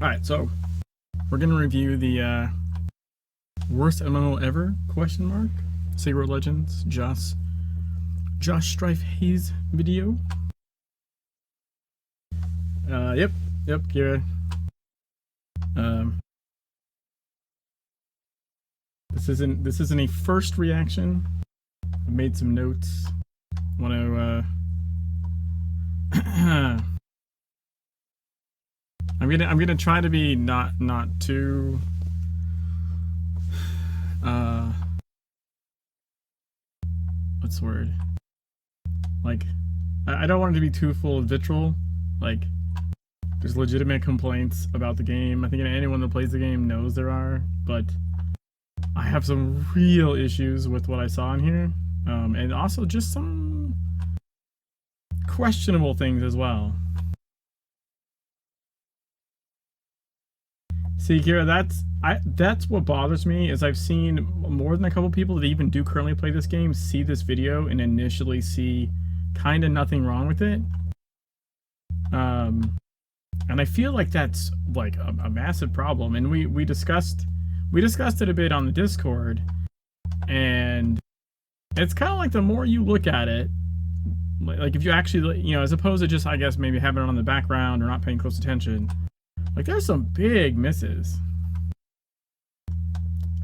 Alright, so we're gonna review the worst MMO ever, question mark? Secret Legends, Josh Strife Hayes video. Yep, Kira. This isn't a first reaction. I've made some notes. Want to I'm gonna try to be not too what's the word? Like, I don't want it to be too full of vitriol. Like, there's legitimate complaints about the game. I think anyone that plays the game knows there are, but I have some real issues with what I saw in here, and also just some questionable things as well. See, Kira, that's what bothers me, is I've seen more than a couple people that even do currently play this game see this video and initially see kind of nothing wrong with it. And I feel like that's like a massive problem. And we discussed it a bit on the Discord, and it's kind of like the more you look at it, like if you actually, you know, as opposed to just, I guess, maybe having it on the background or not paying close attention, like there's some big misses.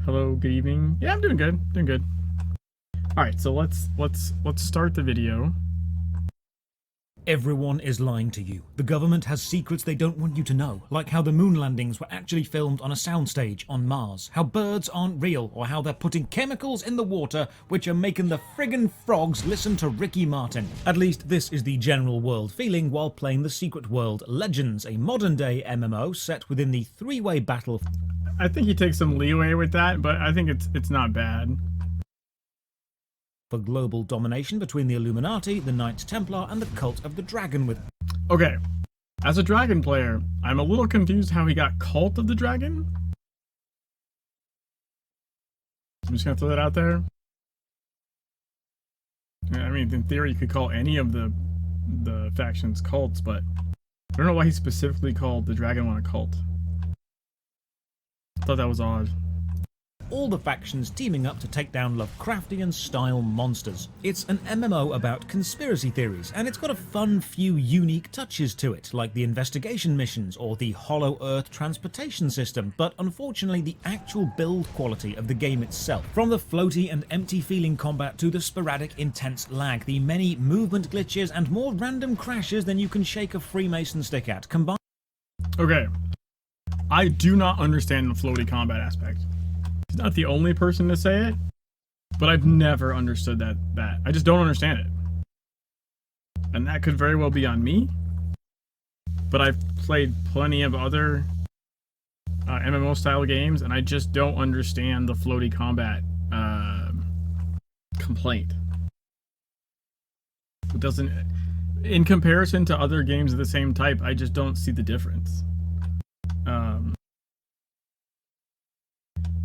Hello, good evening. Yeah, I'm doing good. All right, so let's start the video. Everyone is lying to you. The government has secrets they don't want you to know, like how the moon landings were actually filmed on a soundstage on Mars, how birds aren't real, or how they're putting chemicals in the water which are making the friggin' frogs listen to Ricky Martin. At least this is the general world feeling while playing the Secret World Legends, a modern-day MMO set within the three-way battle. I think he takes some leeway with that, but I think it's not bad. For global domination between the Illuminati, the Knights Templar, and the Cult of the Dragon with... Okay, as a dragon player, I'm a little confused how he got Cult of the Dragon. I'm just gonna throw that out there. I mean, in theory, you could call any of the factions cults, but I don't know why he specifically called the Dragon one a cult. I thought that was odd. All the factions teaming up to take down Lovecraftian-style monsters. It's an MMO about conspiracy theories, and it's got a fun few unique touches to it, like the investigation missions or the Hollow Earth transportation system, but unfortunately the actual build quality of the game itself, from the floaty and empty feeling combat to the sporadic intense lag, the many movement glitches and more random crashes than you can shake a Freemason stick at, combined... Okay, I do not understand the floaty combat aspect. He's not the only person to say it, but I've never understood that. I just don't understand it. And that could very well be on me, but I've played plenty of other MMO style games, and I just don't understand the floaty combat complaint. It doesn't, in comparison to other games of the same type, I just don't see the difference.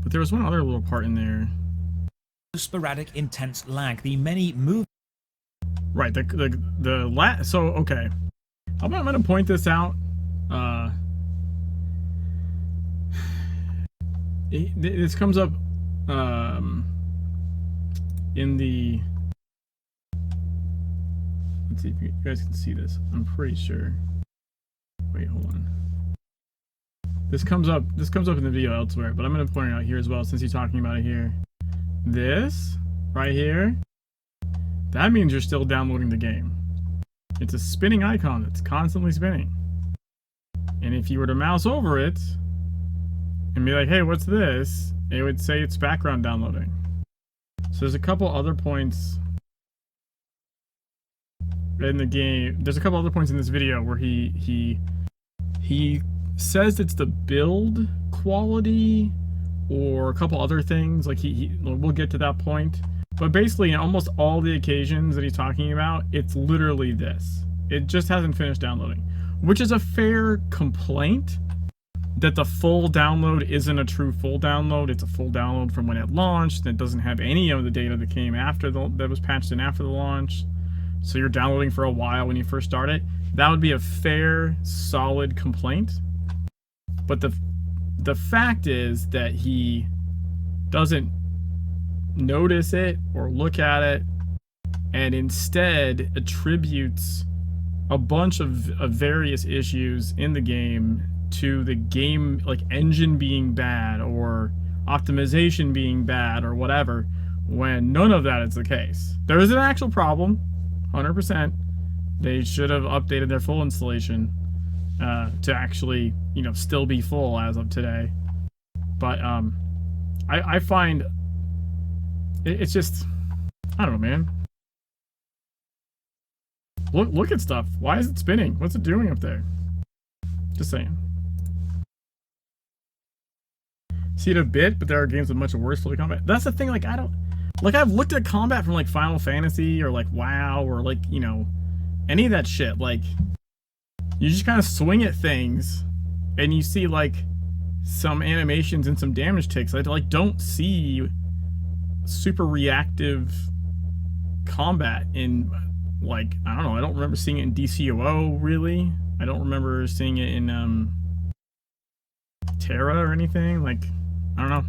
But there was one other little part in there. Sporadic intense lag, the many move... Right, so, okay. I'm gonna point this out. This comes up, in the... Let's see if you guys can see this. I'm pretty sure. Wait, hold on. This comes up in the video elsewhere, but I'm going to point it out here as well since you're talking about it here. This right here, that means you're still downloading the game. It's a spinning icon that's constantly spinning. And if you were to mouse over it and be like, hey, what's this? It would say it's background downloading. So there's a couple other points in the game. There's a couple other points in this video where he says it's the build quality or a couple other things, like we'll get to that point, but basically in almost all the occasions that he's talking about, it's literally this. It just hasn't finished downloading, which is a fair complaint, that the full download isn't a true full download. It's a full download from when it launched. It doesn't have any of the data that came after that was patched in after the launch, so you're downloading for a while when you first start it. That would be a fair, solid complaint. But the fact is that he doesn't notice it or look at it, and instead attributes a bunch of various issues in the game to the game, like engine being bad or optimization being bad or whatever, when none of that is the case. There is an actual problem, 100%. They should have updated their full installation to actually, you know, still be full as of today. But I find it's just, I don't know, man. Look at stuff. Why is it spinning? What's it doing up there? Just saying. See it a bit, but there are games with much worse flow combat. That's the thing, like, I don't... Like, I've looked at combat from, like, Final Fantasy or, like, WoW or, like, you know, any of that shit. Like, you just kind of swing at things and you see, like, some animations and some damage ticks. I, like, don't see super reactive combat in, like, I don't know, I don't remember seeing it in DCOO, really. I don't remember seeing it in, Terra or anything. Like, I don't know.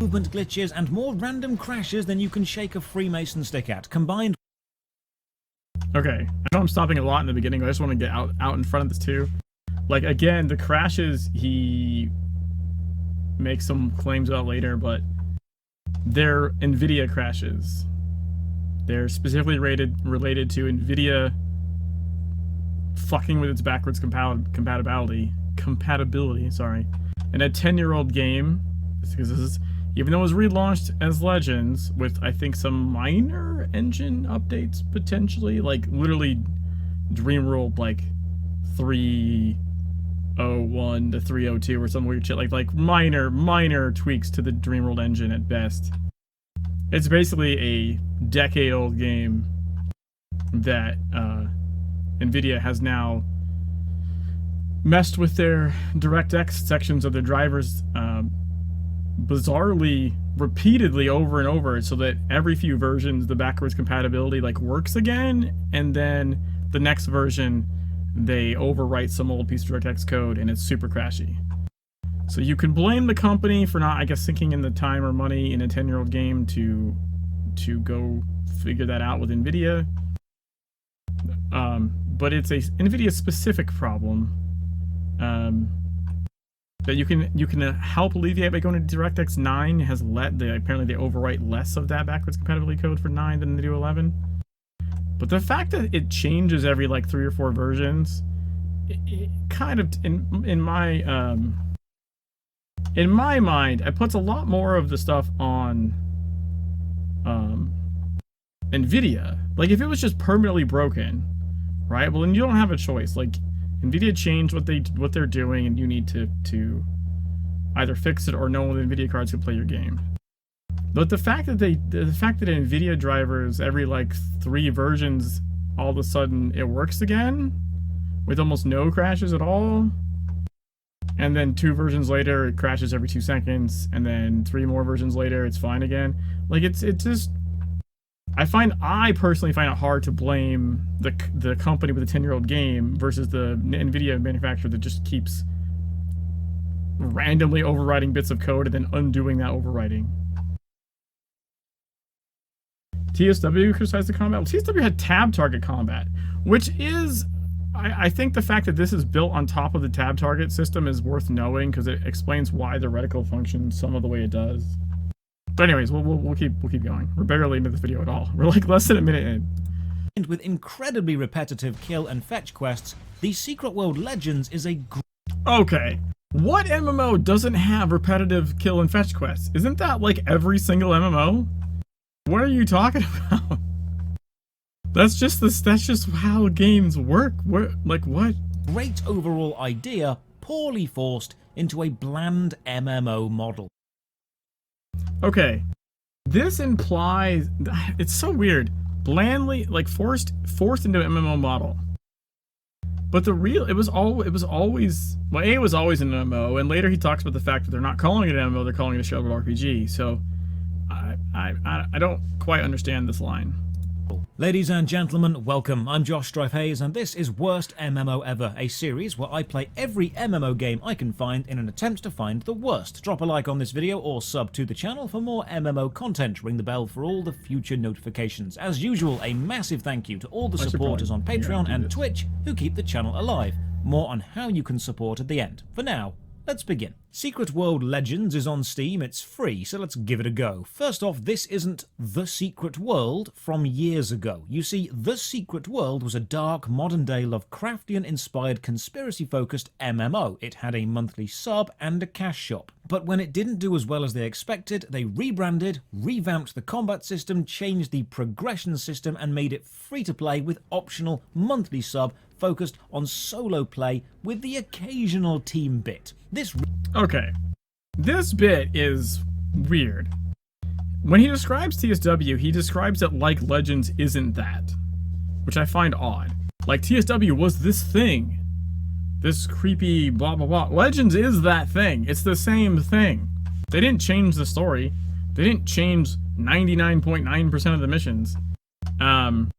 Movement glitches and more random crashes than you can shake a Freemason stick at, combined... Okay, I know I'm stopping a lot in the beginning, but I just want to get out in front of this too. Like, again, the crashes, he makes some claims about later, but they're NVIDIA crashes. They're specifically related to NVIDIA fucking with its backwards compatibility, sorry. In a 10-year-old game, because this is, even though it was relaunched as Legends with, I think, some minor engine updates potentially, like literally Dreamworld like 301 to 302 or some weird shit, like minor tweaks to the Dreamworld engine at best. It's basically a decade-old game that NVIDIA has now messed with their DirectX sections of their drivers bizarrely, repeatedly over and over, so that every few versions the backwards compatibility like works again, and then the next version they overwrite some old piece of DirectX code and it's super crashy. So you can blame the company for not, I guess, sinking in the time or money in a 10-year-old game to go figure that out with NVIDIA. But it's a NVIDIA specific problem that you can help alleviate by going to DirectX 9. Has apparently they overwrite less of that backwards compatibility code for 9 than they do 11. But the fact that it changes every like 3 or 4 versions, it kind of in my mind, it puts a lot more of the stuff on NVIDIA. Like, if it was just permanently broken, right? Well, then you don't have a choice. Like, NVIDIA changed what they're doing, and you need to either fix it or no one with NVIDIA cards can play your game. But the fact that NVIDIA drivers every like 3 versions, all of a sudden it works again with almost no crashes at all, and then 2 versions later it crashes every 2 seconds, and then 3 more versions later it's fine again. Like, it's just, I personally find it hard to blame the company with a 10-year-old game versus the NVIDIA manufacturer that just keeps randomly overwriting bits of code and then undoing that overwriting. TSW criticized the combat. Well, TSW had tab target combat, which is, I think the fact that this is built on top of the tab target system is worth knowing, because it explains why the reticle functions some of the way it does. But anyways, we'll keep going. We're barely into this video at all. We're like less than a minute in. And with incredibly repetitive kill and fetch quests, the Secret World Legends is a Okay, what MMO doesn't have repetitive kill and fetch quests? Isn't that like every single MMO? What are you talking about? That's just how games work. What? great overall idea, poorly forced into a bland MMO model. Okay, this implies, it's so weird, blandly, like forced into an MMO model. But it was always, well, it was always an MMO, and later he talks about the fact that they're not calling it an MMO, they're calling it a sheltered RPG. So I don't quite understand this line. Ladies and gentlemen, welcome. I'm Josh Strife Hayes, and this is Worst MMO Ever, a series where I play every MMO game I can find in an attempt to find the worst. Drop a like on this video or sub to the channel for more MMO content. Ring the bell for all the future notifications. As usual, a massive thank you to all the supporters on Patreon and Twitch who keep the channel alive. More on how you can support at the end. For now, let's begin. Secret World Legends is on Steam, it's free, so let's give it a go. First off, this isn't The Secret World from years ago. You see, The Secret World was a dark, modern-day Lovecraftian-inspired, conspiracy-focused MMO. It had a monthly sub and a cash shop. But when it didn't do as well as they expected, they rebranded, revamped the combat system, changed the progression system, and made it free-to-play with optional monthly sub focused on solo play with the occasional team bit. Okay, this bit is weird. When he describes TSW, he describes it like Legends isn't that, which I find odd. Like, TSW was this thing, this creepy blah blah blah. Legends is that thing. It's the same thing. They didn't change the story. They didn't change 99.9% of the missions. And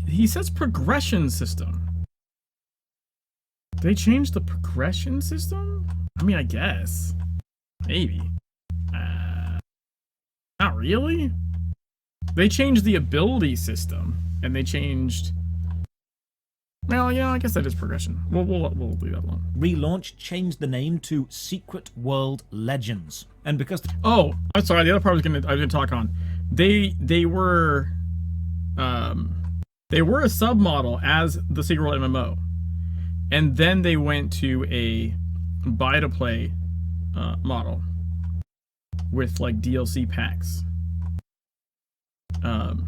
he says progression system. They changed the progression system? I mean, I guess. Maybe. Not really? They changed the ability system. And they changed... Well, yeah, I guess that is progression. We'll leave that alone. Relaunch changed the name to Secret World Legends. And because... Oh, I'm sorry, the other part I was gonna talk on. They were a submodel as the Secret World MMO. And then they went to a buy-to-play model with like DLC packs. And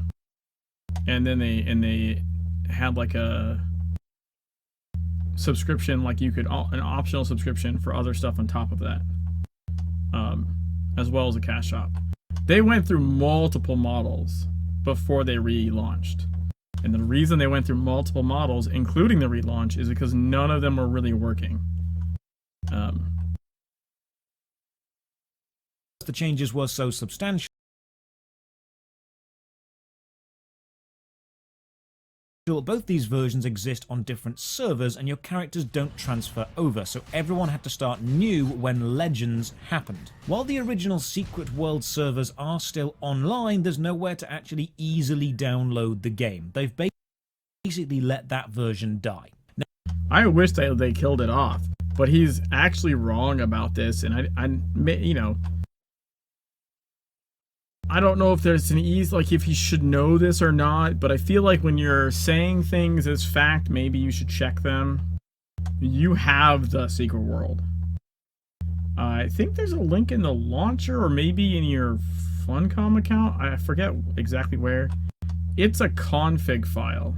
then they had like a subscription, like you could an optional subscription for other stuff on top of that, as well as a cash shop. They went through multiple models before they relaunched. And the reason they went through multiple models, including the relaunch, is because none of them were really working. The changes were so substantial, both these versions exist on different servers and your characters don't transfer over, so everyone had to start new when Legends happened. While the original Secret World servers are still online, there's nowhere to actually easily download the game. They've basically let that version die. Now, I wish they killed it off, but he's actually wrong about this, and you know, I don't know if there's an ease, like if he should know this or not, but I feel like when you're saying things as fact, maybe you should check them. You have the Secret World. I think there's a link in the launcher or maybe in your Funcom account. I forget exactly where. It's a config file.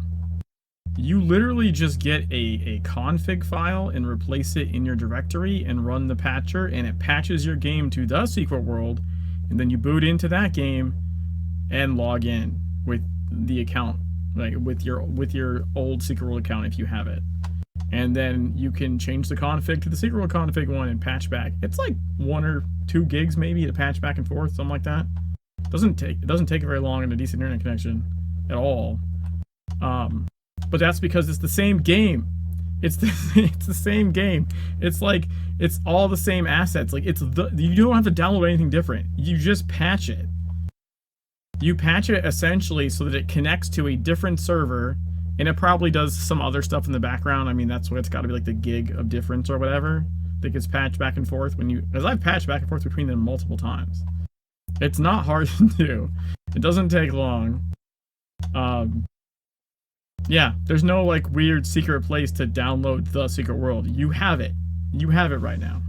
You literally just get a config file and replace it in your directory and run the patcher, and it patches your game to the Secret World. And then you boot into that game and log in with the account, like with your old Secret World account if you have it. And then you can change the config to the Secret World config one and patch back. It's like 1 or 2 gigs maybe to patch back and forth, something like that. It doesn't take very long in a decent internet connection at all. But that's because it's the same game. It's the same game. It's like, it's all the same assets. Like, you don't have to download anything different. You just patch it. You patch it essentially so that it connects to a different server, and it probably does some other stuff in the background. I mean, that's what it's got to be, like the gig of difference or whatever that gets patched back and forth because I've patched back and forth between them multiple times. It's not hard to do. It doesn't take long. Yeah, there's no like weird secret place to download the Secret World. You have it. You have it right now.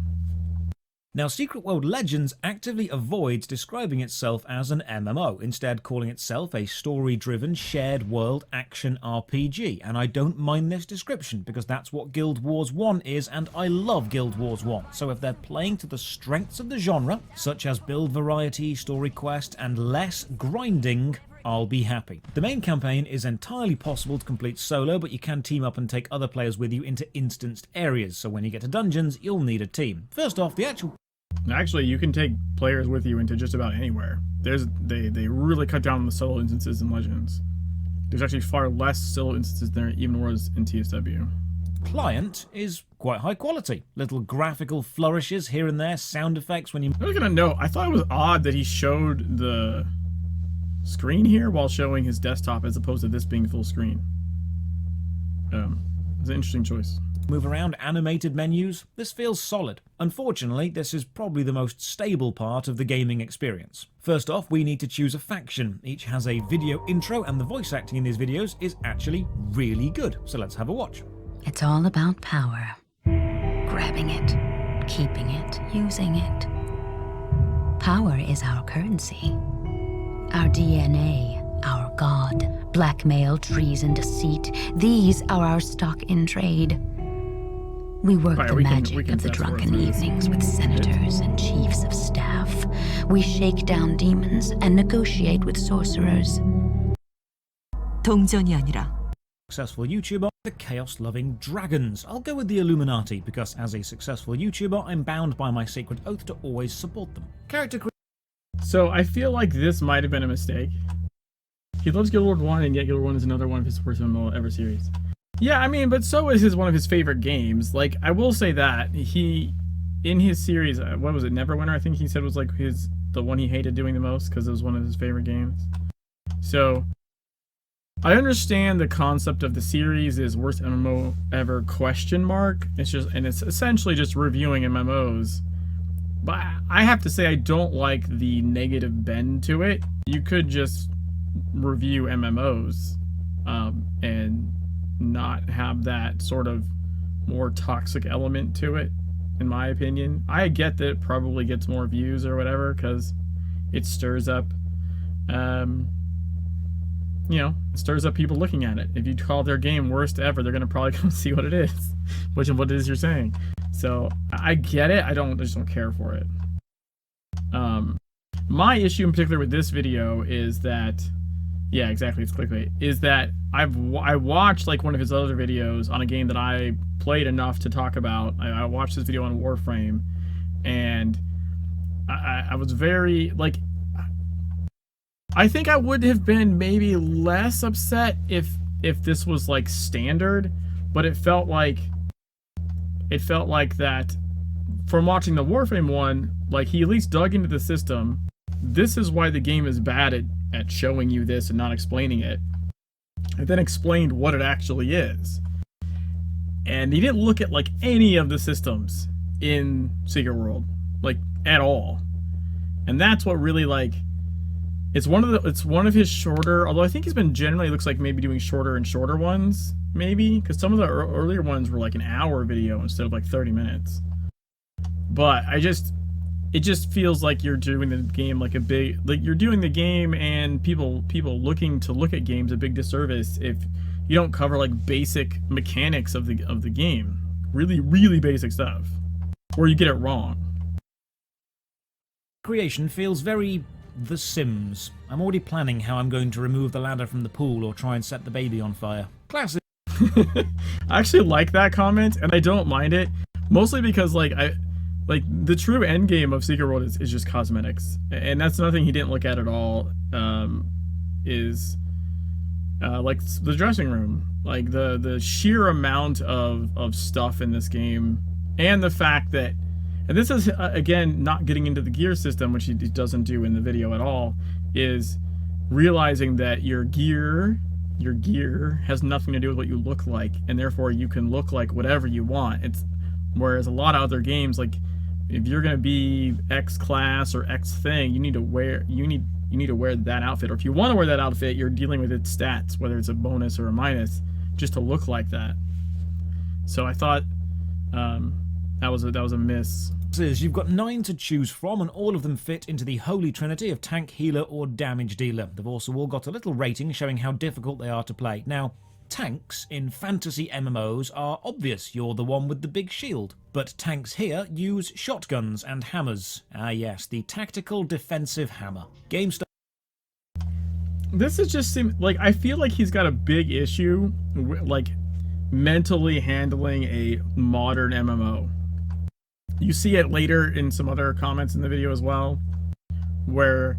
Now, Secret World Legends actively avoids describing itself as an MMO, instead calling itself a story-driven, shared world action RPG, and I don't mind this description because that's what Guild Wars 1 is, and I love Guild Wars 1, so if they're playing to the strengths of the genre, such as build variety, story quest, and less grinding, I'll be happy. The main campaign is entirely possible to complete solo, but you can team up and take other players with you into instanced areas, so when you get to dungeons, you'll need a team. First off, the actual Actually, you can take players with you into just about anywhere. They really cut down on the solo instances in Legends. There's actually far less solo instances than there even was in TSW. Client is quite high quality. Little graphical flourishes here and there, sound effects when you... I was gonna note, I thought it was odd that he showed the screen here while showing his desktop as opposed to this being full screen. It's an interesting choice. Move around animated menus, this feels solid. Unfortunately, this is probably the most stable part of the gaming experience. First off, we need to choose a faction. Each has a video intro, and the voice acting in these videos is actually really good. So let's have a watch. It's all about power. Grabbing it, keeping it, using it. Power is our currency. Our DNA, our god. Blackmail, treason, deceit. These are our stock in trade. We work the magic of the drunken evenings with senators and chiefs of staff. We shake down demons and negotiate with sorcerers. 동전이 아니라 Successful YouTuber, the chaos-loving dragons. I'll go with the Illuminati because as a successful YouTuber, I'm bound by my sacred oath to always support them. Character So I feel like this might have been a mistake. He loves Guild Wars 1, and yet Guild Wars 1 is another one of his worst MMO ever series. Yeah, I mean, but so is one of his favorite games. Like, I will say that he, in his series, what was it, Neverwinter? I think he said was like the one he hated doing the most because it was one of his favorite games. So I understand the concept of the series is worst MMO ever ? It's just, and it's essentially just reviewing MMOs. But I have to say I don't like the negative bend to it. You could just review MMOs and not have that sort of more toxic element to it, in my opinion. I get that it probably gets more views or whatever because it stirs up, it stirs up people looking at it. If you call their game worst ever, they're gonna probably come see what it is, which is what it is you're saying. So I get it. I just don't care for it. My issue in particular with this video is that, yeah, exactly, it's clickbait, is that I watched like one of his other videos on a game that I played enough to talk about. I watched this video on Warframe, and I was very, like, I think I would have been maybe less upset if this was like standard, but it felt like that from watching the Warframe one, like he at least dug into the system. This is why the game is bad at showing you this and not explaining it. And then explained what it actually is. And he didn't look at like any of the systems in Secret World, like at all. And that's what really, like, it's one of his shorter, although I think he's been generally looks like maybe doing shorter and shorter ones, maybe, because some of the earlier ones were like an hour video instead of like 30 minutes. But it just feels like you're doing the game like you're doing the game and people looking to look at games a big disservice if you don't cover like basic mechanics of the game, really basic stuff, or you get it wrong. creation feels very The Sims. I'm already planning how I'm going to remove the ladder from the pool or try and set the baby on fire. Classic. I actually like that comment, and I don't mind it, mostly because like the true end game of Secret World is just cosmetics, and that's nothing he didn't look at all. Is like the dressing room, like the sheer amount of stuff in this game, and the fact that, and this is again not getting into the gear system, which he doesn't do in the video at all, is realizing that your gear has nothing to do with what you look like, and therefore you can look like whatever you want. It's whereas a lot of other games, like if you're gonna be X class or X thing, you need to wear that outfit, or if you want to wear that outfit, you're dealing with its stats, whether it's a bonus or a minus, just to look like that. So I thought that was a miss. You've got 9 to choose from, and all of them fit into the holy trinity of tank, healer, or damage dealer. They've also all got a little rating showing how difficult they are to play. Now, tanks in fantasy MMOs are obvious. You're the one with the big shield. But tanks here use shotguns and hammers. Ah yes, the tactical defensive hammer. Game start. This is just like, I feel like he's got a big issue like mentally handling a modern MMO. you see it later in some other comments in the video as well, where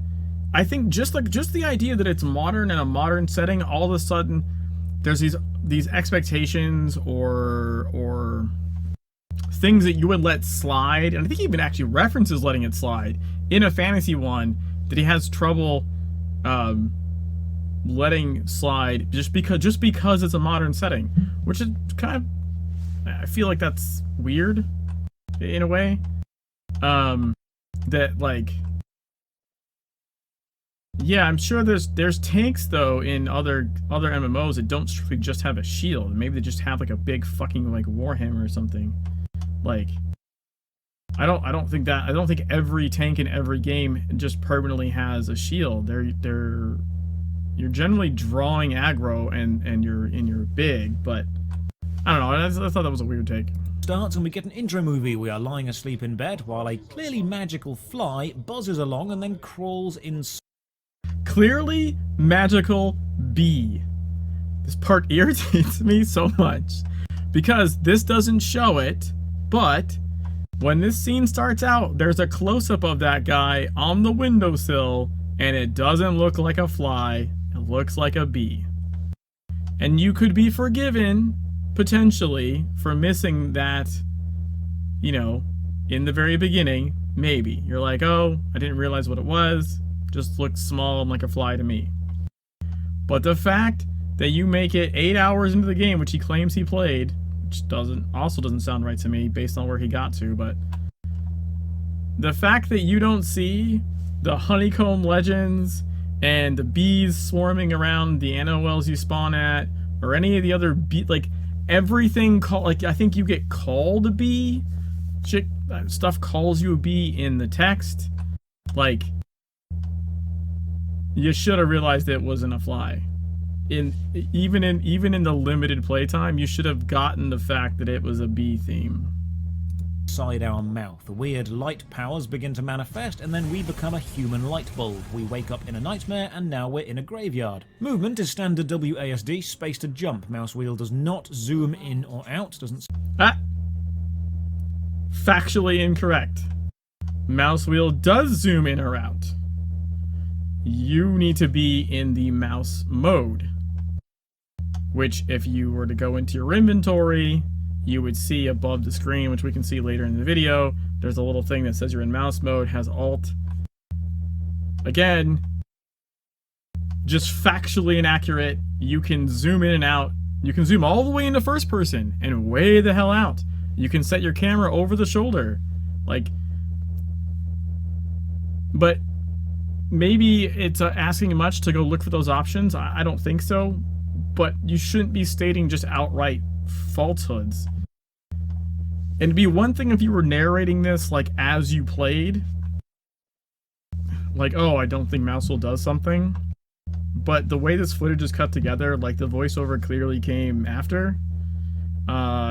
I think just the idea that it's modern in a modern setting, all of a sudden there's these expectations or things that you would let slide, and I think he even actually references letting it slide in a fantasy one that he has trouble letting slide just because it's a modern setting, which is kind of, I feel like that's weird in a way. That like, yeah, I'm sure there's tanks though in other MMOs that don't strictly just have a shield. Maybe they just have like a big fucking like warhammer or something. Like, I don't think every tank in every game just permanently has a shield. You're generally drawing aggro and you're big, but I don't know. I thought that was a weird take. Starts and we get an intro movie. We are lying asleep in bed while a clearly magical fly buzzes along and then crawls inside. Clearly magical bee. This part irritates me so much because this doesn't show it, but when this scene starts out, there's a close-up of that guy on the windowsill, and it doesn't look like a fly, it looks like a bee. And you could be forgiven, potentially, for missing that, you know, in the very beginning, maybe. You're like, oh, I didn't realize what it was, just looked small and like a fly to me. But the fact that you make it 8 hours into the game, which he claims he played, which also doesn't sound right to me based on where he got to, but the fact that you don't see the honeycomb legends and the bees swarming around the NOLs you spawn at, or any of the other like everything like I think you get called a bee, stuff calls you a bee in the text, like you should have realized it wasn't a fly. Even in the limited playtime, you should have gotten the fact that it was a bee theme. Inside our mouth, weird light powers begin to manifest, and then we become a human light bulb. We wake up in a nightmare, and now we're in a graveyard. Movement is standard WASD, space to jump. Mouse wheel does not zoom in or out. Doesn't. Factually incorrect. Mouse wheel does zoom in or out. You need to be in the mouse mode, which if you were to go into your inventory, you would see above the screen, which we can see later in the video, there's a little thing that says you're in mouse mode, has alt. Again, just factually inaccurate. You can zoom in and out. You can zoom all the way into first person and way the hell out. You can set your camera over the shoulder. Like, but maybe it's asking much to go look for those options. I don't think so. But you shouldn't be stating just outright falsehoods. And it'd be one thing if you were narrating this like as you played. Like, oh, I don't think Mousewheel does something. But the way this footage is cut together, like the voiceover clearly came after.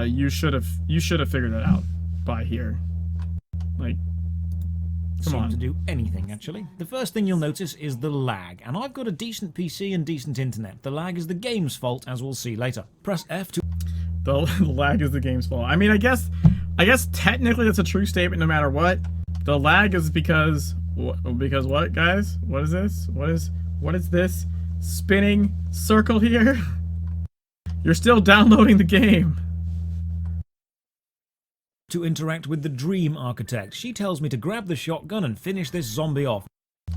You should have figured it out by here. Like, come on. To do anything, actually. The first thing you'll notice is the lag, and I've got a decent PC and decent internet. The lag is the game's fault, as we'll see later. Press F to... The lag is the game's fault. I mean, I guess technically that's a true statement no matter what. The lag is because what, guys? What is this? What is this spinning circle here? You're still downloading the game. To interact with the Dream Architect. She tells me to grab the shotgun and finish this zombie off.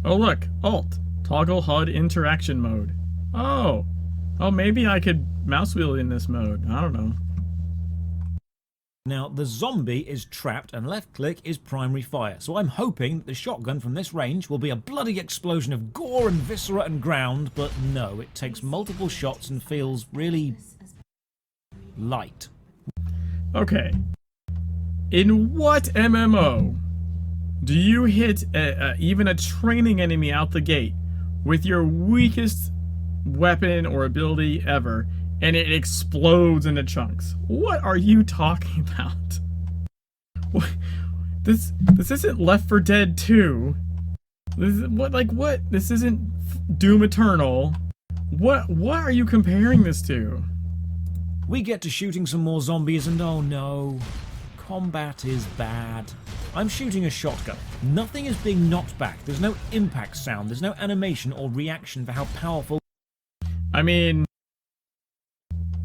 Oh look, Alt, toggle HUD interaction mode. Oh, maybe I could mouse wheel in this mode. I don't know. Now, the zombie is trapped and left click is primary fire, so I'm hoping that the shotgun from this range will be a bloody explosion of gore and viscera and ground, but no, it takes multiple shots and feels really... light. Okay. In what MMO do you hit even a training enemy out the gate with your weakest weapon or ability ever, and it explodes into chunks? What are you talking about? What? This isn't Left 4 Dead 2. This is what? This isn't Doom Eternal. What are you comparing this to? We get to shooting some more zombies and oh no. combat is bad. I'm shooting a shotgun. Nothing is being knocked back. There's no impact sound. There's no animation or reaction for how powerful... I mean,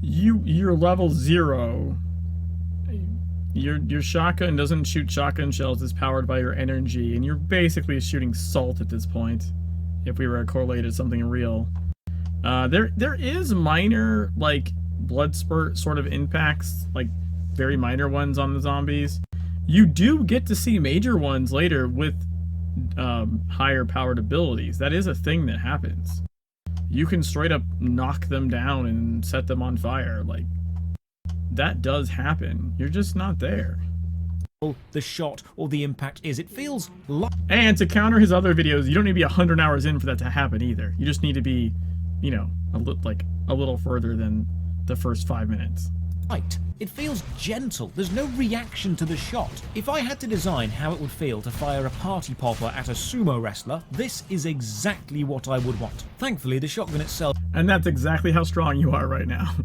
you're level 0. Your shotgun doesn't shoot shotgun shells. It's powered by your energy, and you're basically shooting salt at this point. If we were to correlate it to something real, there is minor like blood spurt sort of impacts, like very minor ones on the zombies. You do get to see major ones later with higher powered abilities. That is a thing that happens. You can straight up knock them down and set them on fire. Like, that does happen. You're just not there. The shot or the impact is. It feels like... And to counter his other videos, you don't need to be 100 hours in for that to happen either. You just need to be, you know, a little further than the first 5 minutes. Right. It feels gentle. There's no reaction to the shot. If I had to design how it would feel to fire a party popper at a sumo wrestler, this is exactly what I would want. Thankfully, the shotgun itself... And that's exactly how strong you are right now.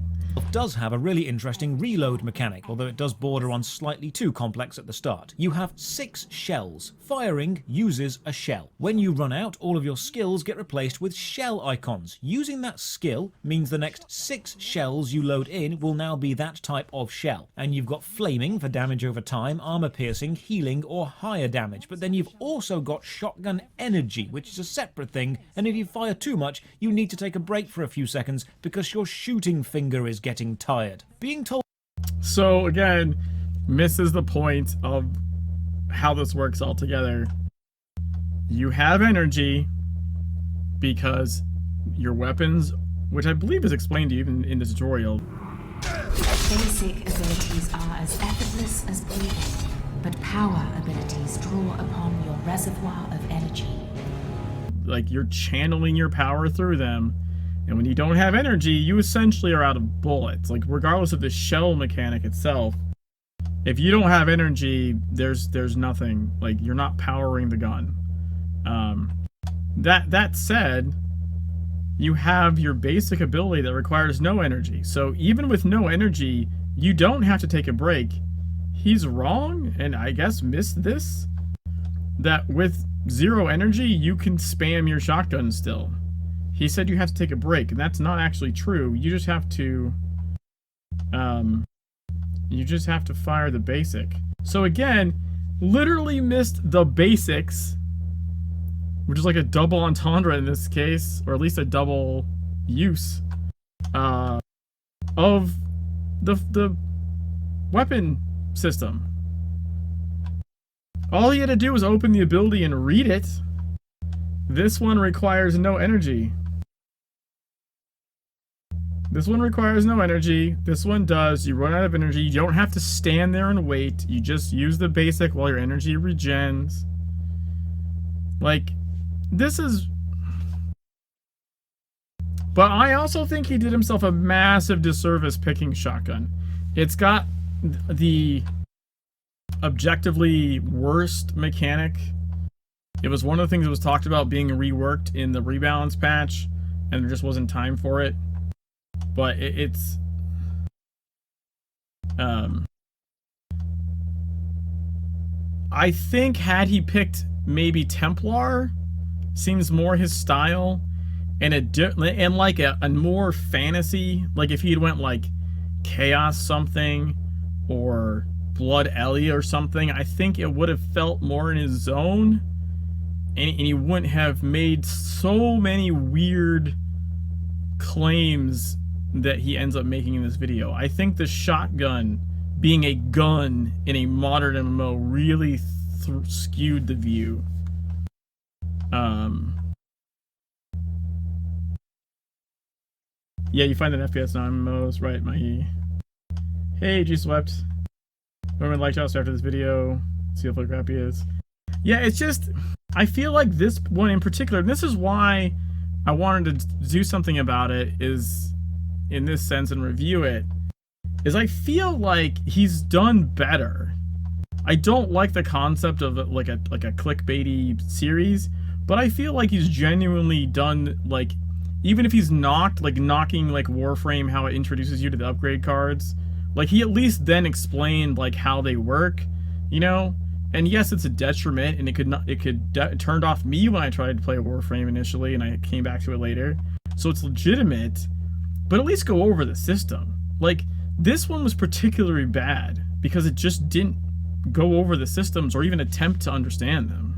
Does have a really interesting reload mechanic, although it does border on slightly too complex at the start. You have 6 shells. Firing uses a shell. When you run out, all of your skills get replaced with shell icons. Using that skill means the next 6 shells you load in will now be that type of shell. And you've got flaming for damage over time, armor piercing, healing, or higher damage. But then you've also got shotgun energy, which is a separate thing, and if you fire too much, you need to take a break for a few seconds because your shooting finger is getting tired. Being told... So again, misses the point of how this works altogether. You have energy because your weapons, which I believe is explained to you even in the tutorial. Basic abilities are as effortless as breathing, but power abilities draw upon your reservoir of energy. Like, you're channeling your power through them. And when you don't have energy, you essentially are out of bullets. Like, regardless of the shell mechanic itself, if you don't have energy, there's nothing. Like, you're not powering the gun. That said, you have your basic ability that requires no energy. So even with no energy, you don't have to take a break. He's wrong, and I guess missed this, that with 0 energy, you can spam your shotgun still. He said you have to take a break, and that's not actually true. You just have to, fire the basic. So again, literally missed the basics, which is like a double entendre in this case, or at least a double use, of the weapon system. All he had to do was open the ability and read it. This one requires no energy. This one requires no energy. This one does. You run out of energy. You don't have to stand there and wait. You just use the basic while your energy regens. Like, this is... But I also think he did himself a massive disservice picking shotgun. It's got the objectively worst mechanic. It was one of the things that was talked about being reworked in the rebalance patch, and there just wasn't time for it. But it's... I think had he picked maybe Templar, seems more his style, and like a more fantasy, like if he had went like Chaos something, or Blood Ellie or something, I think it would have felt more in his zone, and he wouldn't have made so many weird claims that he ends up making in this video. I think the shotgun being a gun in a modern MMO really skewed the view. Yeah, you find that FPS on MMOs, right, Mahi? Hey, G-Swept. Whoever liked us after this video, see how crappy it is. Yeah, it's just, I feel like this one in particular, and this is why I wanted to do something about it, is in this sense and review it, is I feel like he's done better. I don't like the concept of like a clickbaity series, but I feel like he's genuinely done, like, even if he's knocked, like knocking like Warframe, how it introduces you to the upgrade cards, Like, he at least then explained, like, how they work, you know? And yes, it's a detriment, and it turned off me when I tried to play Warframe initially, and I came back to it later. So it's legitimate, but at least go over the system. Like, this one was particularly bad, because it just didn't go over the systems or even attempt to understand them.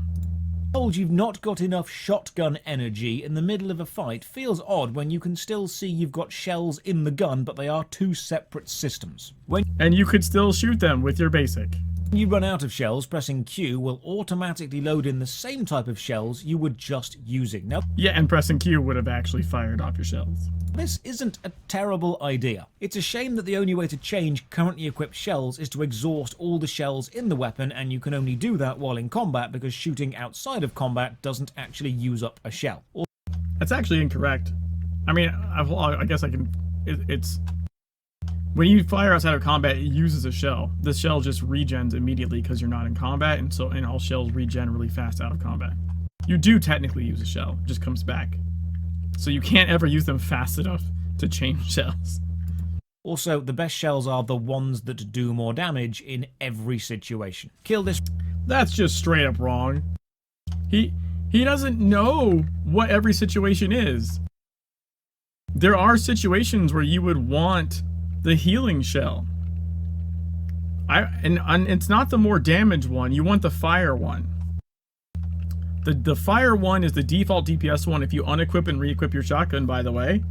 Told you've not got enough shotgun energy in the middle of a fight feels odd when you can still see you've got shells in the gun, but they are two separate systems. And you could still shoot them with your basic. When you run out of shells, pressing Q will automatically load in the same type of shells you were just using. Now, Yeah, and pressing Q would have actually fired off your shells. this isn't a terrible idea. It's a shame that the only way to change currently equipped shells is to exhaust all the shells in the weapon, and you can only do that while in combat because shooting outside of combat doesn't actually use up a shell. That's actually incorrect. I mean, I guess I can... It's... When you fire outside of combat, it uses a shell. The shell just regens immediately because you're not in combat, and all shells regen really fast out of combat. You do technically use a shell, it just comes back. So you can't ever use them fast enough to change shells. Also, the best shells are the ones that do more damage in every situation. Kill this... That's just straight up wrong. He doesn't know what every situation is. There are situations where you would want the healing shell. And it's not the more damage one, you want the fire one. The fire one is the default DPS one. If you unequip and re-equip your shotgun, by the way,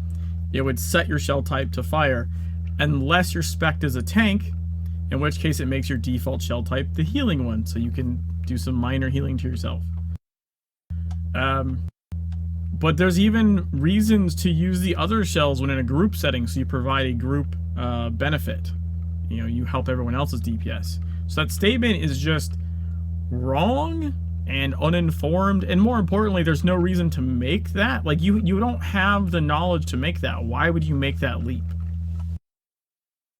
it would set your shell type to fire, unless your spec is a tank, in which case it makes your default shell type the healing one, so you can do some minor healing to yourself. But there's even reasons to use the other shells when in a group setting, so you provide a group benefit. You know, you help everyone else's DPS. So that statement is just wrong and uninformed, and more importantly, there's no reason to make that. Like, you don't have the knowledge to make that. Why would you make that leap?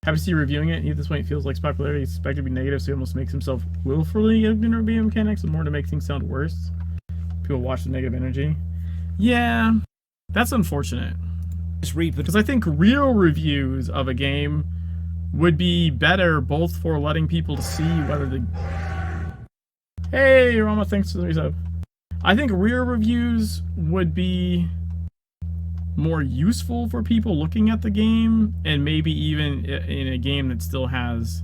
Happy to see you reviewing it. At this point, it feels like his popularity is expected to be negative, so he almost makes himself willfully ignorant of mechanics, and more to make things sound worse. People watch the negative energy. Yeah, that's unfortunate. Because I think real reviews of a game would be better, both for letting people see whether the... Hey, Rama, thanks for the resub. I think real reviews would be more useful for people looking at the game, and maybe even in a game that still has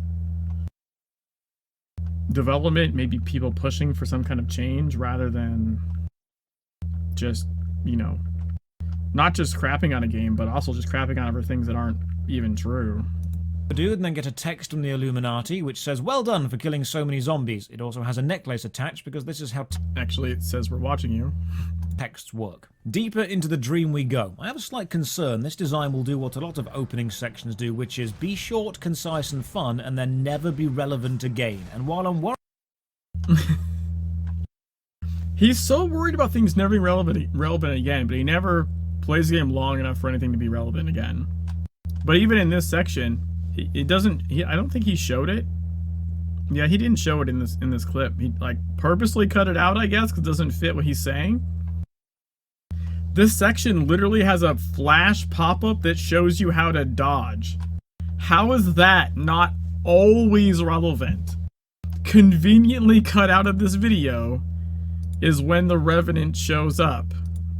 development, maybe people pushing for some kind of change rather than just, you know, not just crapping on a game, but also just crapping on other things that aren't even true. Dude, and then get a text from the Illuminati which says, "Well done for killing so many zombies." It also has a necklace attached because this is how Actually, it says we're watching you. texts work. Deeper into the dream we go. I have a slight concern. This design will do what a lot of opening sections do, which is be short, concise, and fun, and then never be relevant again. And while I'm worried... He's so worried about things never being relevant again, but he never plays the game long enough for anything to be relevant again. But even in this section, it doesn't. I don't think he showed it. Yeah, he didn't show it in this clip. He like purposely cut it out, I guess, because it doesn't fit what he's saying. This section literally has a flash pop-up that shows you how to dodge. How is that not always relevant? Conveniently cut out of this video is when the Revenant shows up,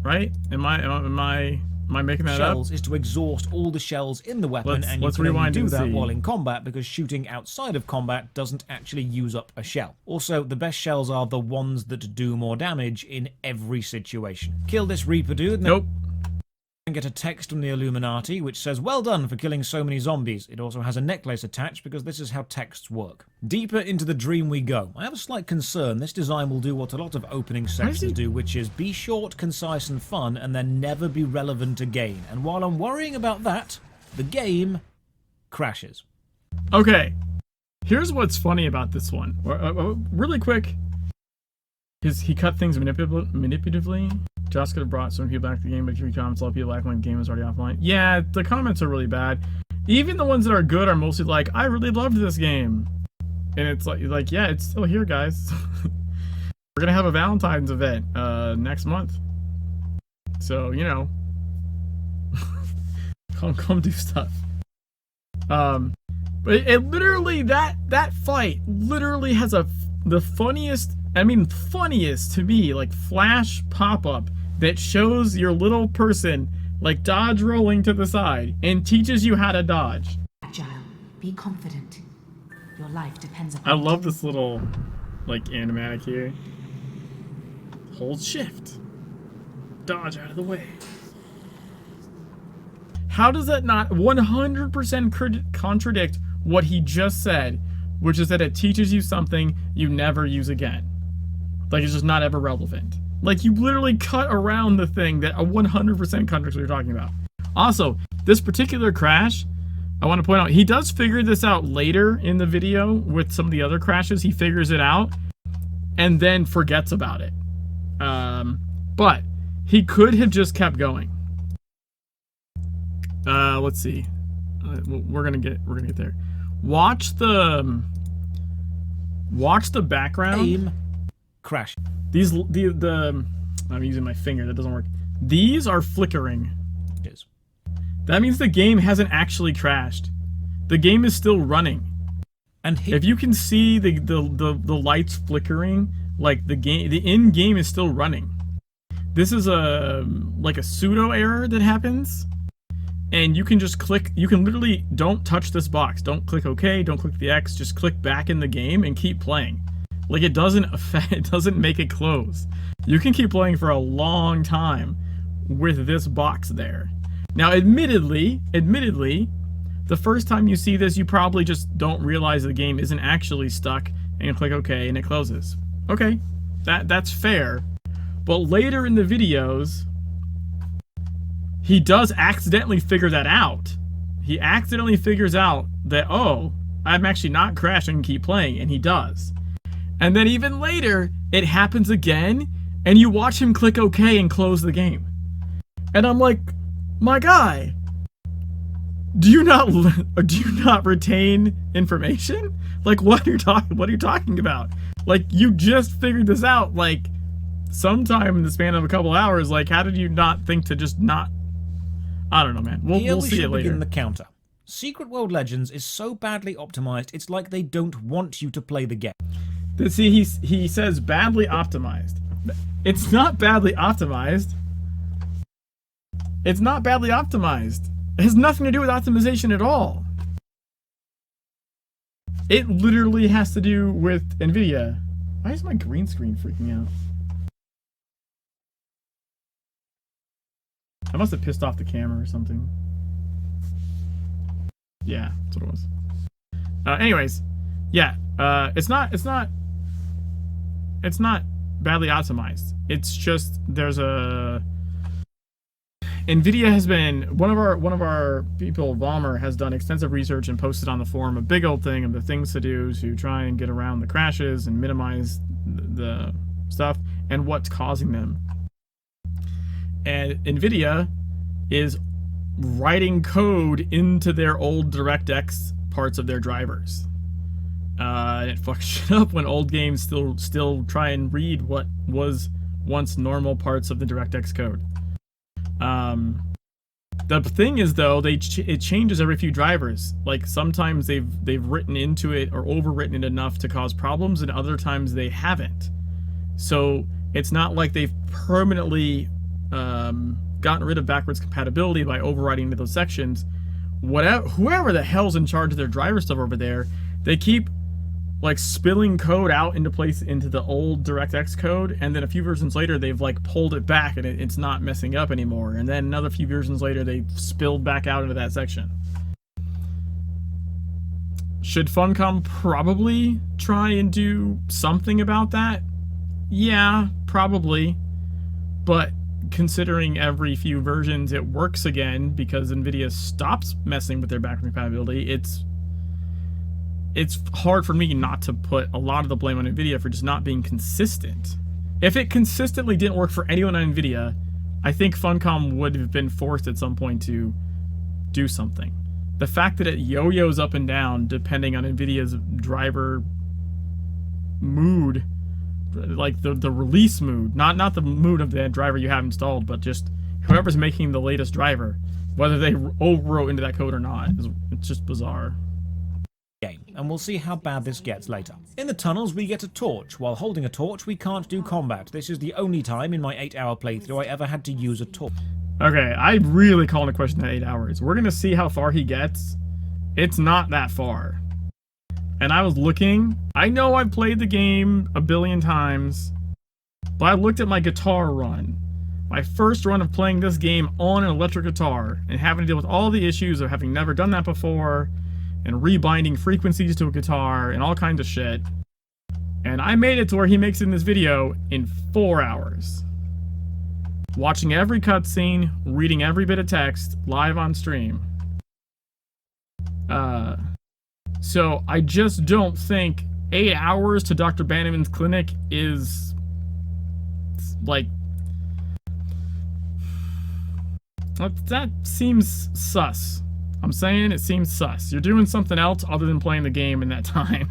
right? Am I making that up? Shells is to exhaust all the shells in the weapon, and you can only do that while in combat because shooting outside of combat doesn't actually use up a shell. Also, the best shells are the ones that do more damage in every situation. Kill this Reaper dude. Nope. And get a text from the Illuminati which says, "Well done for killing so many zombies." It also has a necklace attached because this is how texts work. Deeper into the dream we go. I have a slight concern. This design will do what a lot of opening sections do, which is be short, concise, and fun, and then never be relevant again. And while I'm worrying about that, the game crashes. Okay, here's what's funny about this one. Really quick, he cut things manipulatively. Josh could have brought some people back to the game, but if you comments, a lot of people act like the game is already offline. Yeah, the comments are really bad. Even the ones that are good are mostly like, I really loved this game. And it's like, yeah, it's still here, guys. We're gonna have a Valentine's event next month. So, you know, come do stuff. But it literally, that fight literally has the funniest, I mean funniest to me, like flash pop-up that shows your little person like dodge rolling to the side and teaches you how to dodge. Agile. Be confident. Your life depends upon I love this little like animatic here. Hold shift. Dodge out of the way. How does that not 100% contradict what he just said, which is that it teaches you something you never use again? Like, it's just not ever relevant. Like, you literally cut around the thing that 100% contradicts what you're talking about. Also, this particular crash, I want to point out, he does figure this out later in the video with some of the other crashes. He figures it out and then forgets about it. But he could have just kept going. Let's see. We're gonna get there. Watch the background. Aim. Crash. These I'm using my finger. That doesn't work. These are flickering. Yes. That means the game hasn't actually crashed. The game is still running. And if you can see the lights flickering, like the in-game is still running. This is like a pseudo error that happens. And you can just click, you can literally, don't touch this box. Don't click OK, don't click the X, just click back in the game and keep playing. Like, it doesn't affect, it doesn't make it close. You can keep playing for a long time with this box there. Now, admittedly, the first time you see this, you probably just don't realize the game isn't actually stuck, and you click OK and it closes. Okay, that's fair. But later in the videos, he does accidentally figure that out. He accidentally figures out that, oh, I'm actually not crashing and keep playing, and he does. And then even later, it happens again, and you watch him click OK and close the game. And I'm like, my guy, do you not retain information? Like, what are you talking about? Like, you just figured this out, like, sometime in the span of a couple hours. Like, how did you not think to just not... I don't know, man. We'll see it later. Begin the counter. Secret World Legends is so badly optimized, it's like they don't want you to play the game. See, he says badly optimized. It's not badly optimized. It's not badly optimized. It has nothing to do with optimization at all. It literally has to do with NVIDIA. Why is my green screen freaking out? I must have pissed off the camera or something. Yeah, that's what it was. Anyways, yeah, it's not badly optimized. It's just there's a NVIDIA has been one of our people, Valmer, has done extensive research and posted on the forum a big old thing of the things to do to try and get around the crashes and minimize the stuff and what's causing them. And NVIDIA is writing code into their old DirectX parts of their drivers. And it fucks shit up when old games still try and read what was once normal parts of the DirectX code. The thing is, though, it changes every few drivers. Like, sometimes they've written into it or overwritten it enough to cause problems, and other times they haven't. So it's not like they've permanently gotten rid of backwards compatibility by overriding into those sections. Whoever the hell's in charge of their driver stuff over there, they keep like spilling code out into the old DirectX code, and then a few versions later they've like pulled it back and it's not messing up anymore, and then another few versions later they spilled back out into that section. Should Funcom probably try and do something about that? Yeah, probably. But considering every few versions it works again because NVIDIA stops messing with their backward compatibility, it's hard for me not to put a lot of the blame on NVIDIA for just not being consistent. If it consistently didn't work for anyone on NVIDIA, I think Funcom would have been forced at some point to do something. The fact that it yo-yos up and down depending on NVIDIA's driver mood, like the release mood, not the mood of the driver you have installed, but just whoever's making the latest driver, whether they overwrote into that code or not, it's just bizarre. and we'll see how bad this gets later. In the tunnels, we get a torch. While holding a torch, we can't do combat. This is the only time in my 8-hour playthrough I ever had to use a torch. Okay, I really call into question that 8 hours. We're gonna see how far he gets. It's not that far. And I was looking. I know I've played the game a billion times, but I looked at my guitar run. My first run of playing this game on an electric guitar and having to deal with all the issues of having never done that before and rebinding frequencies to a guitar and all kinds of shit. And I made it to where he makes it in this video in 4 hours. Watching every cutscene, reading every bit of text, live on stream. So I just don't think 8 hours to Dr. Bannerman's clinic is like... That seems sus. I'm saying it seems sus. You're doing something else other than playing the game in that time.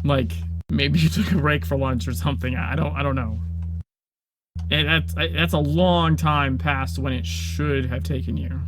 Like, maybe you took a break for lunch or something. I don't know. And that's a long time past when it should have taken you.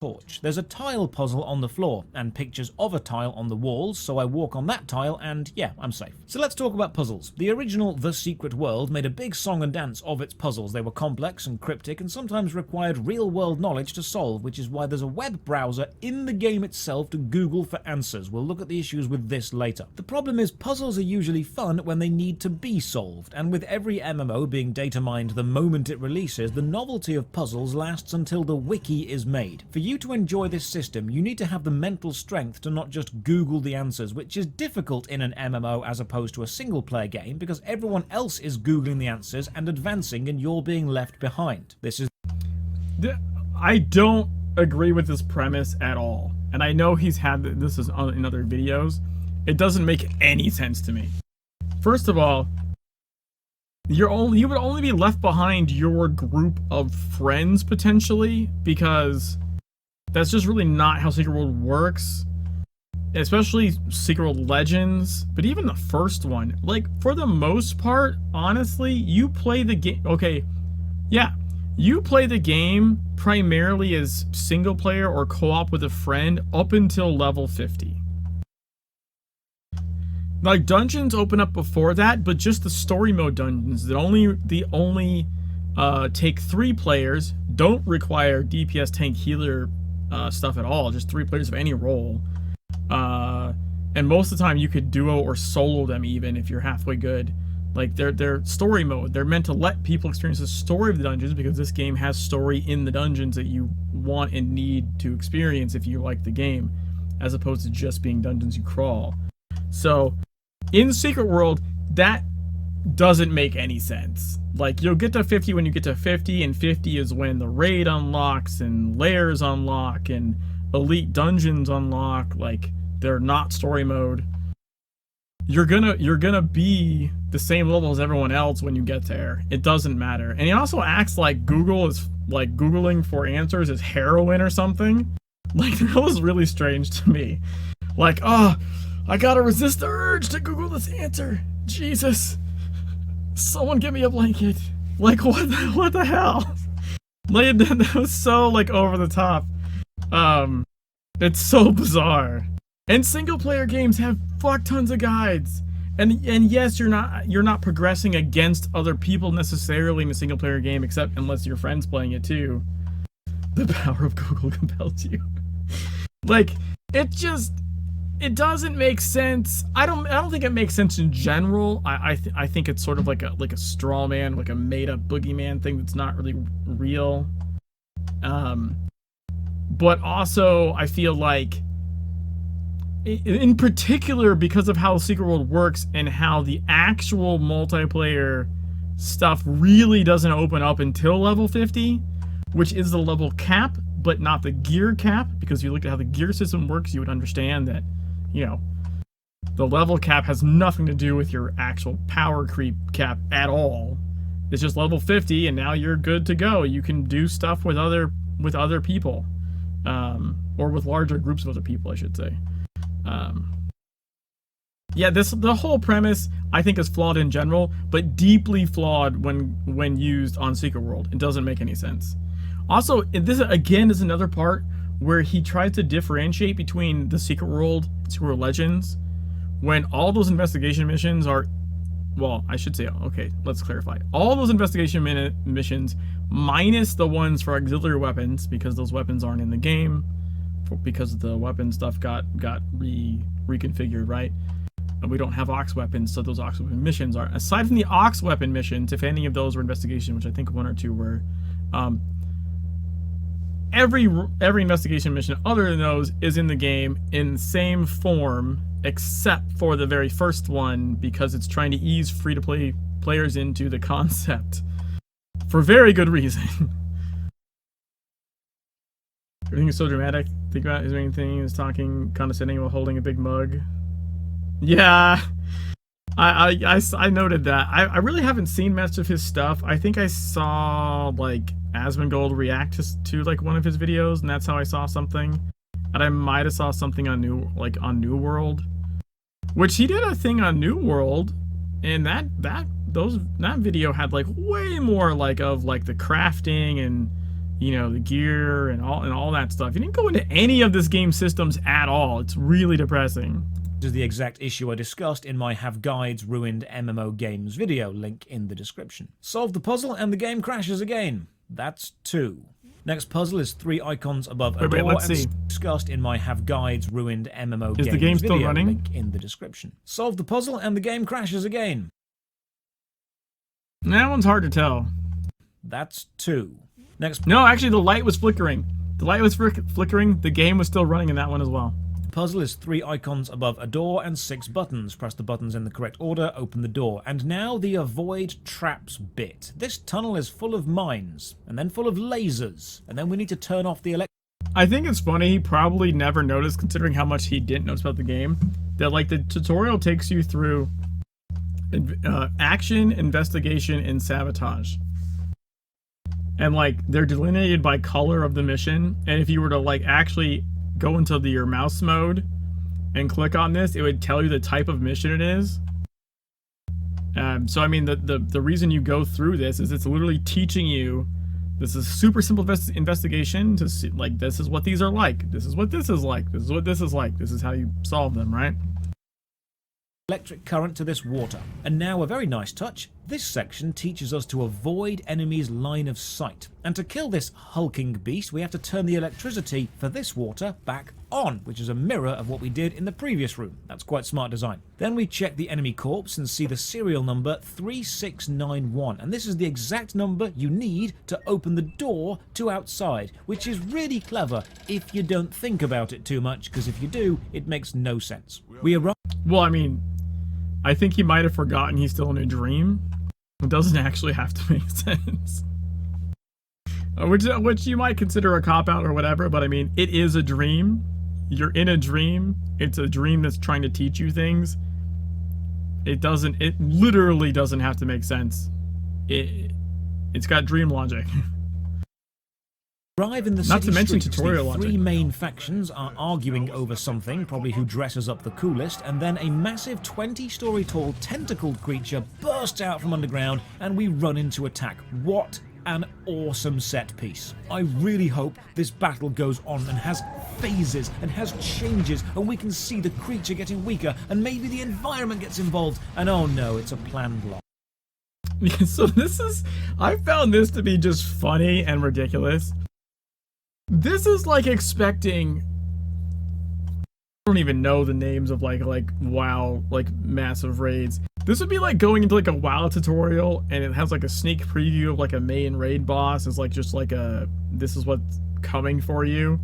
Torch. There's a tile puzzle on the floor and pictures of a tile on the walls, so I walk on that tile and yeah, I'm safe. So let's talk about puzzles. The original The Secret World made a big song and dance of its puzzles. They were complex and cryptic and sometimes required real-world knowledge to solve, which is why there's a web browser in the game itself to Google for answers. We'll look at the issues with this later. The problem is puzzles are usually fun when they need to be solved, and with every MMO being data mined the moment it releases, the novelty of puzzles lasts until the wiki is made. For you to enjoy this system, you need to have the mental strength to not just Google the answers, which is difficult in an MMO as opposed to a single-player game, because everyone else is Googling the answers and advancing and you're being left behind. I don't agree with this premise at all. And I know he's had this in other videos. It doesn't make any sense to me. First of all, you would only be left behind your group of friends, potentially, because that's just really not how Secret World works. Especially Secret World Legends, but even the first one. Like, for the most part, honestly, you play the game... Okay, yeah. You play the game primarily as single player or co-op with a friend up until level 50. Like, dungeons open up before that, but just the story mode dungeons that only take 3 players, don't require DPS tank healer stuff at all, just 3 players of any role. And most of the time you could duo or solo them even if you're halfway good. Like, they're story mode. They're meant to let people experience the story of the dungeons because this game has story in the dungeons that you want and need to experience if you like the game, as opposed to just being dungeons you crawl. So, in Secret World, that doesn't make any sense. Like, you'll get to 50 when you get to 50, and 50 is when the raid unlocks, and layers unlock, and elite dungeons unlock. Like, they're not story mode. You're gonna be the same level as everyone else when you get there. It doesn't matter. And he also acts like Google is, like, Googling for answers is heroin or something. Like, that was really strange to me. Like, oh, I gotta resist the urge to Google this answer. Jesus. Someone give me a blanket. Like, what the hell? Like, that was so, like, over the top. It's so bizarre. And single player games have fuck tons of guides. And yes, you're not progressing against other people necessarily in a single player game, except unless your friend's playing it too. The power of Google compels you. Like, it doesn't make sense. I don't think it makes sense in general. I think it's sort of like a straw man, like a made up boogeyman thing that's not really real. But also I feel like, in particular, because of how Secret World works and how the actual multiplayer stuff really doesn't open up until level 50, which is the level cap, but not the gear cap, because if you look at how the gear system works, you would understand that, you know, the level cap has nothing to do with your actual power creep cap at all. It's just level 50, and now you're good to go. You can do stuff with other people, or with larger groups of other people, I should say. Yeah, the whole premise I think is flawed in general, but deeply flawed when used on Secret World. It doesn't make any sense. Also, this again is another part where he tries to differentiate between the Secret World, Secret World Legends, when all those investigation missions are, well, I should say, okay, let's clarify. All those investigation missions, minus the ones for auxiliary weapons, because those weapons aren't in the game, because the weapon stuff got reconfigured, right? And we don't have aux weapons, so those aux weapon missions are. Aside from the aux weapon missions, if any of those were investigation, which I think one or two were, every investigation mission other than those is in the game in the same form, except for the very first one, because it's trying to ease free-to-play players into the concept for very good reason. Everything is so dramatic. Think about his main thing is talking condescending while holding a big mug. Yeah, I noted that. I really haven't seen much of his stuff. I think I saw like Asmongold react to like one of his videos, and that's how I saw something. And I might have saw something on New World, which he did a thing on New World, and that video had like way more like of like the crafting and, you know, the gear and all that stuff. He didn't go into any of this game's systems at all. It's really depressing. This is the exact issue I discussed in my Have Guides Ruined MMO Games video, link in the description. Solve the puzzle and the game crashes again. That's 2. Next puzzle is 3 icons above a door, let's see. Discussed in my Have Guides Ruined MMO Is Games the game still video, running? link in the description. Solve the puzzle and the game crashes again. That one's hard to tell. That's 2. Next No, actually the light was flickering. The light was flickering. The game was still running in that one as well. puzzle is 3 icons above a door and 6 buttons. Press the buttons in the correct order, open the door. And now the avoid traps bit. This tunnel is full of mines, and then full of lasers, and then we need to turn off the I think it's funny, he probably never noticed, considering how much he didn't notice about the game, that like the tutorial takes you through action, investigation, and sabotage. And like they're delineated by color of the mission, and if you were to like actually go into your mouse mode and click on this, it would tell you the type of mission it is. So I mean, the reason you go through this is it's literally teaching you. This is super simple investigation to see, like, this is what these are like. This is what this is like. This is what this is like. This is how you solve them, right? electric current to this water. And now a very nice touch, this section teaches us to avoid enemies' line of sight. And to kill this hulking beast, we have to turn the electricity for this water back on, which is a mirror of what we did in the previous room. That's quite smart design. Then we check the enemy corpse and see the serial number 3691, and this is the exact number you need to open the door to outside, which is really clever if you don't think about it too much, because if you do, it makes no sense. We arrive. Well, I mean, I think he might have forgotten he's still in a dream. It doesn't actually have to make sense. Which you might consider a cop-out or whatever, but I mean, it is a dream. You're in a dream. It's a dream that's trying to teach you things. It literally doesn't have to make sense. It's got dream logic. Arrive in the Not city to mention streets. tutorial The logic. three main factions are arguing over something, probably who dresses up the coolest, and then a massive 20-story tall tentacled creature bursts out from underground and we run into attack. What an awesome set piece. I really hope this battle goes on and has phases and has changes, and we can see the creature getting weaker, and maybe the environment gets involved, and oh no, it's a planned loss. Yeah, so I found this to be just funny and ridiculous. This is like expecting, I don't even know the names of like WoW, like massive raids. This would be like going into like a WoW tutorial and it has like a sneak preview of like a main raid boss. It's like just like this is what's coming for you.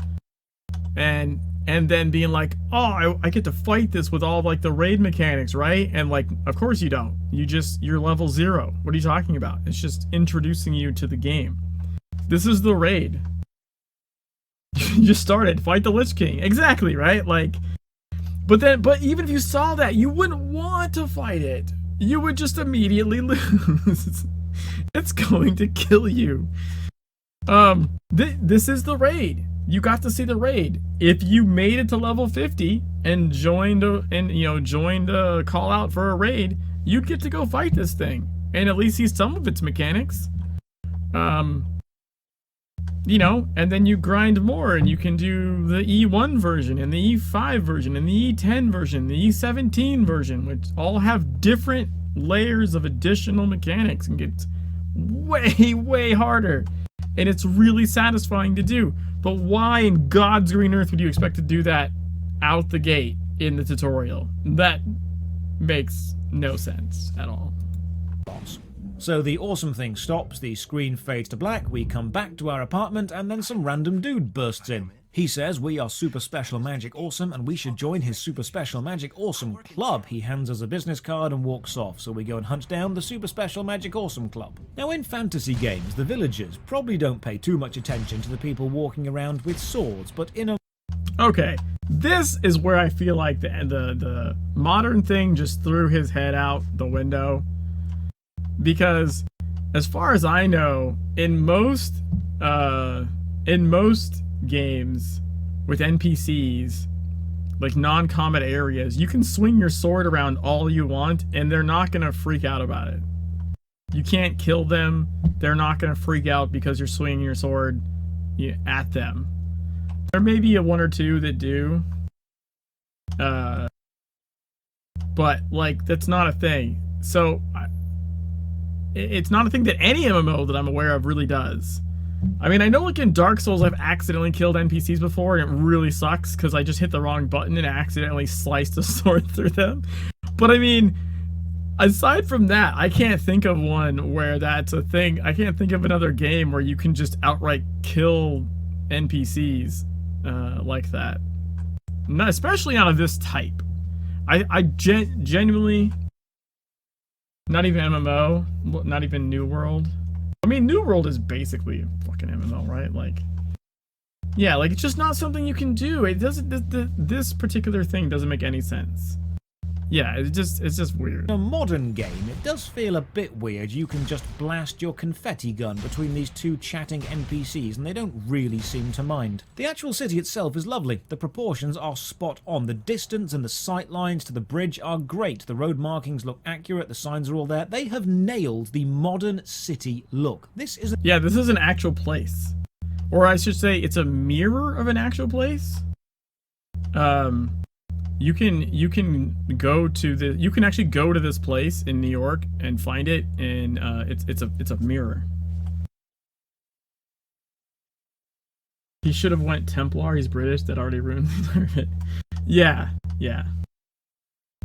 And then being like, oh, I get to fight this with all like the raid mechanics, right? And like, of course you don't. You're level 0. What are you talking about? It's just introducing you to the game. This is the raid. You just started, fight the Lich King. Exactly, right? Like, but even if you saw that, you wouldn't want to fight it. You would just immediately lose. It's going to kill you. This is the raid. You got to see the raid. If you made it to level 50 and joined a call out for a raid, you'd get to go fight this thing and at least see some of its mechanics. you know, and then you grind more and you can do the E1 version and the E5 version and the E10 version, the E17 version, which all have different layers of additional mechanics and gets way, way harder. And it's really satisfying to do. But why in God's green earth would you expect to do that out the gate in the tutorial? That makes no sense at all. So the awesome thing stops, the screen fades to black, we come back to our apartment, and then some random dude bursts in. He says we are Super Special Magic Awesome and we should join his Super Special Magic Awesome Club. He hands us a business card and walks off, so we go and hunt down the Super Special Magic Awesome Club. Now in fantasy games, the villagers probably don't pay too much attention to the people walking around with swords, but in a... Okay, this is where I feel like the modern thing just threw his head out the window. Because, as far as I know, in most games with NPCs, like non-combat areas, you can swing your sword around all you want, and they're not gonna freak out about it. You can't kill them. They're not gonna freak out because you're swinging your sword at them. There may be a one or two that do, but like that's not a thing. So. It's not a thing that any MMO that I'm aware of really does. I mean, I know like in Dark Souls I've accidentally killed NPCs before and it really sucks because I just hit the wrong button and accidentally sliced a sword through them. But I mean, aside from that, I can't think of one where that's a thing. I can't think of another game where you can just outright kill NPCs like that. Not, especially out of this type. I genuinely... Not even MMO, not even New World. I mean, New World is basically a fucking MMO, right? Like, yeah, like it's just not something you can do. It doesn't. This particular thing doesn't make any sense. Yeah, it's just weird. In a modern game, it does feel a bit weird. You can just blast your confetti gun between these two chatting NPCs and they don't really seem to mind. The actual city itself is lovely. The proportions are spot on. The distance and the sight lines to the bridge are great. The road markings look accurate. The signs are all there. They have nailed the modern city look. This is this is an actual place. Or I should say it's a mirror of an actual place. You can go to the you can actually go to this place in New York and find it, and it's a mirror. He should have went Templar. He's British. That already ruined it. Yeah.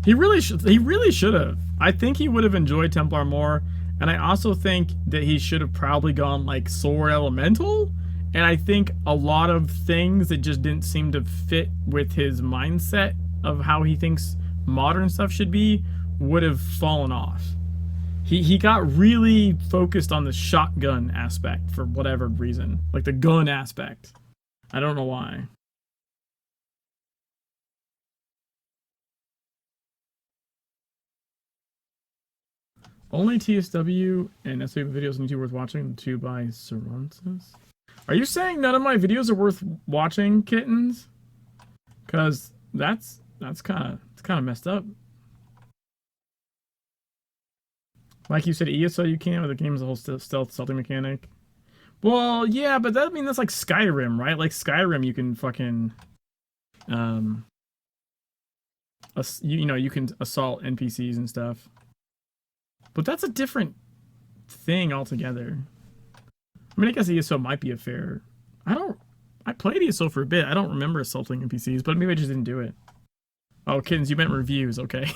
He really should have. I think he would have enjoyed Templar more, and I also think that he should have probably gone like Sword Elemental. And I think a lot of things that just didn't seem to fit with his mindset of how he thinks modern stuff should be would have fallen off. He got really focused on the shotgun aspect for whatever reason. Like the gun aspect. I don't know why. Only TSW and SW videos on YouTube worth watching, the two by Cervantes. Are you saying none of my videos are worth watching, kittens? Because that's kind of messed up. Like you said, ESO you can, but the game is a whole stealthy mechanic. Well, yeah, but that that's like Skyrim, right? Like Skyrim, you can fucking, you can assault NPCs and stuff. But that's a different thing altogether. I mean, I guess ESO might be a fair. I played ESO for a bit. I don't remember assaulting NPCs, but maybe I just didn't do it. Oh, kittens, you meant reviews, okay.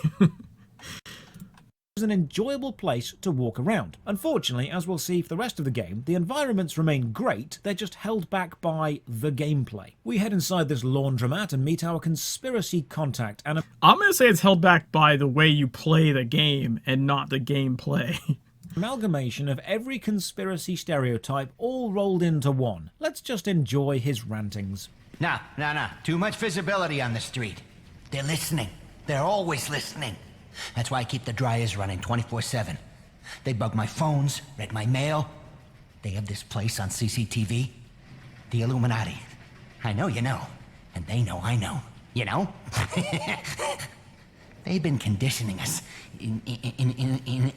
It's an enjoyable place to walk around. Unfortunately, as we'll see for the rest of the game, the environments remain great, they're just held back by the gameplay. We head inside this laundromat and meet our conspiracy contact, and I'm gonna say it's held back by the way you play the game and not the gameplay. Amalgamation of every conspiracy stereotype all rolled into one. Let's just enjoy his rantings. Nah. Too much visibility on the street. They're listening. They're always listening. That's why I keep the dryers running 24/7. They bug my phones, read my mail. They have this place on CCTV. The Illuminati. I know you know. And they know I know. You know? They've been conditioning us in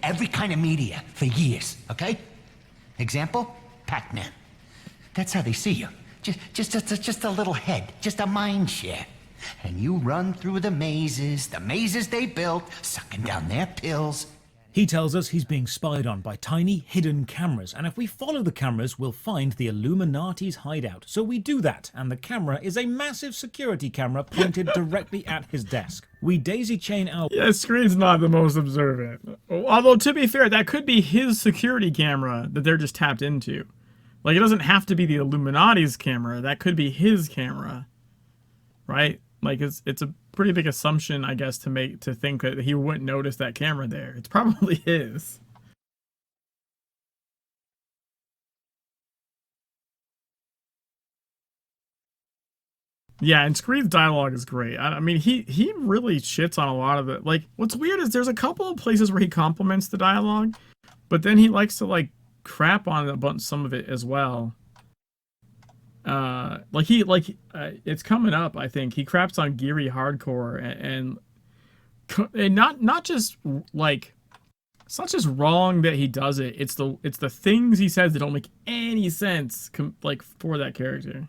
every kind of media for years, okay? Example? Pac-Man. That's how they see you. Just a little head, just a mind share. And you run through the mazes they built, sucking down their pills. He tells us he's being spied on by tiny hidden cameras, and if we follow the cameras, we'll find the Illuminati's hideout. So we do that, and the camera is a massive security camera pointed directly at his desk. We daisy chain our... Yeah, Screen's not the most observant. Although, to be fair, that could be his security camera that they're just tapped into. Like, it doesn't have to be the Illuminati's camera. That could be his camera. Right? Like, it's a pretty big assumption, I guess, to think that he wouldn't notice that camera there. It's probably his. Yeah, and Screed's dialogue is great. I mean, he really shits on a lot of it. Like, what's weird is there's a couple of places where he compliments the dialogue, but then he likes to, like, crap on it about some of it as well. It's coming up, I think. He craps on Geary Hardcore and not just, like, it's not just wrong that he does it. It's the things he says that don't make any sense, like, for that character.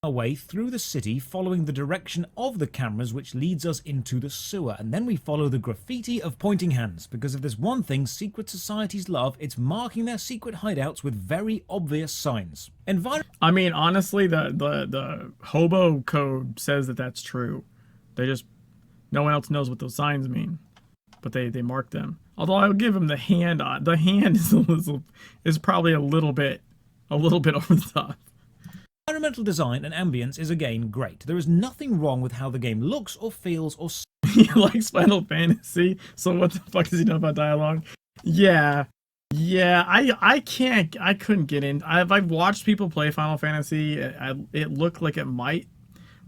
Our way through the city following the direction of the cameras, which leads us into the sewer, and then we follow the graffiti of pointing hands, because if there's one thing secret societies love, it's marking their secret hideouts with very obvious signs. I mean, honestly, the hobo code says that that's true. They just, no one else knows what those signs mean, but they mark them. Although I'll give him the hand on. The hand is probably a little bit over the top. Environmental design and ambience is again great. There is nothing wrong with how the game looks or feels or... He likes Final Fantasy, so what the fuck does he know about dialogue? Yeah, I couldn't get in. I've watched people play Final Fantasy. It looked like it might.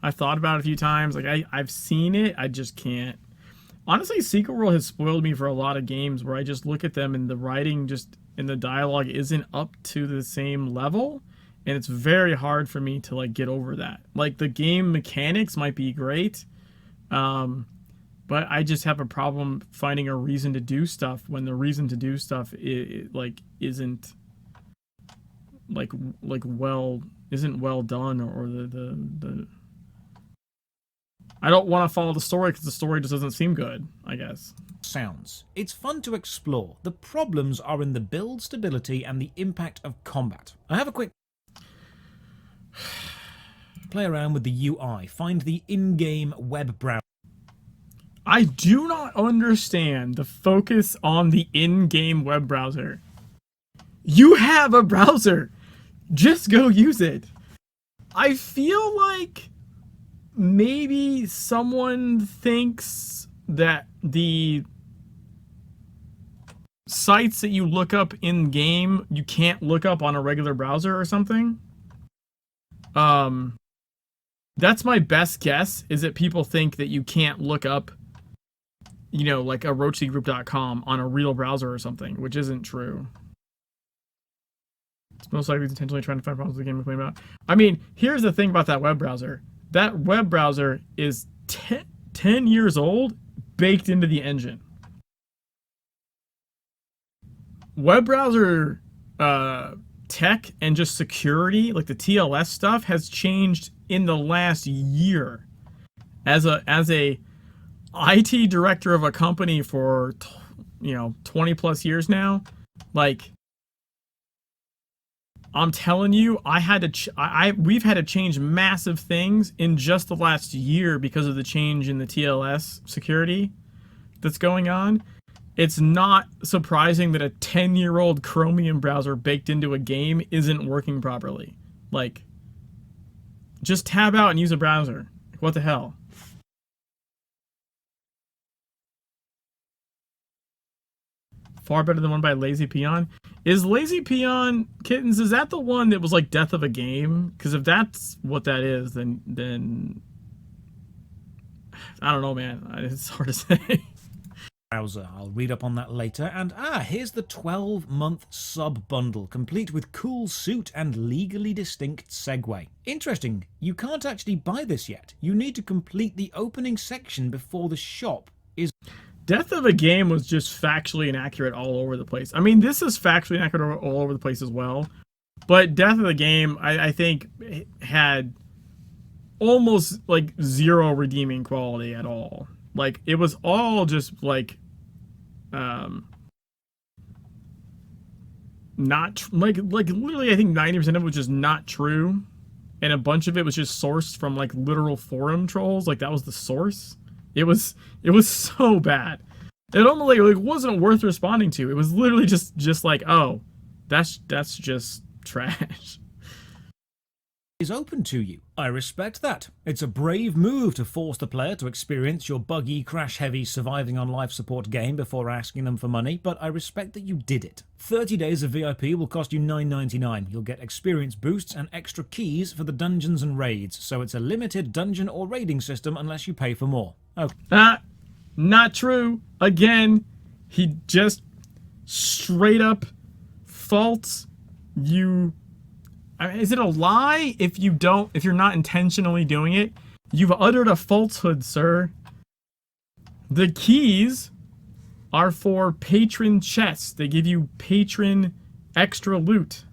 I thought about it a few times. Like, I've seen it, I just can't. Honestly, Secret World has spoiled me for a lot of games where I just look at them and the writing and the dialogue isn't up to the same level. And it's very hard for me to, like, get over that. Like, the game mechanics might be great, but I just have a problem finding a reason to do stuff when the reason to do stuff isn't well done, or the I don't want to follow the story because the story just doesn't seem good, I guess. Sounds. It's fun to explore. The problems are in the build stability and the impact of combat. I have a quick play around with the UI, find the in-game web browser. I do not understand the focus on the in-game web browser. You have a browser. Just go use it. I feel like maybe someone thinks that the sites that you look up in-game, you can't look up on a regular browser or something. That's my best guess, is that people think that you can't look up, you know, like a roachygroup.com on a real browser or something, which isn't true. It's most likely intentionally trying to find problems with the game complain about. I mean, here's the thing about that web browser. That web browser is 10 years old, baked into the engine. Web browser tech and just security, like the TLS stuff, has changed in the last year. As a IT director of a company for 20 plus years now, like, I'm telling you, we've had to change massive things in just the last year because of the change in the TLS security that's going on. It's not surprising that a 10-year-old Chromium browser baked into a game isn't working properly. Like, just tab out and use a browser. What the hell? Far better than one by Lazy Peon. Is Lazy Peon, Kittens, is that the one that was like Death of a Game? Because if that's what that is, then I don't know, man. It's hard to say. Browser. I'll read up on that later. And here's the 12-month sub bundle, complete with cool suit and legally distinct segue. Interesting, you can't actually buy this yet. You need to complete the opening section before the shop is... Death of a Game was just factually inaccurate all over the place. I mean, this is factually inaccurate all over the place as well. But Death of the Game, I think, had almost like zero redeeming quality at all. Like, it was all just like not like literally I think 90% of it was just not true, and a bunch of it was just sourced from like literal forum trolls. Like, that was the source. It was so bad. It almost like wasn't worth responding to. It was literally just like, oh, that's just trash. Is open to you. I respect that. It's a brave move to force the player to experience your buggy, crash-heavy, surviving on life support game before asking them for money, but I respect that you did it. 30 days of VIP will cost you $9.99. You'll get experience boosts and extra keys for the dungeons and raids, so it's a limited dungeon or raiding system unless you pay for more. Oh. Not true. Again, he just straight up faults you. I mean, is it a lie if you're not intentionally doing it? You've uttered a falsehood, sir. The keys are for patron chests. They give you patron extra loot.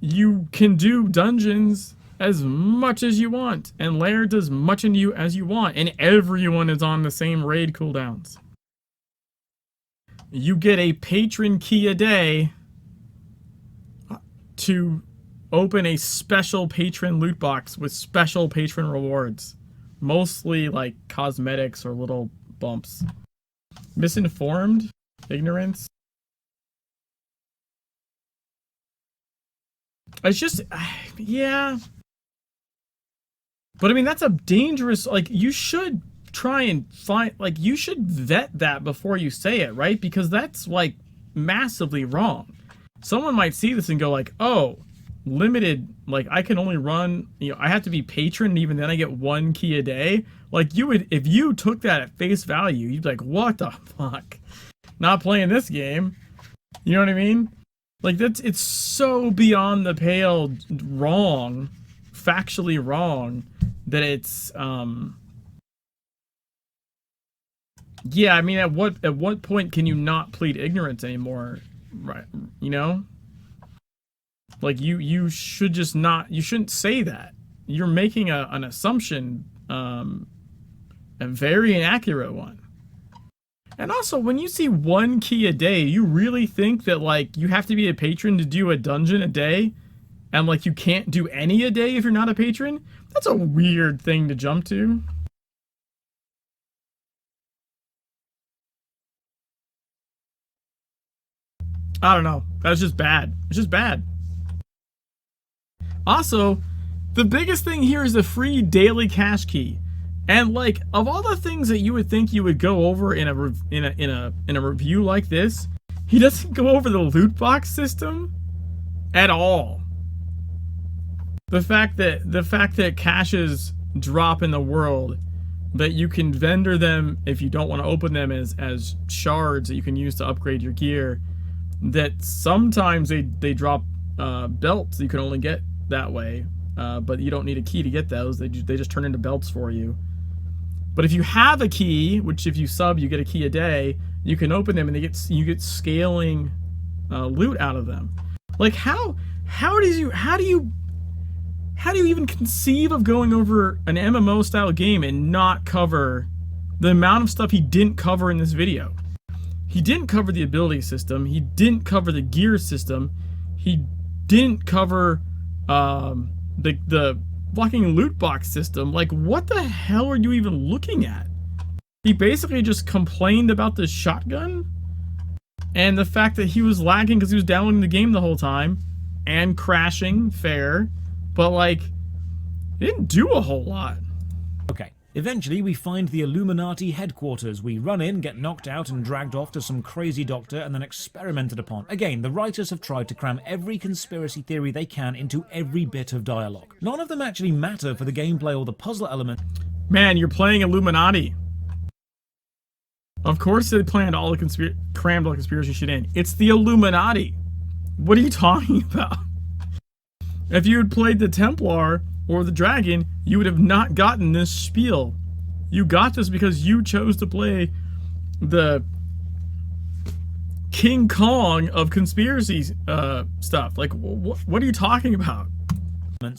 You can do dungeons as much as you want, and layered as much in you as you want, and everyone is on the same raid cooldowns. You get a patron key a day to open a special patron loot box with special patron rewards. Mostly like cosmetics or little bumps. Misinformed? Ignorance? It's just, yeah. But I mean, that's a dangerous, like, you should try and find, like, you should vet that before you say it, right? Because that's, like, massively wrong. Someone might see this and go like, oh, limited, like, I can only run, you know, I have to be patron and even then I get 1 key a day. Like, you would, if you took that at face value, you'd be like, what the fuck? Not playing this game. You know what I mean? Like, it's so beyond the pale wrong, factually wrong, that it's, yeah, I mean, at what point can you not plead ignorance anymore? Right, you know, like you should just not, you shouldn't say that. You're making an assumption, a very inaccurate one. And also, when you see 1 key a day, you really think that, like, you have to be a patron to do a dungeon a day, and like you can't do any a day if you're not a patron? That's a weird thing to jump to. I don't know. That's just bad. It's just bad. Also, the biggest thing here is the free daily cash key. And like, of all the things that you would think you would go over in a review like this, he doesn't go over the loot box system at all. The fact that caches drop in the world, that you can vendor them if you don't want to open them as shards that you can use to upgrade your gear. That sometimes they drop belts you can only get that way, but you don't need a key to get those. They just turn into belts for you. But if you have a key, which if you sub you get a key a day, you can open them and you get scaling loot out of them. Like, how do you even conceive of going over an MMO style game and not cover the amount of stuff he didn't cover in this video? He didn't cover the ability system. He didn't cover the gear system. He didn't cover the fucking loot box system. Like, what the hell are you even looking at? He basically just complained about the shotgun and the fact that he was lagging because he was downloading the game the whole time and crashing. Fair, but like, he didn't do a whole lot. Okay. Eventually, we find the Illuminati headquarters. We run in, get knocked out and dragged off to some crazy doctor and then experimented upon. Again, the writers have tried to cram every conspiracy theory they can into every bit of dialogue. None of them actually matter for the gameplay or the puzzle element. Man, you're playing Illuminati. Of course they planned all the crammed all the conspiracy shit in. It's the Illuminati. What are you talking about? If you had played the Templar or the Dragon, you would have not gotten this spiel. You got this because you chose to play the King Kong of conspiracy stuff. Like, what are you talking about?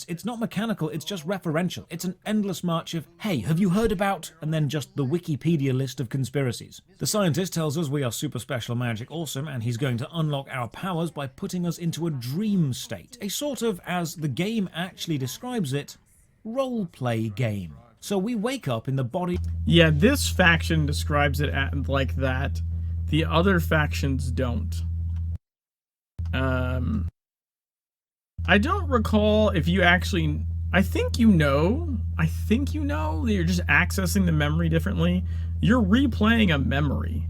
It's not mechanical, it's just referential. It's an endless march of, hey, have you heard about, and then just the Wikipedia list of conspiracies. The scientist tells us we are super special, magic, awesome, and he's going to unlock our powers by putting us into a dream state. A sort of, as the game actually describes it, role-play game. So we wake up in the body... Yeah, this faction describes it like that. The other factions don't. I don't recall if you actually... I think you know that you're just accessing the memory differently. You're replaying a memory.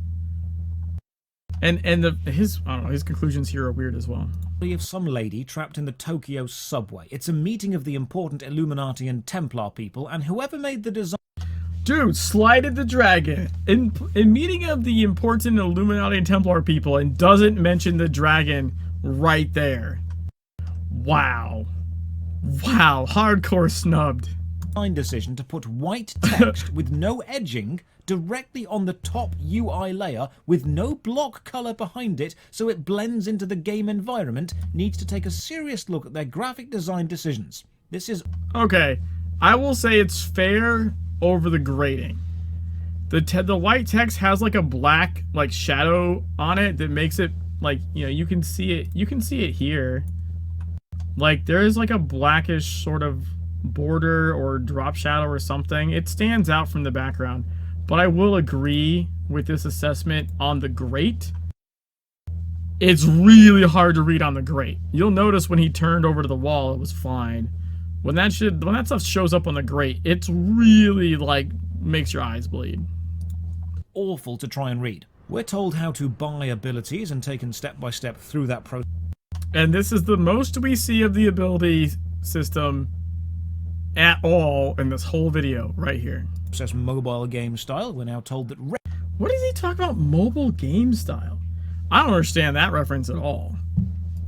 And his conclusions here are weird as well. Of some lady trapped in the Tokyo subway. It's a meeting of the important Illuminati and Templar people, and whoever made the design... Dude, slighted the dragon in meeting of the important Illuminati and Templar people and doesn't mention the dragon right there. Wow. Wow, hardcore snubbed. Decision to put white text with no edging directly on the top UI layer with no block color behind it so it blends into the game environment needs to take a serious look at their graphic design decisions. This is... Okay, I will say it's fair over the grading. The white text has like a black like shadow on it that makes it like, you know, you can see it here. Like there is like a blackish sort of border or drop shadow or something. It stands out from the background. But I will agree with this assessment on the grate. It's really hard to read on the grate. You'll notice when he turned over to the wall, it was fine. When that stuff shows up on the grate, it's really like makes your eyes bleed. Awful to try and read. We're told how to buy abilities and taken step by step through that process. And this is the most we see of the ability system at all in this whole video right here. Says mobile game style. We're now told that... What does he talk about mobile game style? I don't understand that reference at all.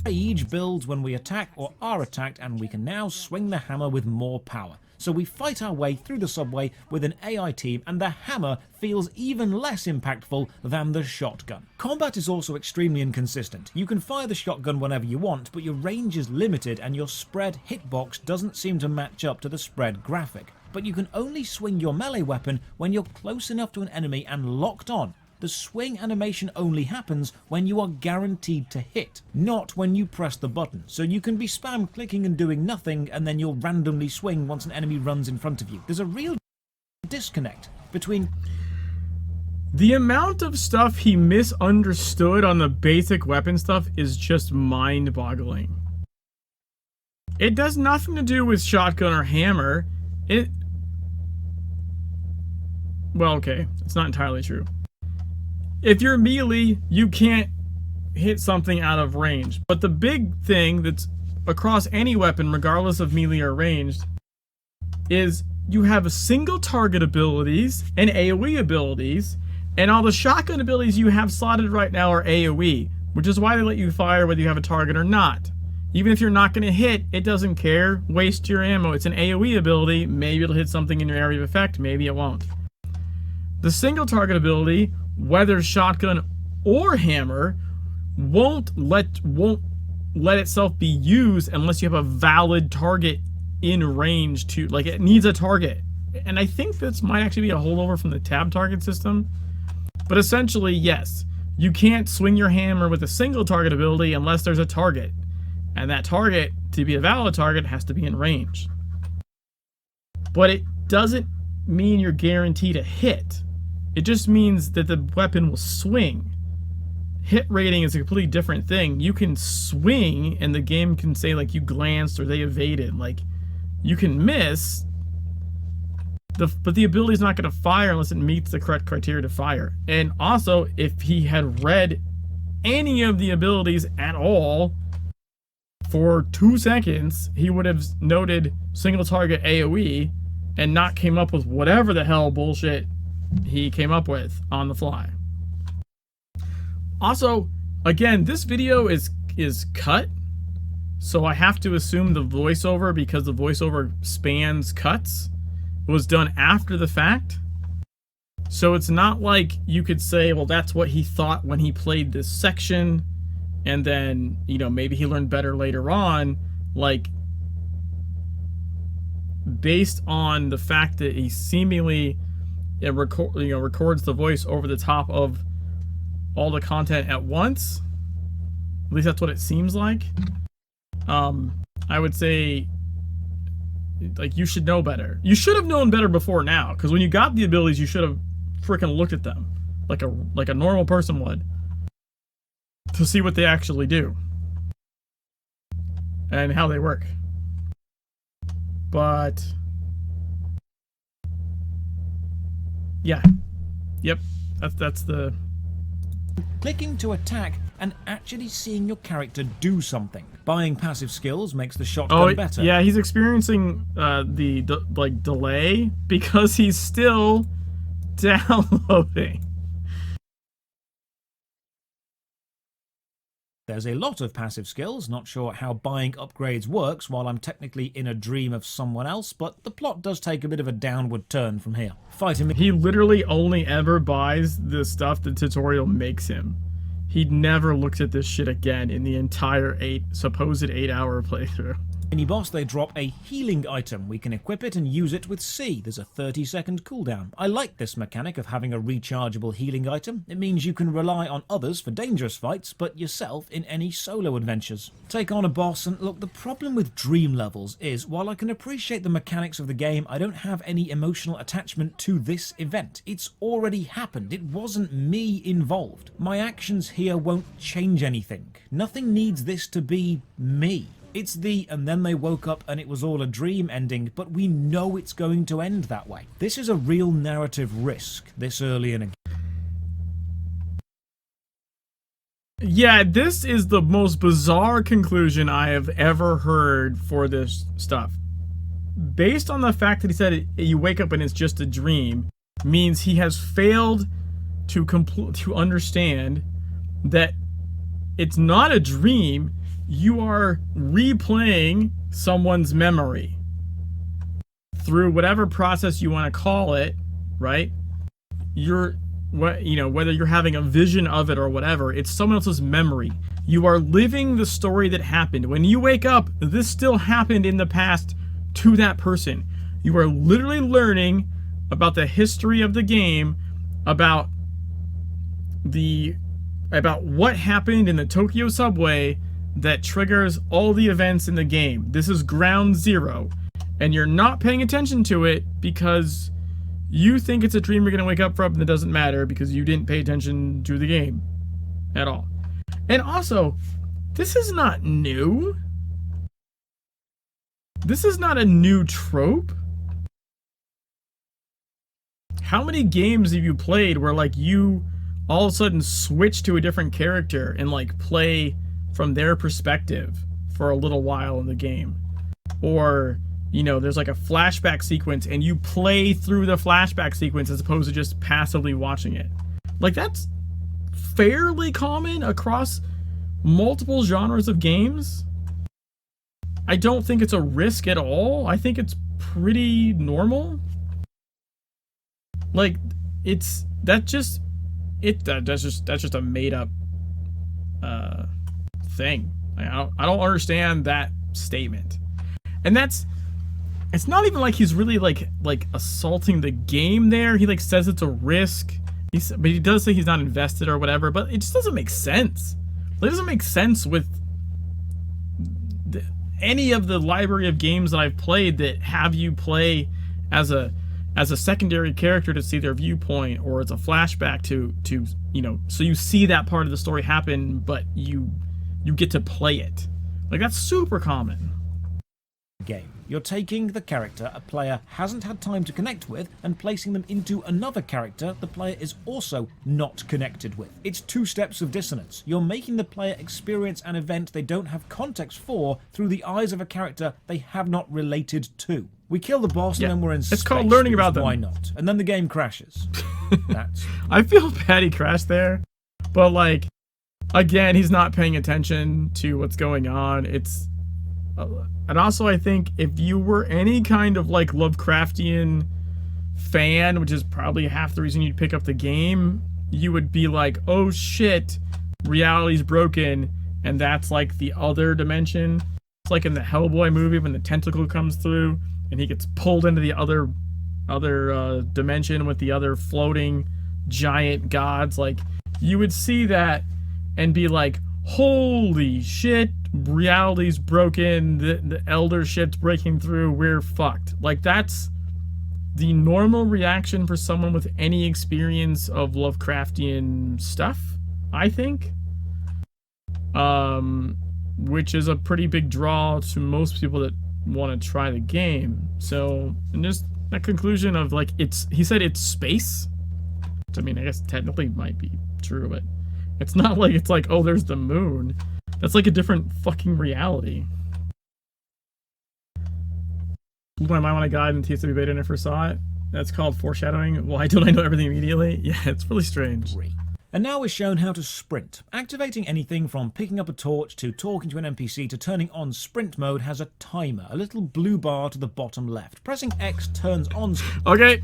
Rage builds when we attack or are attacked, and we can now swing the hammer with more power. So we fight our way through the subway with an AI team, and the hammer feels even less impactful than the shotgun. Combat is also extremely inconsistent. You can fire the shotgun whenever you want, but your range is limited and your spread hitbox doesn't seem to match up to the spread graphic. But you can only swing your melee weapon when you're close enough to an enemy and locked on. The swing animation only happens when you are guaranteed to hit, not when you press the button. So you can be spam clicking and doing nothing, and then you'll randomly swing once an enemy runs in front of you. There's a real disconnect between... The amount of stuff he misunderstood on the basic weapon stuff is just mind-boggling. It does nothing to do with shotgun or hammer. Well, okay, it's not entirely true. If you're melee, you can't hit something out of range. But the big thing that's across any weapon, regardless of melee or ranged, is you have single target abilities and AoE abilities, and all the shotgun abilities you have slotted right now are AoE, which is why they let you fire whether you have a target or not. Even if you're not going to hit, it doesn't care. Waste your ammo. It's an AoE ability.Maybe it'll hit something in your area of effect. Maybe it won't. The single target ability, whether shotgun or hammer, won't let itself be used unless you have a valid target in range to, like, it needs a target. And I think this might actually be a holdover from the tab target system. But essentially, yes, you can't swing your hammer with a single target ability unless there's a target. And that target, to be a valid target, has to be in range. But it doesn't mean you're guaranteed a hit. It just means that the weapon will swing. Hit rating is a completely different thing. You can swing and the game can say like you glanced or they evaded. Like you can miss, but the ability is not going to fire unless it meets the correct criteria to fire. And also, if he had read any of the abilities at all for 2 seconds, he would have noted single target AoE and not came up with whatever the hell bullshit he came up with on the fly. Also, again, this video is cut, so I have to assume the voiceover, because the voiceover spans cuts, was done after the fact. So it's not like you could say, well, that's what he thought when he played this section, and then, you know, maybe he learned better later on. Like, based on the fact that he seemingly records the voice over the top of all the content at once. At least that's what it seems like. I would say, like, you should know better. You should have known better before now, because when you got the abilities, you should have freaking looked at them like a normal person would, to see what they actually do and how they work. But yeah, yep, that's the clicking to attack and actually seeing your character do something. Buying passive skills makes the shotgun better. Yeah, he's experiencing the delay because he's still downloading. There's a lot of passive skills, not sure how buying upgrades works while I'm technically in a dream of someone else, but the plot does take a bit of a downward turn from here. Fighting. He literally only ever buys the stuff the tutorial makes him. He never looks at this shit again in the entire supposed 8-hour playthrough. Mini boss, they drop a healing item. We can equip it and use it with C. There's a 30-second cooldown. I like this mechanic of having a rechargeable healing item. It means you can rely on others for dangerous fights, but yourself in any solo adventures. Take on a boss, and look, the problem with dream levels is, while I can appreciate the mechanics of the game, I don't have any emotional attachment to this event. It's already happened. It wasn't me involved. My actions here won't change anything. Nothing needs this to be me. It's the "and then they woke up and it was all a dream" ending, but we know it's going to end that way. This is a real narrative risk this early in a game. Yeah, this is the most bizarre conclusion I have ever heard for this stuff. Based on the fact that he said you wake up and it's just a dream, means he has failed to understand that it's not a dream. You are replaying someone's memory through whatever process you want to call it, right? Whether you're having a vision of it or whatever, it's someone else's memory. You are living the story that happened. When you wake up, this still happened in the past to that person. You are literally learning about the history of the game, about what happened in the Tokyo subway that triggers all the events in the game. This is ground zero, and you're not paying attention to it because you think it's a dream you're gonna wake up from, and it doesn't matter because you didn't pay attention to the game at all. And also, this is not new. This is not a new trope. How many games have you played where, like, you all of a sudden switch to a different character and, like, play from their perspective for a little while in the game? Or, you know, there's like a flashback sequence and you play through the flashback sequence as opposed to just passively watching it. Like, that's fairly common across multiple genres of games. I don't think it's a risk at all. I think it's pretty normal. Like, that's just a made up thing. I don't understand that statement. And it's not even like he's really like assaulting the game there. He like says it's a risk. But he does say he's not invested or whatever, but it just doesn't make sense. It doesn't make sense with any of the library of games that I've played that have you play as a secondary character to see their viewpoint, or it's a flashback to you know, so you see that part of the story happen, but you get to play it. Like, that's super common. Game. You're taking the character a player hasn't had time to connect with and placing them into another character the player is also not connected with. It's two steps of dissonance. You're making the player experience an event they don't have context for through the eyes of a character they have not related to. We kill the boss, and then we're in space. It's called learning about them. Why not? And then the game crashes. I feel bad he crashed there, but, like, again, he's not paying attention to what's going on. And also, I think if you were any kind of, like, Lovecraftian fan, which is probably half the reason you'd pick up the game, you would be like, oh shit, reality's broken, and that's like the other dimension. It's like in the Hellboy movie when the tentacle comes through and he gets pulled into the other dimension with the other floating giant gods. Like, you would see that and be like, holy shit, reality's broken, the elder shit's breaking through, we're fucked. Like, that's the normal reaction for someone with any experience of Lovecraftian stuff, I think. Which is a pretty big draw to most people that want to try the game. So, and just that conclusion of like, he said it's space, which, I mean, I guess technically might be true, but it's not like it's like, oh, there's the moon. That's like a different fucking reality. Blew my mind when I got in TSW beta and I first saw it. That's called foreshadowing. Why don't I know everything immediately? Yeah, it's really strange. And now we're shown how to sprint. Activating anything from picking up a torch to talking to an NPC to turning on sprint mode has a timer, a little blue bar to the bottom left. Pressing X turns on... Okay.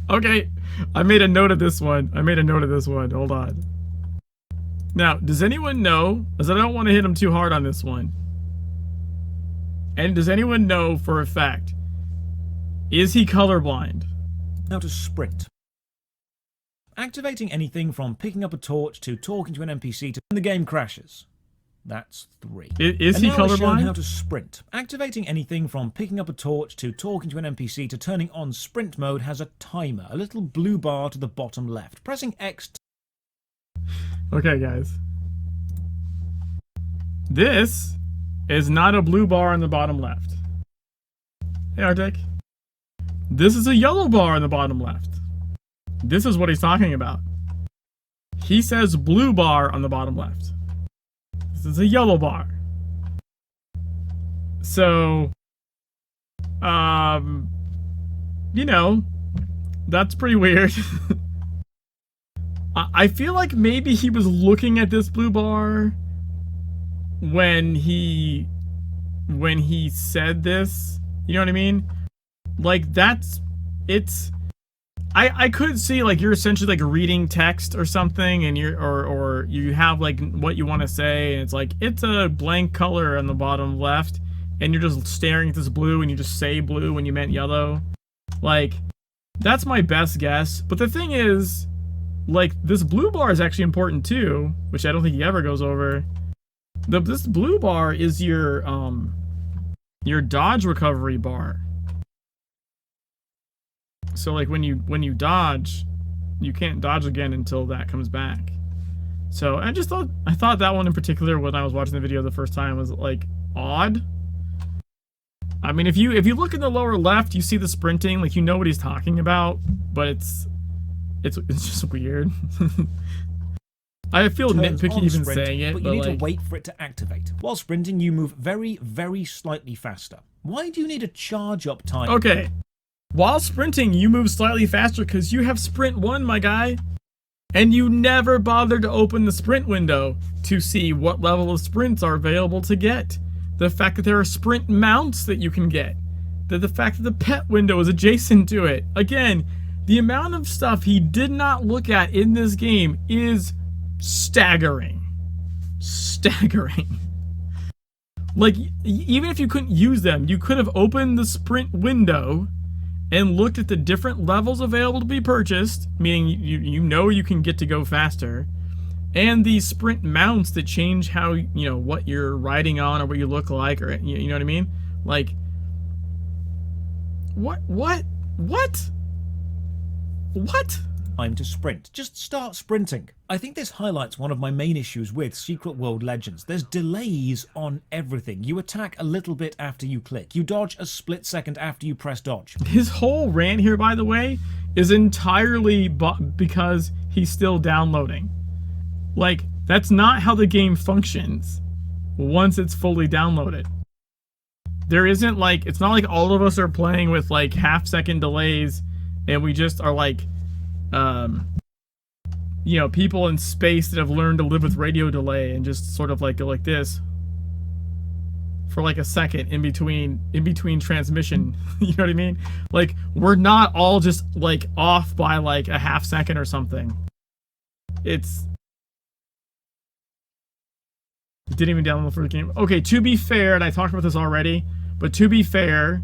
I made a note of this one. Hold on. Now, does anyone know, because I don't want to hit him too hard on this one, and does anyone know for a fact, is he colorblind? How to sprint. Activating anything from picking up a torch to talking to an NPC to the game crashes. That's 3. Is he colorblind? How to sprint. Activating anything from picking up a torch to talking to an NPC to turning on sprint mode has a timer, a little blue bar to the bottom left. Pressing X. Okay, guys. This is not a blue bar on the bottom left. Hey, Arctic. This is a yellow bar on the bottom left. This is what he's talking about. He says blue bar on the bottom left. This is a yellow bar. So, you know, that's pretty weird. I feel like maybe he was looking at this blue bar when he said this. You know what I mean? Like, I could see, like, you're essentially like reading text or something, and or you have like what you want to say, and it's like, it's a blank color on the bottom left, and you're just staring at this blue, and you just say blue when you meant yellow. Like, that's my best guess. But the thing is, like, this blue bar is actually important too, which I don't think he ever goes over. This blue bar is your dodge recovery bar. So, like, when you dodge, you can't dodge again until that comes back. So I thought that one in particular, when I was watching the video the first time, was like odd. I mean, if you look in the lower left, you see the sprinting, like, you know what he's talking about, but it's just weird. I feel nitpicky even saying it, but you need to wait for it to activate. While sprinting, you move very, very slightly faster. Why do you need a charge up time? Okay. While sprinting, you move slightly faster because you have Sprint 1, my guy. And you never bothered to open the sprint window to see what level of sprints are available to get. The fact that there are sprint mounts that you can get. The fact that the pet window is adjacent to it. Again, the amount of stuff he did not look at in this game is staggering. Staggering. Like, even if you couldn't use them, you could have opened the sprint window and looked at the different levels available to be purchased, meaning you know you can get to go faster, and the sprint mounts that change how, you know, what you're riding on or what you look like, or you know what I mean? Like, what? Time to sprint. Just start sprinting. I think this highlights one of my main issues with Secret World Legends. There's delays on everything. You attack a little bit after you click. You dodge a split second after you press dodge. His whole rant here, by the way, is entirely because he's still downloading. Like, that's not how the game functions once it's fully downloaded. There isn't, like, it's not like all of us are playing with, like, half-second delays and we just are, like, you know, people in space that have learned to live with radio delay and just sort of like go like this for like a second in between transmission. You know what I mean? Like, we're not all just like off by like a half second or something. It's didn't even download the first game. Okay, to be fair, and I talked about this already, but to be fair,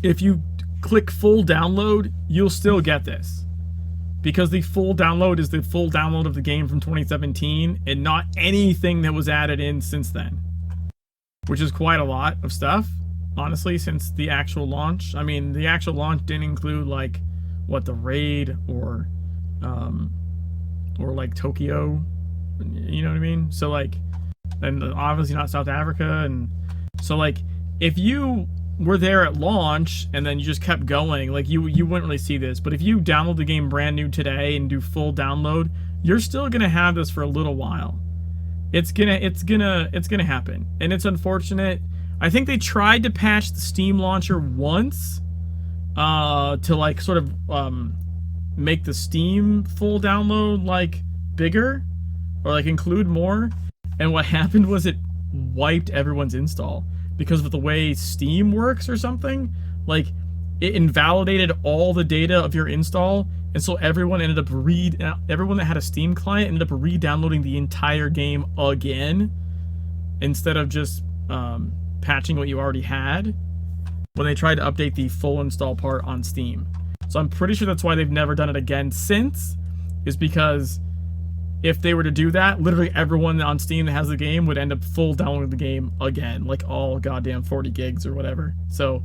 if you click full download, you'll still get this. Because the full download is the full download of the game from 2017 and not anything that was added in since then. Which is quite a lot of stuff, honestly, since the actual launch. I mean, the actual launch didn't include, like, what, the raid or like, Tokyo. You know what I mean? So, like, and obviously not South Africa. And so, like, if you were there at launch and then you just kept going, like, you wouldn't really see this. But if you download the game brand new today and do full download, you're still gonna have this for a little while. It's gonna happen, and it's unfortunate. I think they tried to patch the Steam launcher once to like sort of make the Steam full download like bigger or like include more, and what happened was it wiped everyone's install because of the way Steam works or something. Like, it invalidated all the data of your install, and so everyone that had a Steam client ended up re-downloading the entire game again instead of just patching what you already had when they tried to update the full install part on Steam. So I'm pretty sure that's why they've never done it again since, is because if they were to do that, literally everyone on Steam that has the game would end up full downloading the game again, like all goddamn 40 gigs or whatever. So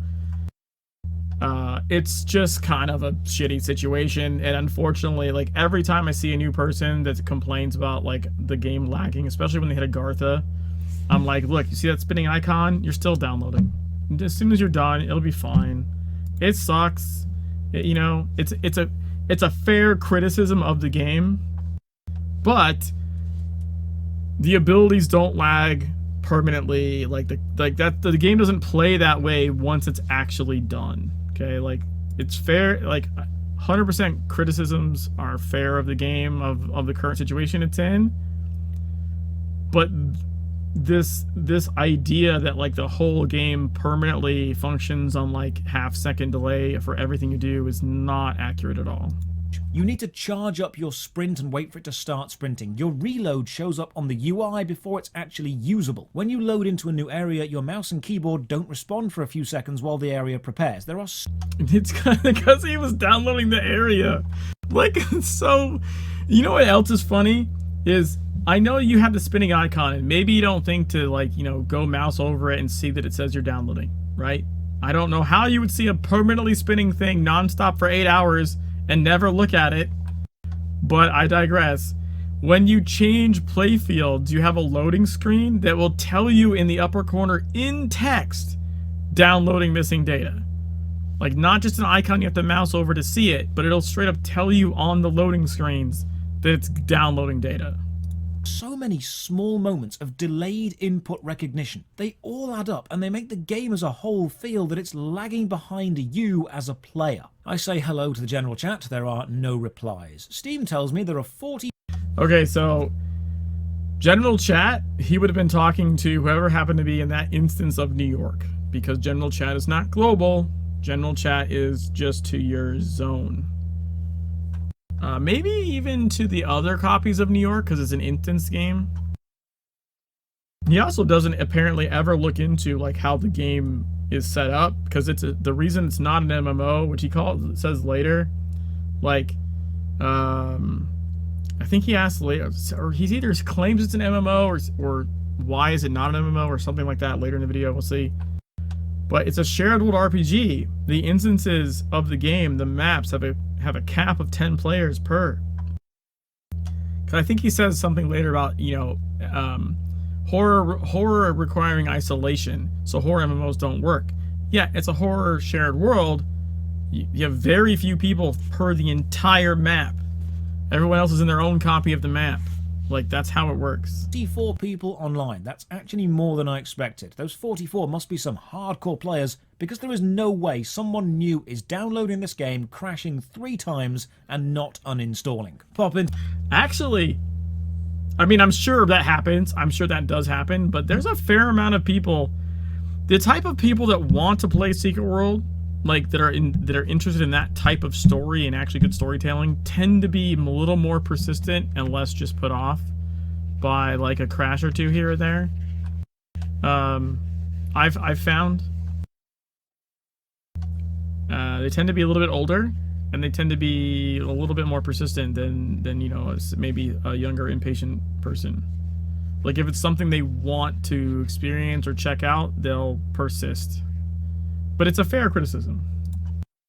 it's just kind of a shitty situation, and unfortunately, like, every time I see a new person that complains about like the game lagging, especially when they hit a Gartha, I'm like, look, you see that spinning icon? You're still downloading. As soon as you're done, it'll be fine. It sucks. You know, it's a fair criticism of the game, but the abilities don't lag permanently. Like the game doesn't play that way once it's actually done. Okay, like, it's fair. Like, 100% criticisms are fair of the game, of the current situation it's in. But this idea that like the whole game permanently functions on like half-second delay for everything you do is not accurate at all. You need to charge up your sprint and wait for it to start sprinting. Your reload shows up on the UI before it's actually usable. When you load into a new area, your mouse and keyboard don't respond for a few seconds while the area prepares. There are... It's kind of because he was downloading the area. Like, so... You know what else is funny? Is, I know you have the spinning icon, and maybe you don't think to, like, you know, go mouse over it and see that it says you're downloading, right? I don't know how you would see a permanently spinning thing nonstop for 8 hours and never look at it, but I digress. When you change playfields, you have a loading screen that will tell you in the upper corner in text, downloading missing data. Like, not just an icon you have to mouse over to see it, but it'll straight up tell you on the loading screens that it's downloading data. So many small moments of delayed input recognition. They all add up, and they make the game as a whole feel that it's lagging behind you as a player. I say hello to the general chat. There are no replies. Steam tells me there are 40... Okay, so general chat, he would have been talking to whoever happened to be in that instance of New York, because general chat is not global. General chat is just to your zone. Maybe even to the other copies of New York, because it's an instance game. He also doesn't apparently ever look into like how the game is set up, because it's the reason it's not an MMO, which he says later. Like, I think he asked later, or he either claims it's an MMO or why is it not an MMO or something like that later in the video. We'll see. But it's a shared world RPG. The instances of the game, the maps have a cap of 10 players per. Cause I think he says something later about, you know, horror requiring isolation, so horror MMOs don't work. Yeah, it's a horror shared world. You have very few people per the entire map. Everyone else is in their own copy of the map. Like, that's how it works. 44 people online. That's actually more than I expected. Those 44 must be some hardcore players, because there is no way someone new is downloading this game, crashing 3 times, and not uninstalling. Pop in. Actually, I mean, I'm sure that happens. I'm sure that does happen, but there's a fair amount of people, the type of people that want to play Secret World, like that are interested in that type of story and actually good storytelling, tend to be a little more persistent and less just put off by like a crash or two here or there. I've found they tend to be a little bit older, and they tend to be a little bit more persistent than you know, maybe a younger, impatient person. Like, if it's something they want to experience or check out, they'll persist. But it's a fair criticism.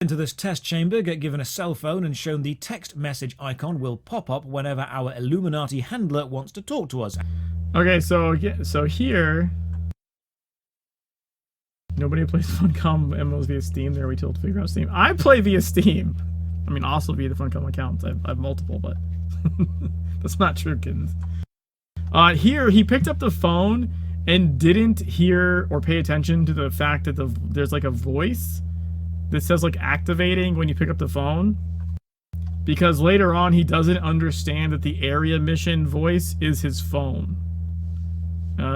Into this test chamber, get given a cell phone and shown the text message icon will pop up whenever our Illuminati handler wants to talk to us. Okay, so here... Nobody plays Funcom MMOs via Steam. There we told to figure out Steam. I play via Steam. I mean, also via the Funcom accounts. I have multiple, but that's not true, kittens. Here, he picked up the phone and didn't hear or pay attention to the fact that there's like a voice that says like activating when you pick up the phone. Because later on, he doesn't understand that the area mission voice is his phone.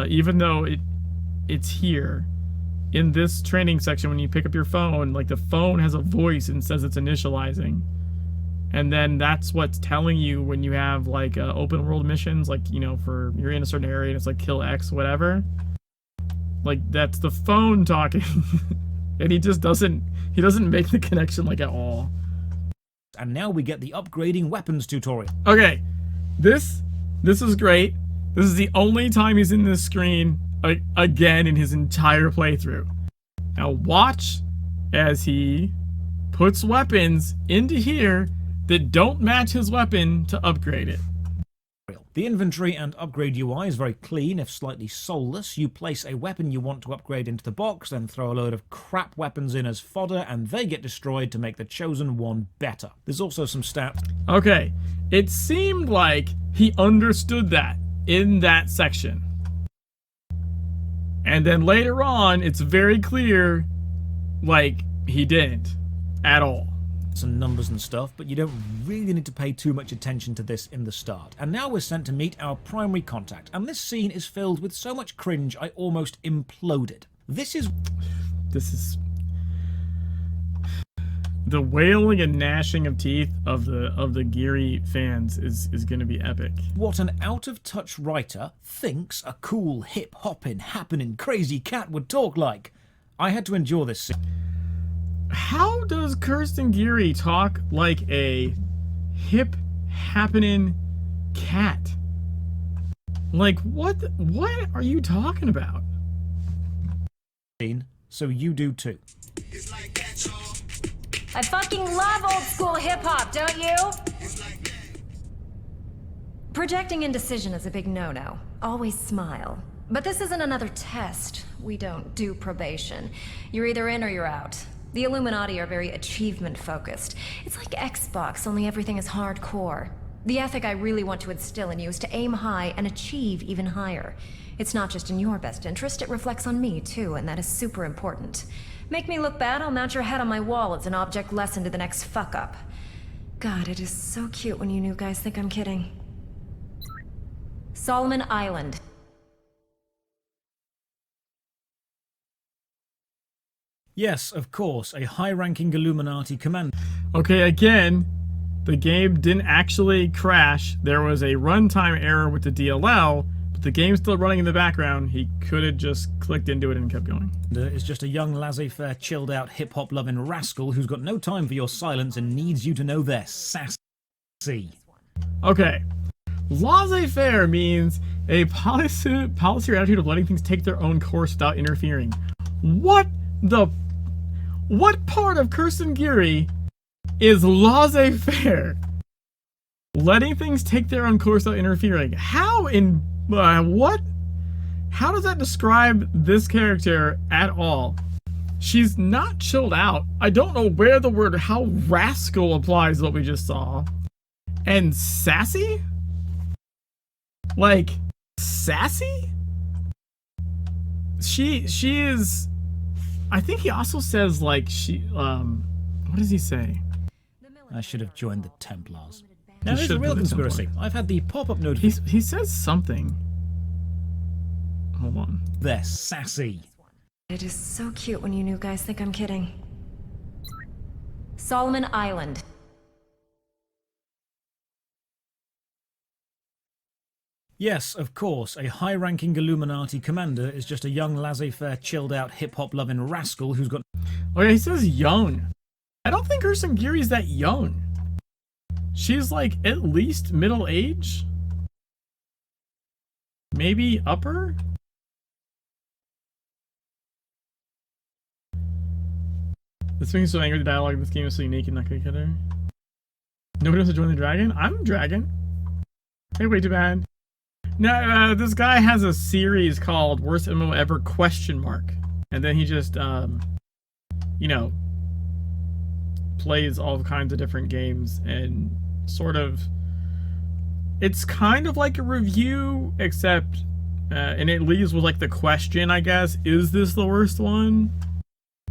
Even though it's here. In this training section, when you pick up your phone, like the phone has a voice and says it's initializing. And then that's what's telling you when you have like open world missions, like, you know, for you're in a certain area and it's like kill X, whatever. Like that's the phone talking. And he doesn't make the connection like at all. And now we get the upgrading weapons tutorial. Okay, this is great. This is the only time he's in this screen again in his entire playthrough. Now watch as he puts weapons into here that don't match his weapon to upgrade it. The inventory and upgrade UI is very clean, if slightly soulless. You place a weapon you want to upgrade into the box, then throw a load of crap weapons in as fodder, and they get destroyed to make the chosen one better. There's also some stats. Okay, it seemed like he understood that in that section. And then later on, it's very clear, like, he didn't at all. Some numbers and stuff, but you don't really need to pay too much attention to this in the start. And now we're sent to meet our primary contact, and this scene is filled with so much cringe I almost imploded. This is the wailing and gnashing of teeth of the Geary fans is going to be epic. What an out-of-touch writer thinks a cool, hip-hopping, happening, crazy cat would talk like. I had to endure this scene. How does Kirsten Geary talk like a hip, happening cat? Like, what are you talking about? So you do too. I fucking love old school hip-hop, don't you? Projecting indecision is a big no-no. Always smile. But this isn't another test. We don't do probation. You're either in or you're out. The Illuminati are very achievement-focused. It's like Xbox, only everything is hardcore. The ethic I really want to instill in you is to aim high and achieve even higher. It's not just in your best interest, it reflects on me, too, and that is super important. Make me look bad, I'll mount your head on my wall as an object lesson to the next fuck-up. God, it is so cute when you new guys think I'm kidding. Solomon Island. Yes, of course, a high-ranking Illuminati commander. Okay, again, the game didn't actually crash. There was a runtime error with the DLL, but the game's still running in the background. He could have just clicked into it and kept going. Is just a young, laissez-faire, chilled-out, hip-hop-loving rascal who's got no time for your silence and needs you to know they're sassy. Okay. Laissez-faire means a policy or attitude of letting things take their own course without interfering. What part of Kirsten Geary is laissez-faire? Letting things take their own course without interfering. How in what? How does that describe this character at all? She's not chilled out. I don't know where the word how rascal applies to what we just saw. And sassy? Like sassy? She is. I think he also says like she what does he say? I should have joined the Templars. Now He here's a should real put it at some conspiracy. point. I've had the pop-up notification. He says something. Hold on. They're sassy. It is so cute when you new guys think I'm kidding. Solomon Island. Yes, of course, a high-ranking Illuminati commander is just a young laissez-faire, chilled-out, hip-hop-loving rascal who's got... Oh yeah, he says young. I don't think Ursan Giri's that young. She's like at least middle age. Maybe upper? This makes me so angry. The dialogue in this game is so unique and not gonna get her. Nobody wants to join the dragon? I'm dragon. Hey, way too bad. No, this guy has a series called Worst MMO Ever ? And then he just, you know, plays all kinds of different games and sort of... It's kind of like a review, except... and it leaves with, like, the question, I guess. Is this the worst one?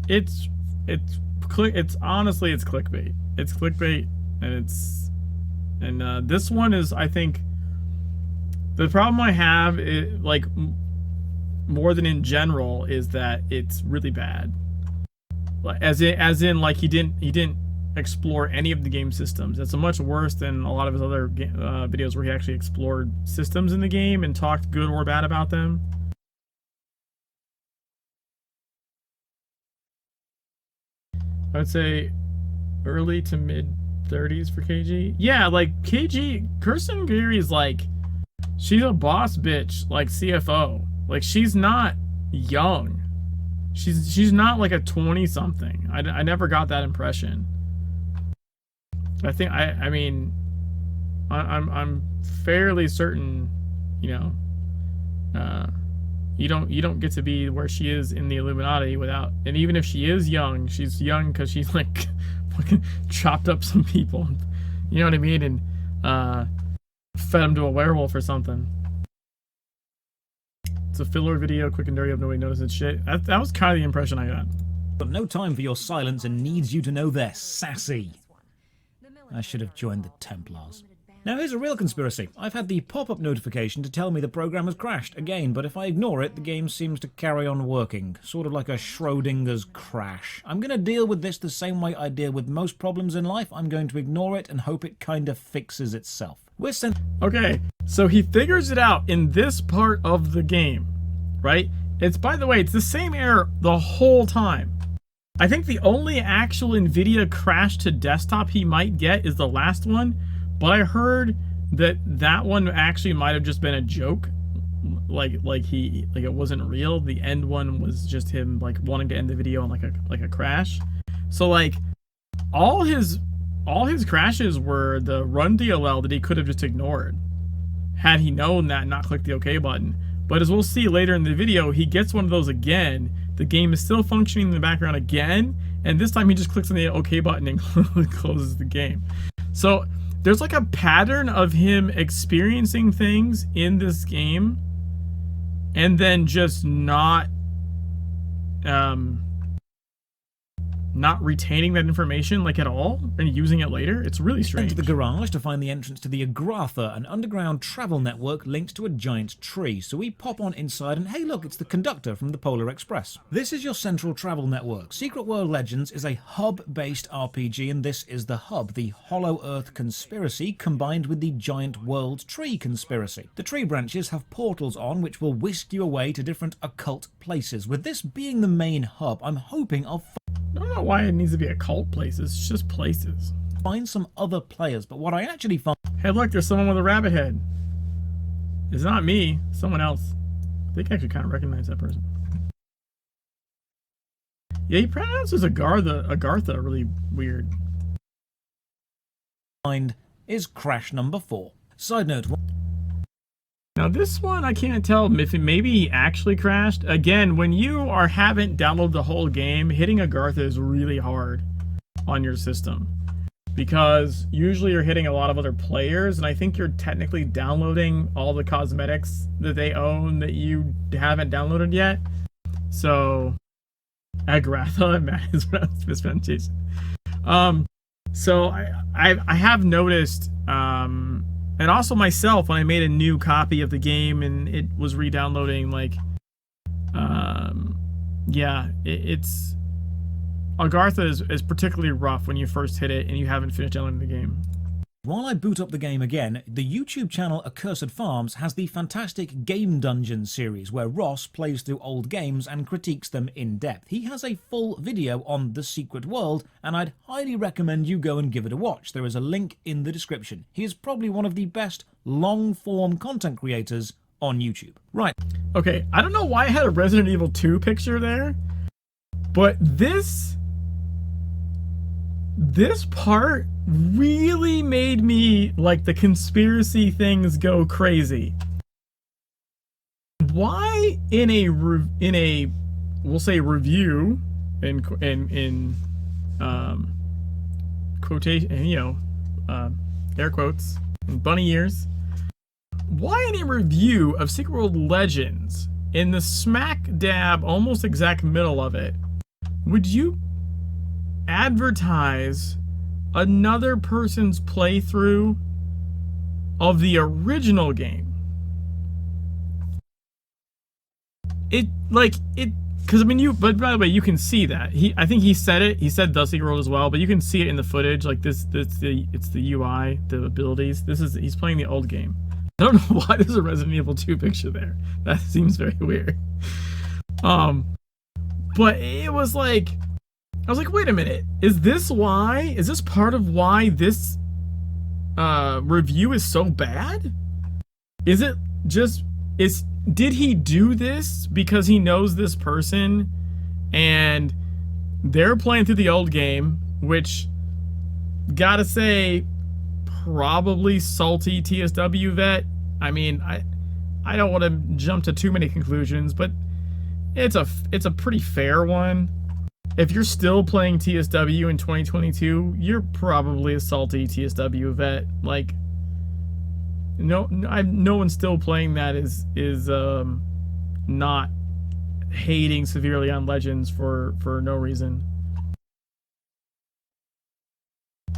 It's honestly, it's clickbait. It's clickbait, and it's... And, this one is, I think... The problem I have, like, more than in general, is that it's really bad. As in, like, he didn't explore any of the game systems. That's much worse than a lot of his other videos where he actually explored systems in the game and talked good or bad about them. I would say early to mid 30s for KG. Yeah, like KG, Kirsten Geary is like, she's a boss bitch, like CFO. Like, she's not young. She's not like a 20-something. I never got that impression. I think I mean I'm fairly certain, you know, you don't get to be where she is in the Illuminati without, and even if she is young, she's young because she's like fucking chopped up some people, you know what I mean, and fed him to a werewolf or something. It's a filler video, quick and dirty, nobody notices shit. That was kind of the impression I got. But no time for your silence and needs you to know they're sassy. I should have joined the Templars. Now here's a real conspiracy. I've had the pop-up notification to tell me the program has crashed again, but if I ignore it, the game seems to carry on working. Sort of like a Schrodinger's crash. I'm going to deal with this the same way I deal with most problems in life. I'm going to ignore it and hope it kind of fixes itself. We're sent... Okay, so he figures it out in this part of the game, right? It's, by the way, it's the same error the whole time. I think the only actual NVIDIA crash to desktop he might get is the last one, but I heard that one actually might have just been a joke. Like it wasn't real. The end one was just him like wanting to end the video on like a crash. So like all his crashes were the run DLL that he could have just ignored had he known that and not clicked the OK button. But as we'll see later in the video, he gets one of those again. The game is still functioning in the background again, and this time he just clicks on the OK button and closes the game. So there's like a pattern of him experiencing things in this game and then just not retaining that information like at all and using it later. It's really strange. Enter the garage to find the entrance to the Agratha, an underground travel network linked to a giant tree. So we pop on inside and hey look, it's the conductor from the Polar Express. This is your central travel network. Secret World Legends is a hub-based RPG, and this is the hub, the Hollow Earth Conspiracy combined with the Giant World Tree Conspiracy. The tree branches have portals on which will whisk you away to different occult places. With this being the main hub, I'm hoping I'll I don't know why it needs to be occult places. It's just places. find some other players, but what I actually found... Hey, look, there's someone with a rabbit head. It's not me. Someone else. I think I could kind of recognize that person. Yeah, he pronounces Agartha really weird. is crash number 4. Side note... Now this one, I can't tell if maybe he actually crashed. Again, when you haven't downloaded the whole game, hitting Agartha is really hard on your system. Because usually you're hitting a lot of other players, and I think you're technically downloading all the cosmetics that they own that you haven't downloaded yet. So, Agartha, man, is mispronunciation. So I have noticed, and also myself, when I made a new copy of the game and it was re-downloading, like, yeah, it's Agartha is particularly rough when you first hit it and you haven't finished downloading the game. While I boot up the game again, the YouTube channel Accursed Farms has the fantastic Game Dungeons series where Ross plays through old games and critiques them in depth. He has a full video on The Secret World, and I'd highly recommend you go and give it a watch. There is a link in the description. He is probably one of the best long-form content creators on YouTube. Right. Okay, I don't know why I had a Resident Evil 2 picture there, but this part really made me like the conspiracy things go crazy. Why in a we'll say review in quotation, you know, air quotes and bunny ears, why in a review of Secret World Legends, in the smack dab almost exact middle of it, would you advertise another person's playthrough of the original game? Because I mean, but by the way, you can see that I think he said it. He said The Secret World as well, but you can see it in the footage. Like it's the UI, the abilities. He's playing the old game. I don't know why there's a Resident Evil 2 picture there. That seems very weird. But it was like, I was like, wait a minute, is this part of why this review is so bad? Is it just, did he do this because he knows this person and they're playing through the old game, which, gotta say, probably salty TSW vet. I mean, I don't want to jump to too many conclusions, but it's a pretty fair one. If you're still playing TSW in 2022, you're probably a salty TSW vet. Like, no one still playing that is not hating severely on Legends for no reason.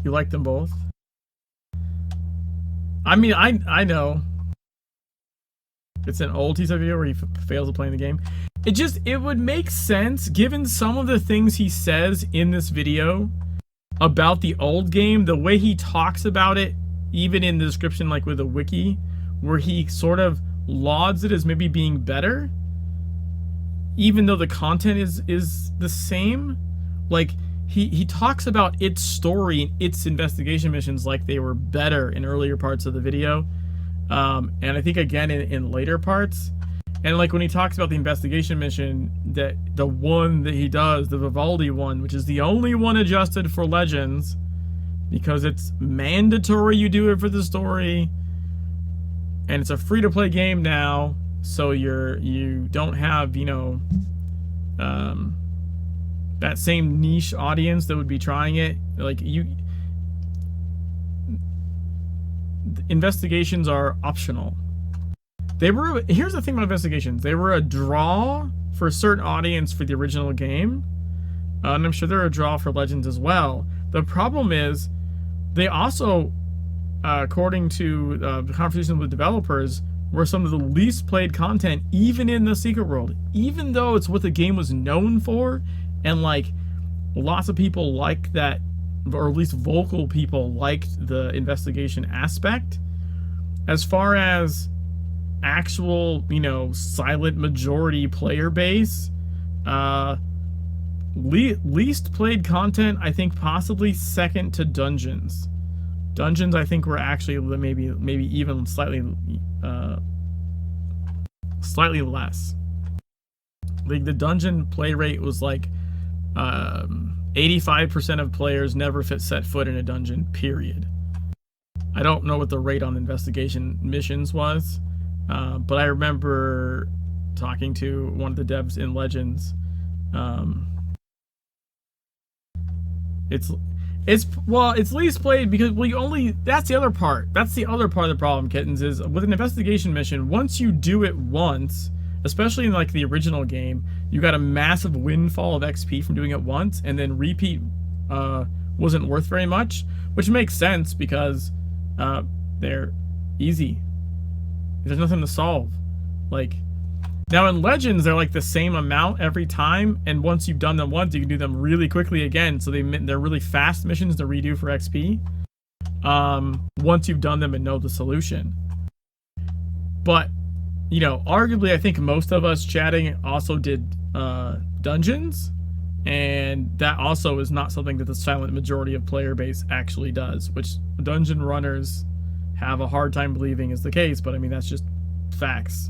You like them both? I mean, I know it's an old TSW video where he fails at playing the game. It would make sense given some of the things he says in this video about the old game, the way he talks about it, even in the description, like with a wiki, where he sort of lauds it as maybe being better, even though the content is the same. Like, he talks about its story and its investigation missions like they were better in earlier parts of the video, and I think again in later parts. And like when he talks about the investigation mission, that the one that he does, the Vivaldi one, which is the only one adjusted for Legends, because it's mandatory you do it for the story, and it's a free-to-play game now, so you don't have, you know, that same niche audience that would be trying it. Like, investigations are optional. Here's the thing about investigations. They were a draw for a certain audience for the original game, and I'm sure they're a draw for Legends as well. The problem is, they also, according to the conversations with developers, were some of the least played content, even in the Secret World. Even though it's what the game was known for, and like lots of people like that, or at least vocal people liked the investigation aspect. As far as actual, you know, silent majority player base, least played content, I think possibly second to Dungeons. Dungeons, I think, were actually maybe even slightly less. Like, the Dungeon play rate was like 85% of players never set foot in a dungeon, period. I don't know what the rate on investigation missions was, but I remember talking to one of the devs in Legends. It's least played because that's the other part. That's the other part of the problem, Kittens, is with an investigation mission, once you do it once, especially in like the original game, you got a massive windfall of XP from doing it once, and then repeat wasn't worth very much, which makes sense because they're easy. There's nothing to solve. Like, now in Legends, they're like the same amount every time, and once you've done them once, you can do them really quickly again, so they're really fast missions to redo for XP. Once you've done them and know the solution. But, you know, arguably, I think most of us chatting also did dungeons, and that also is not something that the silent majority of player base actually does, which dungeon runners have a hard time believing is the case, but I mean, that's just facts.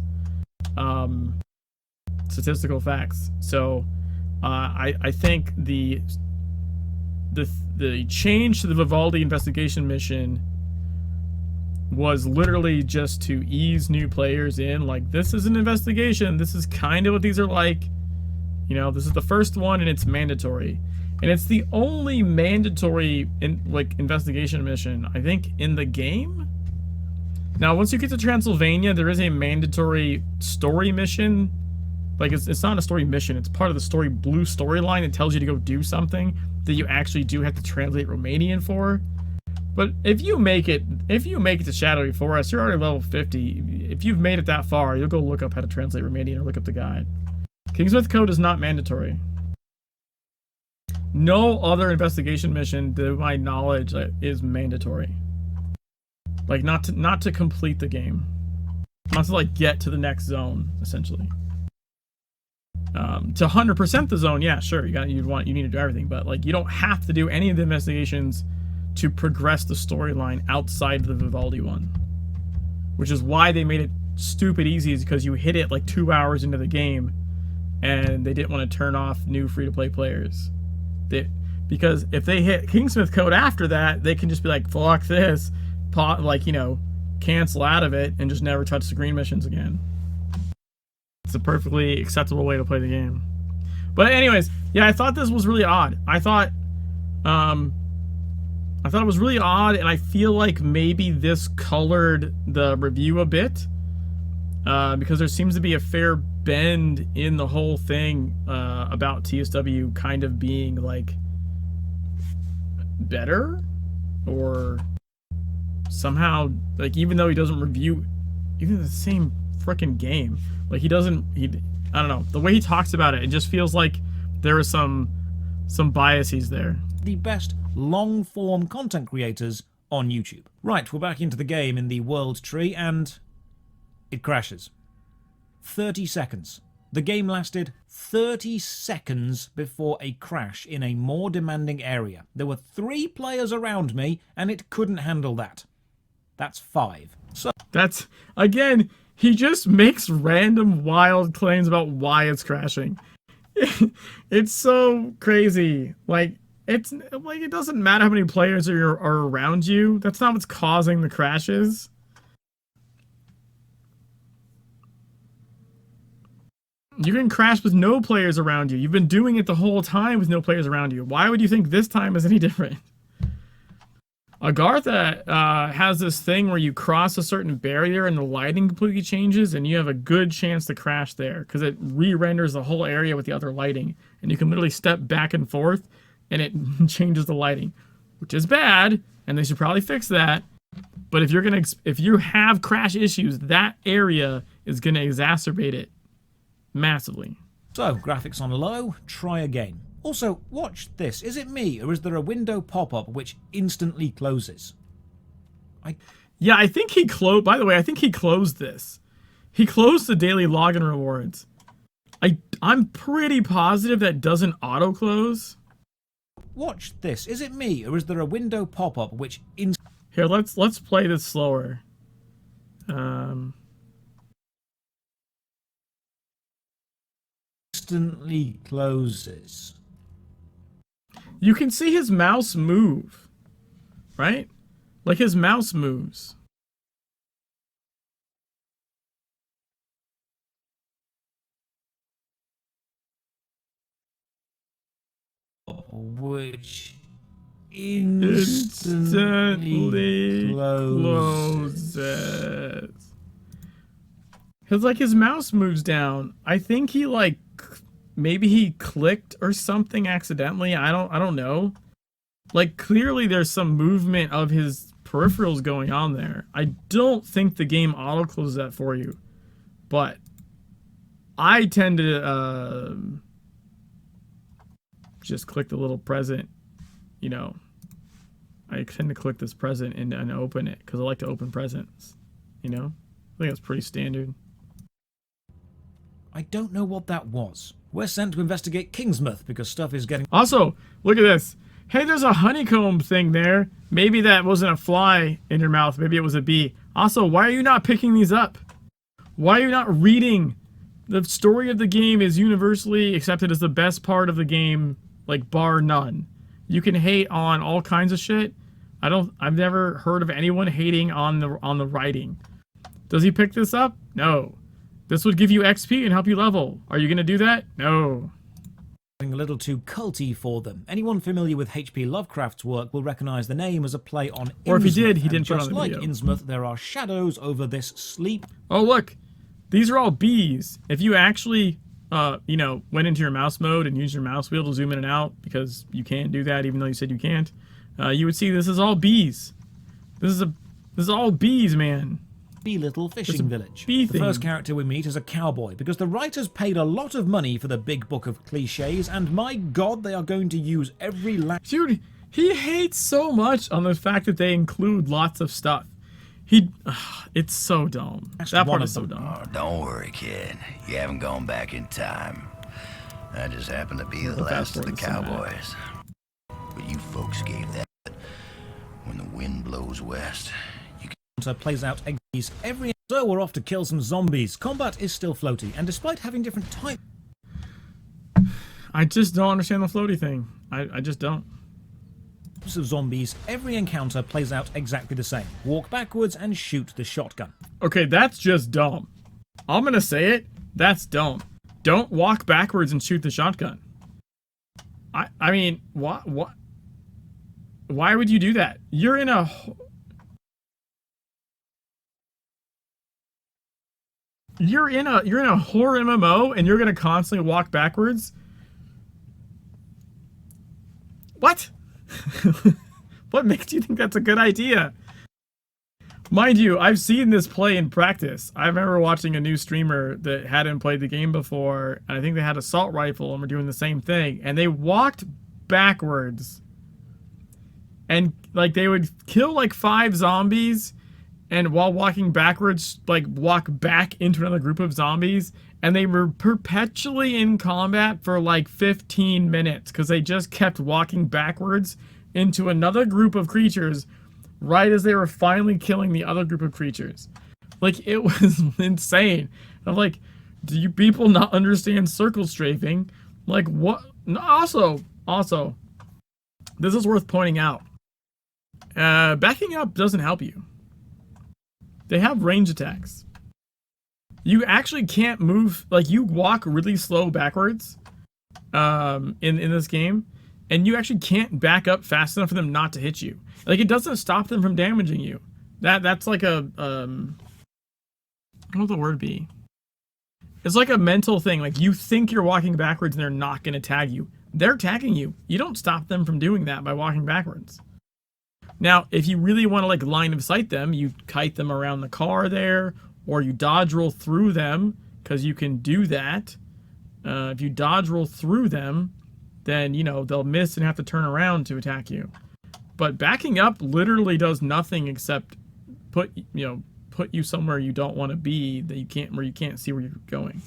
Statistical facts. So, I think the change to the Vivaldi investigation mission was literally just to ease new players in. Like, this is an investigation. This is kind of what these are like. You know, this is the first one, and it's mandatory. And it's the only mandatory investigation mission, I think, in the game. Now, once you get to Transylvania, there is a mandatory story mission. Like, it's not a story mission. It's part of the story blue storyline that tells you to go do something that you actually do have to translate Romanian for. But if you make it to Shadowy Forest, you're already level 50. If you've made it that far, you'll go look up how to translate Romanian or look up the guide. Kingsmith Code is not mandatory. No other investigation mission, to my knowledge, is mandatory. Like, not to complete the game. Not to, like, get to the next zone, essentially. To 100% the zone, yeah, sure, you need to do everything, but, like, you don't have to do any of the investigations to progress the storyline outside the Vivaldi one. Which is why they made it stupid easy, is because you hit it, like, 2 hours into the game, and they didn't want to turn off new free-to-play players. Because if they hit Kingsmith Code after that, they can just be like, fuck this, like, you know, cancel out of it and just never touch the green missions again. It's a perfectly acceptable way to play the game. But anyways, yeah, I thought this was really odd. I thought it was really odd, and I feel like maybe this colored the review a bit, because there seems to be a fair bend in the whole thing about TSW kind of being, like, better, or somehow, like, even though he doesn't review even the same freaking game, like, I don't know, the way he talks about it just feels like there are some biases there. The best long-form content creators on YouTube. Right, we're back into the game in the world tree, and it crashes. 30 seconds. The game lasted 30 seconds before a crash in a more demanding area. There were 3 players around me, and it couldn't handle that. That's 5. So that's, again, he just makes random wild claims about why it's crashing. It's so crazy. Like, it doesn't matter how many players are around you. That's not what's causing the crashes. You can crash with no players around you. You've been doing it the whole time with no players around you. Why would you think this time is any different? Agartha has this thing where you cross a certain barrier and the lighting completely changes, and you have a good chance to crash there because it re-renders the whole area with the other lighting, and you can literally step back and forth and it changes the lighting, which is bad, and they should probably fix that. But if you have crash issues, that area is gonna exacerbate it massively. So, graphics on low, try again. Also, watch this. Is it me, or is there a window pop-up which instantly closes? Yeah, I think he closed... By the way, I think he closed this. He closed the daily login rewards. I'm pretty positive that doesn't auto-close. Watch this. Is it me, or is there a window pop-up which Here, let's play this slower. Instantly closes. You can see his mouse move, right? Like, his mouse moves. Which instantly closes. Because, like, his mouse moves down. I think he, like, maybe he clicked or something accidentally. I don't know. Like, clearly there's some movement of his peripherals going on there. I don't think the game auto-closes that for you. But I tend to just click the little present, you know. I tend to click this present and open it because I like to open presents, you know. I think that's pretty standard. I don't know what that was. We're sent to investigate Kingsmouth because stuff is getting... Also, look at this. Hey, there's a honeycomb thing there. Maybe that wasn't a fly in your mouth. Maybe it was a bee. Also, why are you not picking these up? Why are you not reading? The story of the game is universally accepted as the best part of the game, like, bar none. You can hate on all kinds of shit. I've never heard of anyone hating on the writing. Does he pick this up? No. This would give you XP and help you level. Are you gonna do that? No. A little too culty for them. Anyone familiar with H.P. Lovecraft's work will recognize the name as a play on Innsmouth. Or if he did, he didn't put it on the video. video. Just like Innsmouth, there are shadows over this sleep. Oh, look. These are all bees. If you actually, you know, went into your mouse mode and used your mouse wheel to zoom in and out, because you can't do that even though you said you can't, you would see this is all bees. This is all bees, man. Bee little fishing village. Bee the first character we meet is a cowboy because the writers paid a lot of money for the big book of cliches, and my god, they are going to use every Dude, he hates so much on the fact that they include lots of stuff. It's so dumb. That part is so dumb. Oh, don't worry, kid. You haven't gone back in time. I just happened to be the last of the cowboys. But you folks gave that. When the wind blows west, you can... plays out every... So we're off to kill some zombies. Combat is still floaty, and despite having different types... I just don't understand the floaty thing. I just don't. Of zombies, every encounter plays out exactly the same. Walk backwards and shoot the shotgun. Okay, that's just dumb. I'm gonna say it. That's dumb. Don't walk backwards and shoot the shotgun. I mean, what? Why would you do that? You're in a horror MMO and you're gonna constantly walk backwards? What? What makes you think that's a good idea? Mind you, I've seen this play in practice. I remember watching a new streamer that hadn't played the game before, and I think they had an assault rifle and were doing the same thing, and they walked backwards. And, like, they would kill, like, 5 zombies, and while walking backwards, like, walk back into another group of zombies, and they were perpetually in combat for, like, 15 minutes, because they just kept walking backwards into another group of creatures right as they were finally killing the other group of creatures. Like, it was insane. I'm like, do you people not understand circle strafing? Like, what? Also, this is worth pointing out. Backing up doesn't help you. They have range attacks. You actually can't move, like, you walk really slow backwards in this game, and you actually can't back up fast enough for them not to hit you. Like, it doesn't stop them from damaging you. That's like a, what would the word be? It's like a mental thing. Like, you think you're walking backwards and they're not going to tag you. They're tagging you. You don't stop them from doing that by walking backwards. Now, if you really want to, like, line of sight them, you kite them around the car there, or you dodge roll through them, because you can do that. If you dodge roll through them, then, you know, they'll miss and have to turn around to attack you. But backing up literally does nothing except put you somewhere you don't want to be, that you can't, where you can't see where you're going.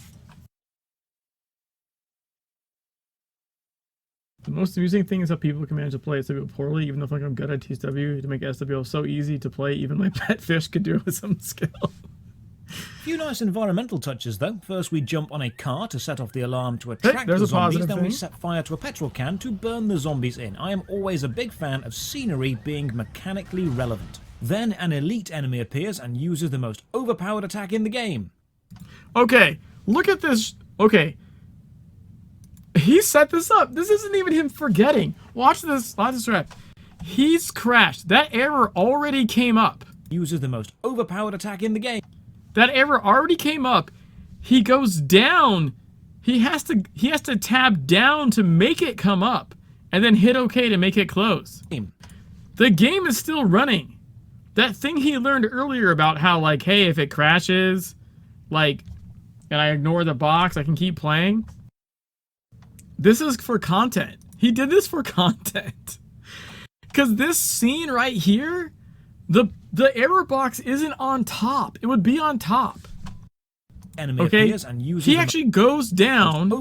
The most amusing thing is how people can manage to play SWO poorly, even though I'm good at TSW, to make SWO so easy to play, even my pet fish could do it with some skill. Few nice environmental touches, though. First, we jump on a car to set off the alarm to attract there's the a zombies, positive then we thing. set fire to a petrol can to burn the zombies in. I am always a big fan of scenery being mechanically relevant. Then an elite enemy appears and uses the most overpowered attack in the game. Okay, look at this. Okay. He set this up. This isn't even him forgetting. Watch this. Watch this rep. He's crashed. That error already came up. Uses the most overpowered attack in the game. That error already came up. He goes down. He has to tab down to make it come up. and then hit OK to make it close. The game is still running. That thing he learned earlier about how, like, hey, if it crashes, like, and I ignore the box, I can keep playing. This is for content. He did this for content. Because this scene right here, the error box isn't on top. It would be on top. Enemy okay? appears and uses he actually goes down,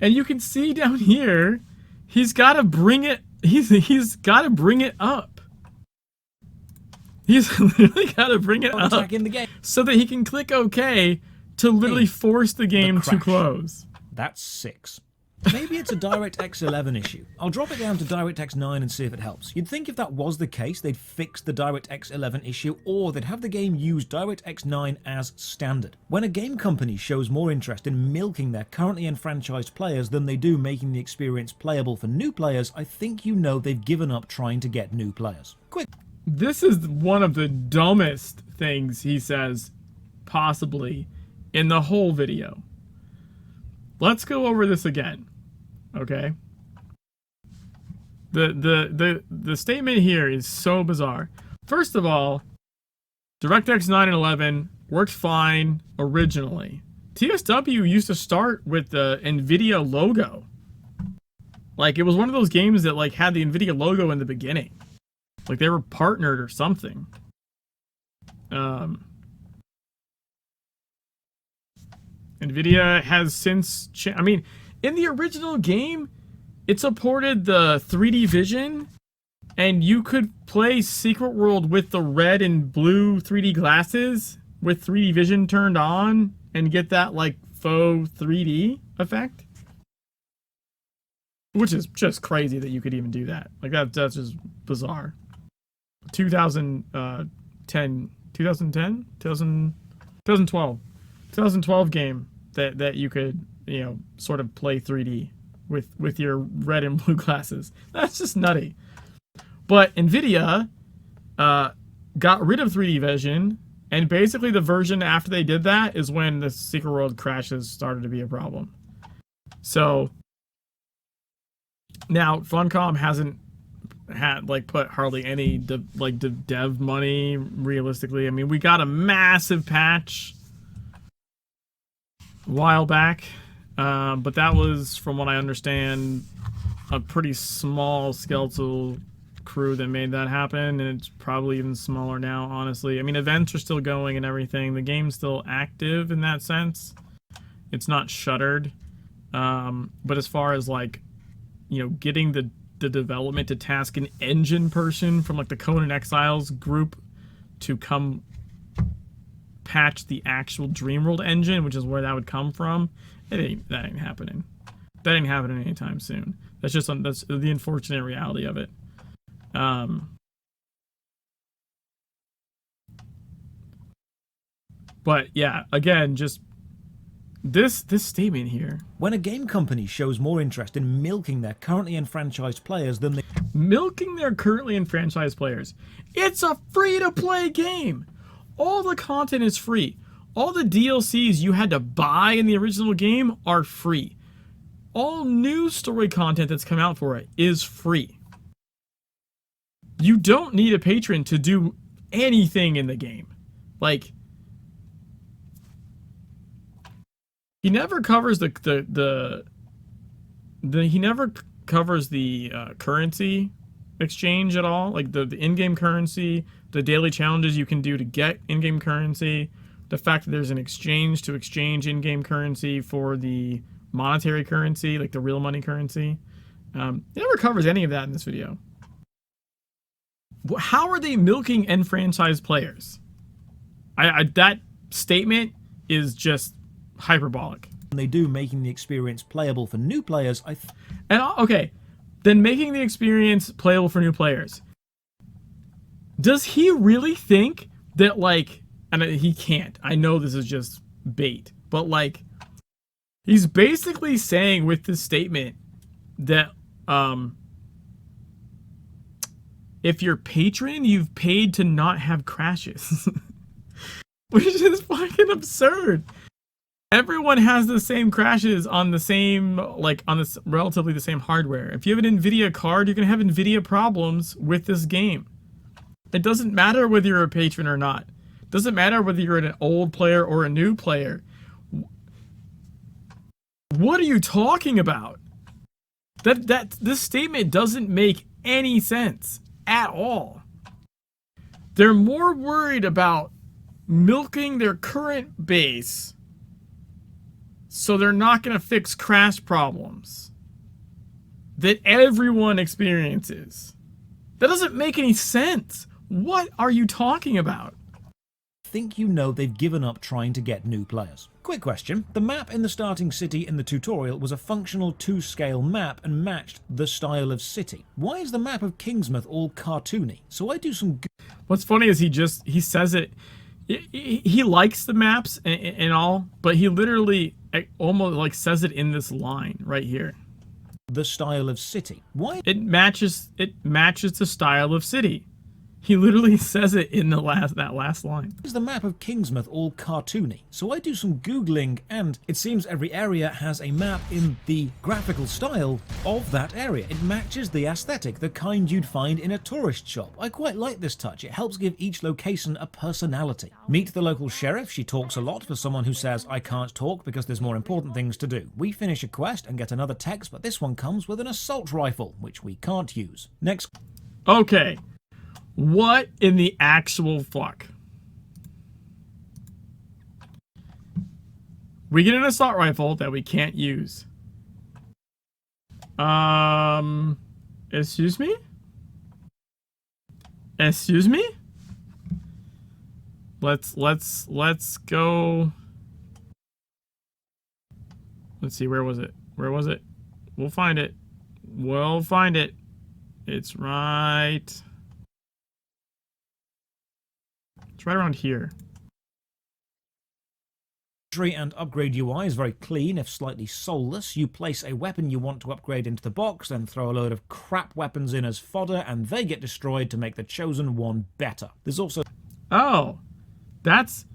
and you can see down here, he's got to bring it. He's got to bring it up. He's literally got to bring it up in the game. so that he can click OK to literally force the game to close. That's 6. Maybe it's a DirectX 11 issue. I'll drop it down to DirectX 9 and see if it helps. You'd think if that was the case, they'd fix the DirectX 11 issue, or they'd have the game use DirectX 9 as standard. When a game company shows more interest in milking their currently enfranchised players than they do making the experience playable for new players, I think you know they've given up trying to get new players. Quick. This is one of the dumbest things he says, possibly, in the whole video. Let's go over this again, okay? The statement here is so bizarre. First of all, DirectX 9 and 11 worked fine originally. TSW used to start with the NVIDIA logo. Like, it was one of those games that, like, had the NVIDIA logo in the beginning. Like, they were partnered or something. NVIDIA has since I mean, in the original game, it supported the 3D vision, and you could play Secret World with the red and blue 3D glasses with 3D vision turned on and get that, like, faux 3D effect. Which is just crazy that you could even do that. Like, that's just bizarre. 2012 game that you could, you know, sort of play 3D with your red and blue glasses. That's just nutty. But NVIDIA got rid of 3D vision, and basically the version after they did that is when the Secret World crashes started to be a problem. So now Funcom hasn't had, like, put hardly any dev money realistically. I mean, we got a massive patch a while back, but that was, from what I understand, a pretty small skeletal crew that made that happen, and it's probably even smaller now, honestly. I mean, events are still going and everything. The game's still active in that sense. It's not shuttered. But as far as, like, you know, getting the development to task an engine person from, like, the Conan Exiles group to come patch the actual Dreamworld engine, which is where that would come from, that ain't happening. That ain't happening anytime soon. That's just that's the unfortunate reality of it. But yeah, again, just this statement here. When a game company shows more interest in milking their currently enfranchised players than they... Milking their currently enfranchised players. It's a free-to-play game. All the content is free. All the DLCs you had to buy in the original game are free. All new story content that's come out for it is free. You don't need a patron to do anything in the game. Like, he never covers he never covers the currency exchange at all, like the in-game currency, the daily challenges you can do to get in-game currency, the fact that there's an exchange to exchange in-game currency for the monetary currency, like the real money currency. He never covers any of that in this video. How are they milking enfranchised players? That statement is just hyperbolic. They do, making the experience playable for new players. Okay, then making the experience playable for new players. Does he really think that, like, and he can't, I know this is just bait, but, like, he's basically saying with this statement that if you're patron, you've paid to not have crashes. Which is fucking absurd. Everyone has the same crashes on the same, like, on this relatively the same hardware. If you have an NVIDIA card, you're going to have NVIDIA problems with this game. It doesn't matter whether you're a patron or not. It doesn't matter whether you're an old player or a new player. What are you talking about? This statement doesn't make any sense at all. They're more worried about milking their current base so they're not going to fix crash problems that everyone experiences. That doesn't make any sense. What are you talking about? Think you know they've given up trying to get new players. Quick question. The map in the starting city in the tutorial was a functional 2-scale map and matched the style of city. Why is the map of Kingsmouth all cartoony? So I do some... What's funny is he says it... He likes the maps and all, but he literally almost like says it in this line right here. The style of city. Why? It matches the style of city. He literally says it in that last line. Is the map of Kingsmouth all cartoony? So I do some Googling and it seems every area has a map in the graphical style of that area. It matches the aesthetic, the kind you'd find in a tourist shop. I quite like this touch. It helps give each location a personality. Meet the local sheriff. She talks a lot for someone who says, I can't talk because there's more important things to do. We finish a quest and get another text, but this one comes with an assault rifle, which we can't use. Next. Okay. What in the actual fuck? We get an assault rifle that we can't use. Excuse me? Excuse me? Let's go. Let's see, where was it? Where was it? We'll find it. We'll find it. It's right... It's right around here. And upgrade UI is very clean, if slightly soulless. You place a weapon you want to upgrade into the box, then throw a load of crap weapons in as fodder, and they get destroyed to make the chosen one better. There's also... Oh, that's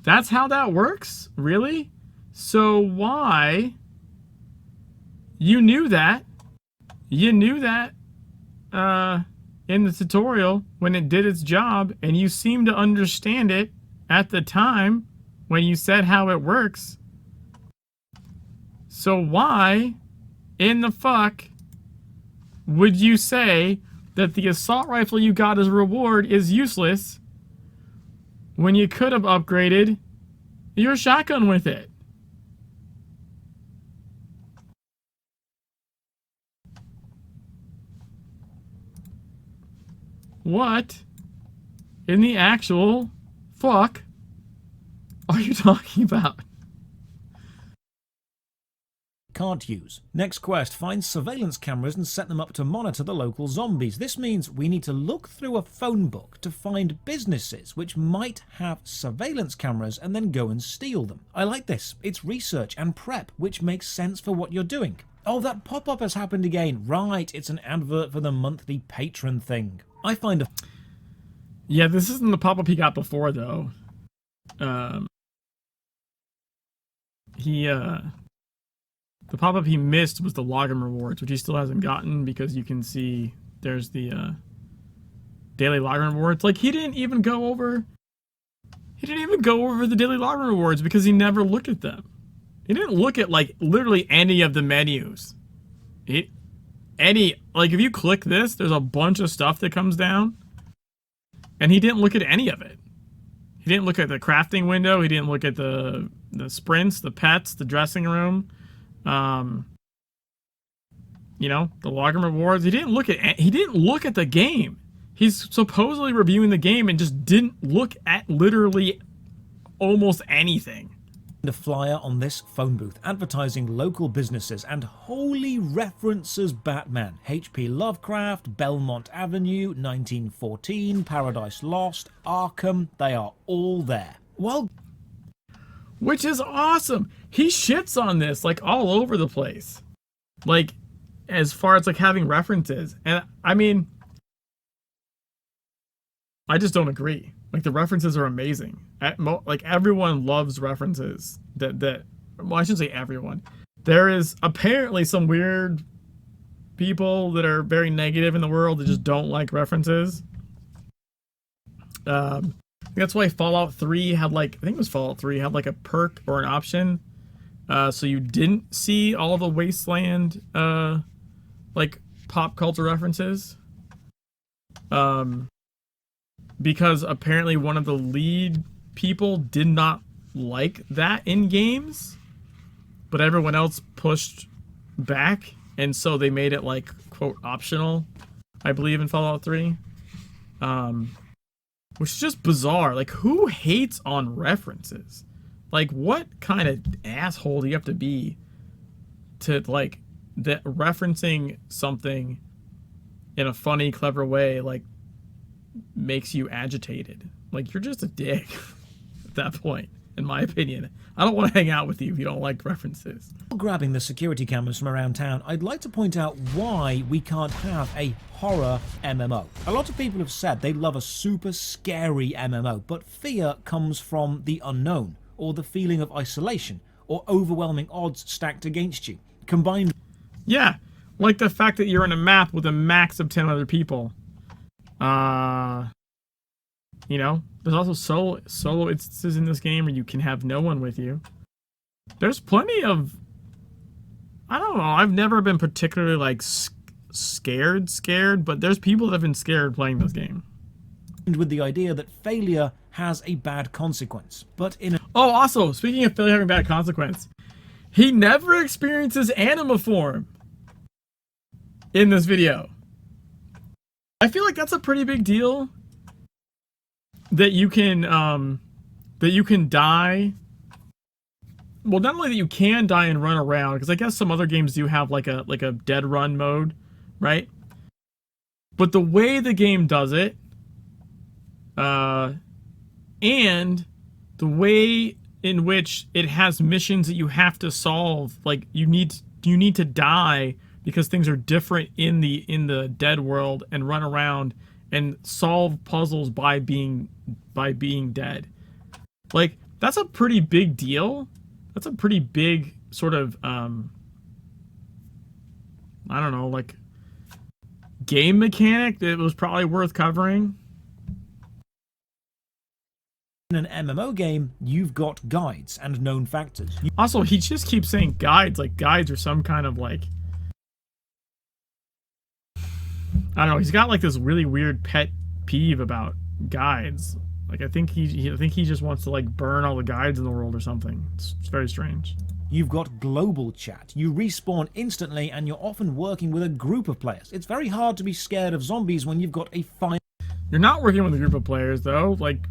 how that works? Really? So why... You knew that. You knew that, in the tutorial when it did its job, and you seem to understand it at the time when you said how it works. So why in the fuck would you say that the assault rifle you got as a reward is useless when you could have upgraded your shotgun with it? What in the actual fuck are you talking about? Can't use. Next quest, find surveillance cameras and set them up to monitor the local zombies. This means we need to look through a phone book to find businesses which might have surveillance cameras and then go and steal them. I like this. It's research and prep, which makes sense for what you're doing. Oh, that pop-up has happened again. Right, it's an advert for the monthly patron thing. I find a... Yeah, this isn't the pop-up he got before, though. The pop-up he missed was the login rewards, which he still hasn't gotten because you can see there's the daily login rewards. Like, he didn't even go over the daily login rewards because he never looked at them. He didn't look at, like, literally any of the menus. Like, if you click this, there's a bunch of stuff that comes down. And he didn't look at any of it. He didn't look at the crafting window. He didn't look at the sprints, the pets, the dressing room. You know, the login rewards. He didn't look at the game. He's supposedly reviewing the game and just didn't look at literally almost anything. A flyer on this phone booth advertising local businesses and wholly references Batman, H.P. Lovecraft, Belmont Avenue, 1914, Paradise Lost, Arkham. They are all there. Well, which is awesome. He shits on this like all over the place. Like, as far as like having references. And I mean, I just don't agree. Like, the references are amazing. Like, everyone loves references that well, I shouldn't say everyone. There is apparently some weird people that are very negative in the world that just don't like references. That's why Fallout 3 had like, I think it was Fallout 3 had like a perk or an option, so you didn't see all the Wasteland like pop culture references. Because apparently one of the lead people did not like that in games, but everyone else pushed back, and so they made it like quote optional, I believe, in Fallout 3. Which is just bizarre. Like, who hates on references? Like, what kind of asshole do you have to be to like that referencing something in a funny, clever way like makes you agitated? Like, you're just a dick at that point, in my opinion. I don't want to hang out with you if you don't like references. Grabbing the security cameras from around town, I'd like to point out why we can't have a horror MMO. A lot of people have said they love a super scary MMO, but fear comes from the unknown, or the feeling of isolation, or overwhelming odds stacked against you, combined... Yeah, like the fact that you're in a map with a max of 10 other people. You know, there's also solo instances in this game where you can have no one with you. There's plenty of... I don't know, I've never been particularly, like, scared, but there's people that have been scared playing this game. With the idea that failure has a bad consequence, but in a... Oh, also, speaking of failure having bad consequence, he never experiences anima form in this video. I feel like that's a pretty big deal. That you can die. Well, not only that you can die and run around, because I guess some other games do have like a dead run mode, right? But the way the game does it, and the way in which it has missions that you have to solve, like you need to die because things are different in the dead world, and run around and solve puzzles by being dead. Like, that's a pretty big deal. That's a pretty big sort of I don't know, like game mechanic that was probably worth covering. In an MMO game, you've got guides and known factors. Also, he just keeps saying guides, like guides are some kind of like, I don't know, he's got like this really weird pet peeve about guides. Like, I think he just wants to like burn all the guides in the world or something. It's very strange. You've got global chat. You respawn instantly, and you're often working with a group of players. It's very hard to be scared of zombies when you've got a You're not working with a group of players though. Like,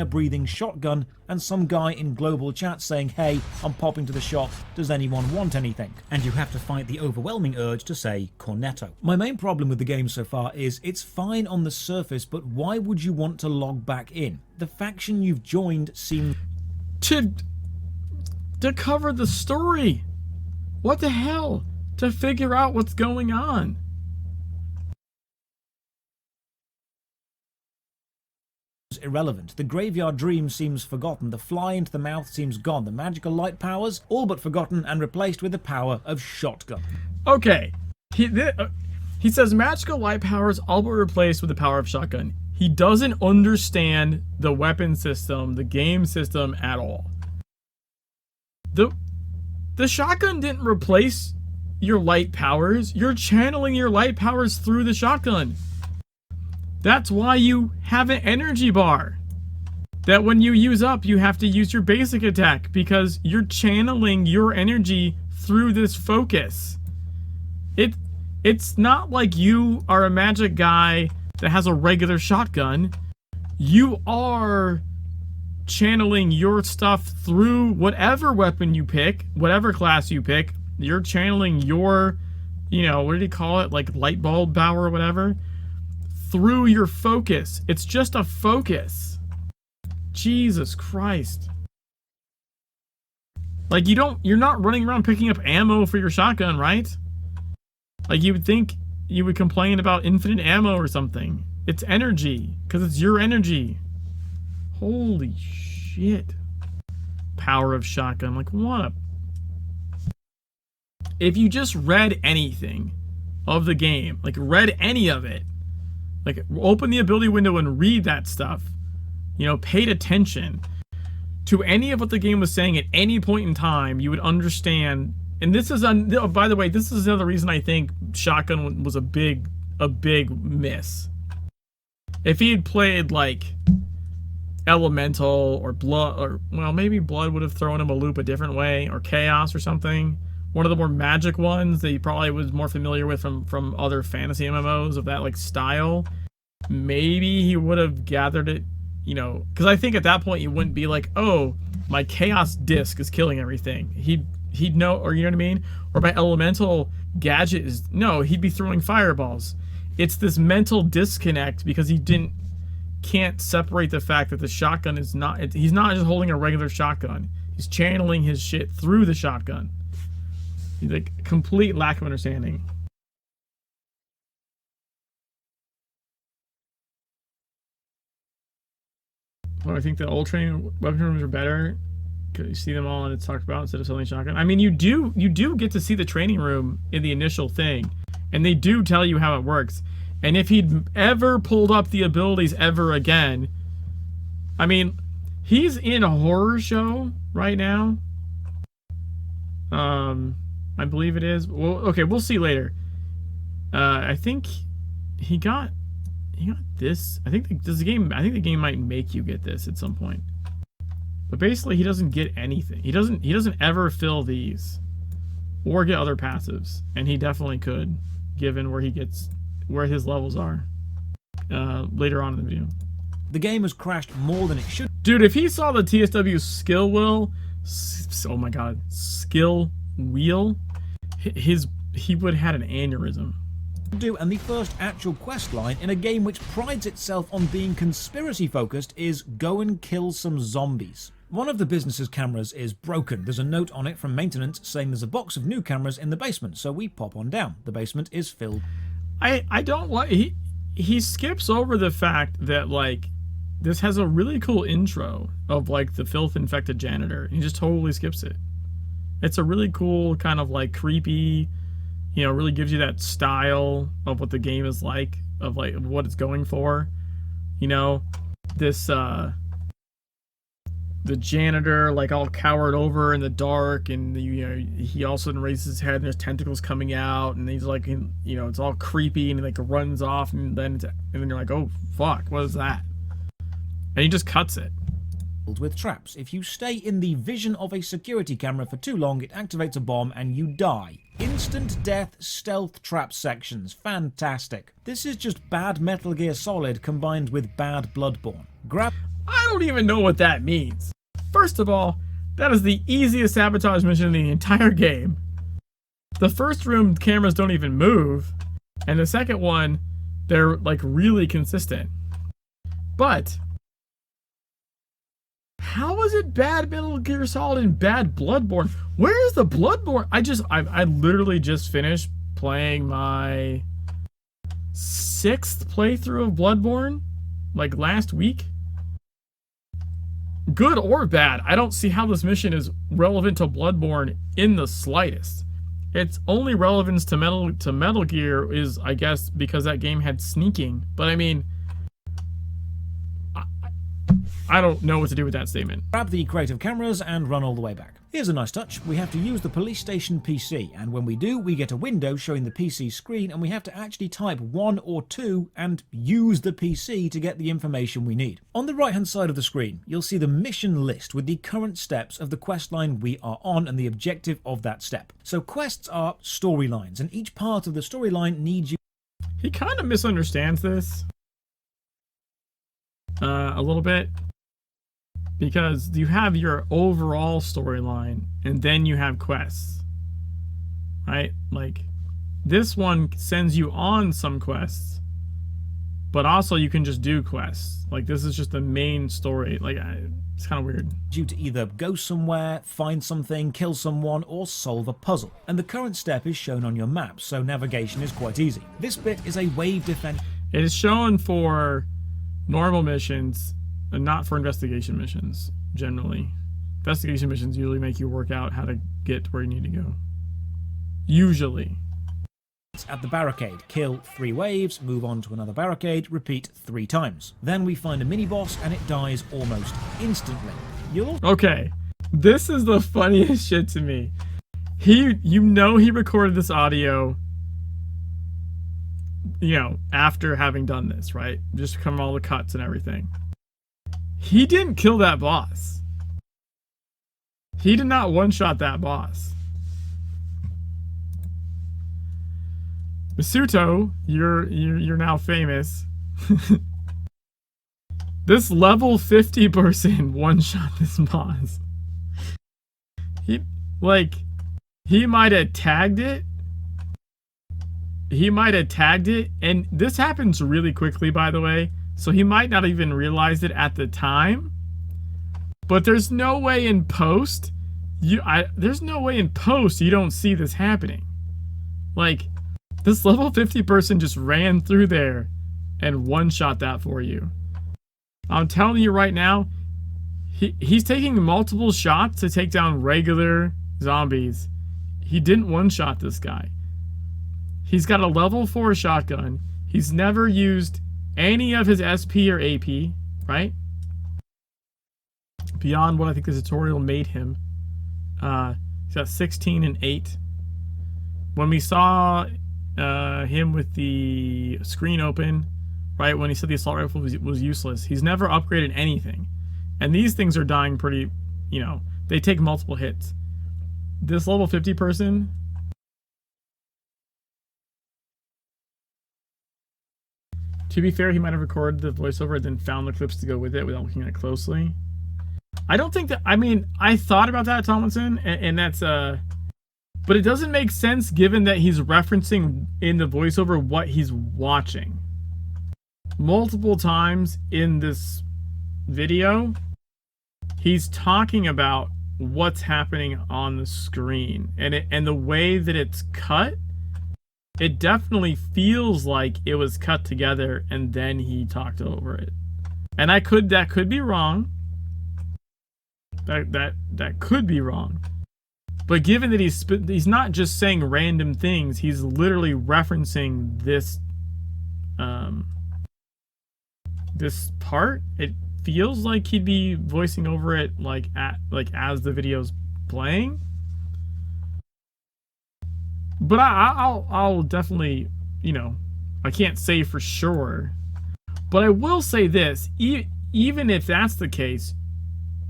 breathing shotgun and some guy in global chat saying, "Hey, I'm popping to the shop, does anyone want anything?" And you have to fight the overwhelming urge to say cornetto. My main problem with the game so far is it's fine on the surface, but why would you want to log back in? The faction you've joined seems to cover the story. What the hell? To figure out what's going on. irrelevant. The graveyard dream seems forgotten. The fly into the mouth seems gone. The magical light powers all but forgotten and replaced with the power of shotgun. Okay. He says magical light powers all but replaced with the power of shotgun. He doesn't understand the weapon system, the game system at all. The shotgun didn't replace your light powers. You're channeling your light powers through the shotgun. That's why you have an energy bar. That when you use up, you have to use your basic attack because you're channeling your energy through this focus. It's not like you are a magic guy that has a regular shotgun. You are channeling your stuff through whatever weapon you pick, whatever class you pick. You're channeling your, what did he call it? Like light bulb power or whatever. Through your focus. It's just a focus. Jesus Christ. Like you're not running around picking up ammo for your shotgun, right? Like you would think you would complain about infinite ammo or something. It's energy, because it's your energy. Holy shit. power of shotgun. Like, what a... If you just read anything of the game, like read any of it, like open the ability window and read that stuff, you know, paid attention to any of what the game was saying at any point in time, you would understand. And this is, by the way, this is another reason I think shotgun was a big miss. If he had played like Elemental or Blood, or well, maybe Blood would have thrown him a loop a different way, or Chaos or something. One of the more magic ones that he probably was more familiar with from other fantasy MMOs of that like style. Maybe he would have gathered it, you know, because I think at that point you wouldn't be like, oh, my Chaos disc is killing everything. He'd know, or you know what I mean? Or my Elemental gadget is, no, he'd be throwing fireballs. It's this mental disconnect because he can't separate the fact that the shotgun is not, he's not just holding a regular shotgun. He's channeling his shit through the shotgun. He's like complete lack of understanding. Well, I think the old training weapon rooms are better because you see them all and it's talked about instead of selling shotgun. I mean, you do get to see the training room in the initial thing, and they do tell you how it works. And if he'd ever pulled up the abilities ever again, I mean, he's in a horror show right now. I believe it is. Well, okay, we'll see later. I think he got this. I think the game might make you get this at some point. But basically, he doesn't get anything. He doesn't ever fill these or get other passives, and he definitely could, given where his levels are later on in the video. The game has crashed more than it should. Dude, if he saw the TSW skill wheel, oh my god, skill wheel, he would have had an aneurysm. And the first actual quest line in a game which prides itself on being conspiracy focused is go and kill some zombies. One of the business's cameras is broken. There's a note on it from maintenance saying there's a box of new cameras in the basement, so we pop on down. The basement is filled. I don't like, he skips over the fact that like this has a really cool intro of like the filth infected janitor. He just totally skips it. It's a really cool kind of like creepy, you know, really gives you that style of what the game is like, of like what it's going for. You know, this the janitor like all cowered over in the dark, and you know, he all of a sudden raises his head and there's tentacles coming out, and he's like, you know, it's all creepy, and he like runs off, and then you're like, oh fuck, what is that? And he just cuts it. With traps. If you stay in the vision of a security camera for too long, it activates a bomb and you die. Instant death stealth trap sections. Fantastic. This is just bad Metal Gear Solid combined with bad Bloodborne. I don't even know what that means. First of all, that is the easiest sabotage mission in the entire game. The first room cameras don't even move, and the second one, they're like really consistent. But how is it bad Metal Gear Solid and bad Bloodborne? Where is the Bloodborne? I literally just finished playing my 6th playthrough of Bloodborne, like last week. Good or bad, I don't see how this mission is relevant to Bloodborne in the slightest. Its only relevance to Metal Gear is, I guess, because that game had sneaking. But I mean, I don't know what to do with that statement. Grab the creative cameras and run all the way back. Here's a nice touch. We have to use the police station PC, and when we do, we get a window showing the PC screen, and we have to actually type 1 or 2 and use the PC to get the information we need. On the right hand side of the screen, you'll see the mission list with the current steps of the quest line we are on and the objective of that step. So quests are storylines, and each part of the storyline needs you. He kind of misunderstands this a little bit, because you have your overall storyline and then you have quests, right? Like this one sends you on some quests, but also you can just do quests. Like this is just the main story. Like it's kind of weird. You to either go somewhere, find something, kill someone, or solve a puzzle. And the current step is shown on your map, so navigation is quite easy. This bit is a wave defense. It is shown for normal missions and not for investigation missions, generally. Investigation missions usually make you work out how to get to where you need to go. Usually. At the barricade, kill 3 waves, move on to another barricade, repeat 3 times. Then we find a mini-boss and it dies almost instantly. Okay, this is the funniest shit to me. You know he recorded this audio, you know, after having done this, right? Just from all the cuts and everything. He didn't kill that boss. He did not one-shot that boss. Masuto, you're now famous. This level 50 person one-shot this boss. He might have tagged it. He might have tagged it, and this happens really quickly, by the way. So he might not even realize it at the time. But there's no way in post you don't see this happening. Like, this level 50 person just ran through there and one-shot that for you. I'm telling you right now, he's taking multiple shots to take down regular zombies. He didn't one-shot this guy. He's got a level 4 shotgun. He's never used any of his SP or AP, right? Beyond what I think the tutorial made him. He's got 16 and 8. When we saw him with the screen open, right, when he said the assault rifle was useless, he's never upgraded anything. And these things are dying pretty, you know, they take multiple hits. This level 50 person, to be fair, he might have recorded the voiceover and then found the clips to go with it without looking at it closely. I don't think that, I mean, I thought about that, Tomlinson, and that's, but it doesn't make sense given that he's referencing in the voiceover what he's watching. Multiple times in this video, he's talking about what's happening on the screen, and the way that it's cut, it definitely feels like it was cut together and then he talked over it. And that could be wrong. That could be wrong. But given that he's not just saying random things, he's literally referencing this this part, it feels like he'd be voicing over it like as the video's playing. But I'll definitely, you know, I can't say for sure, but I will say this: even if that's the case,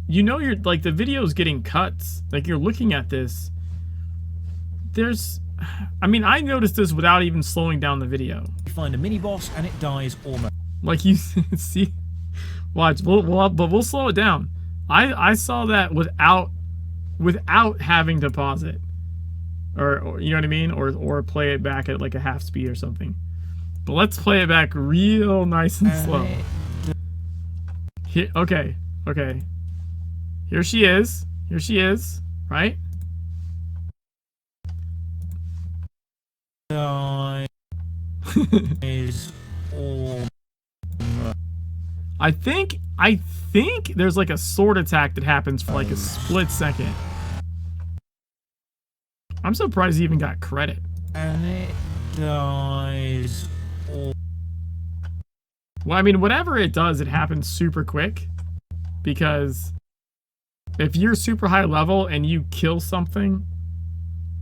you know, you're like, the video's getting cuts. Like, you're looking at this. I mean, I noticed this without even slowing down the video. You find a mini boss and it dies almost. Like, you see, watch. We'll slow it down. I saw that without having to pause it, or you know what I mean, or play it back at like a half speed or something. But let's play it back real nice and slow. Here, okay. Here she is, right? I think there's like a sword attack that happens for like a split second. I'm surprised he even got credit. And it dies. Well, I mean, whatever it does, it happens super quick, because if you're super high level and you kill something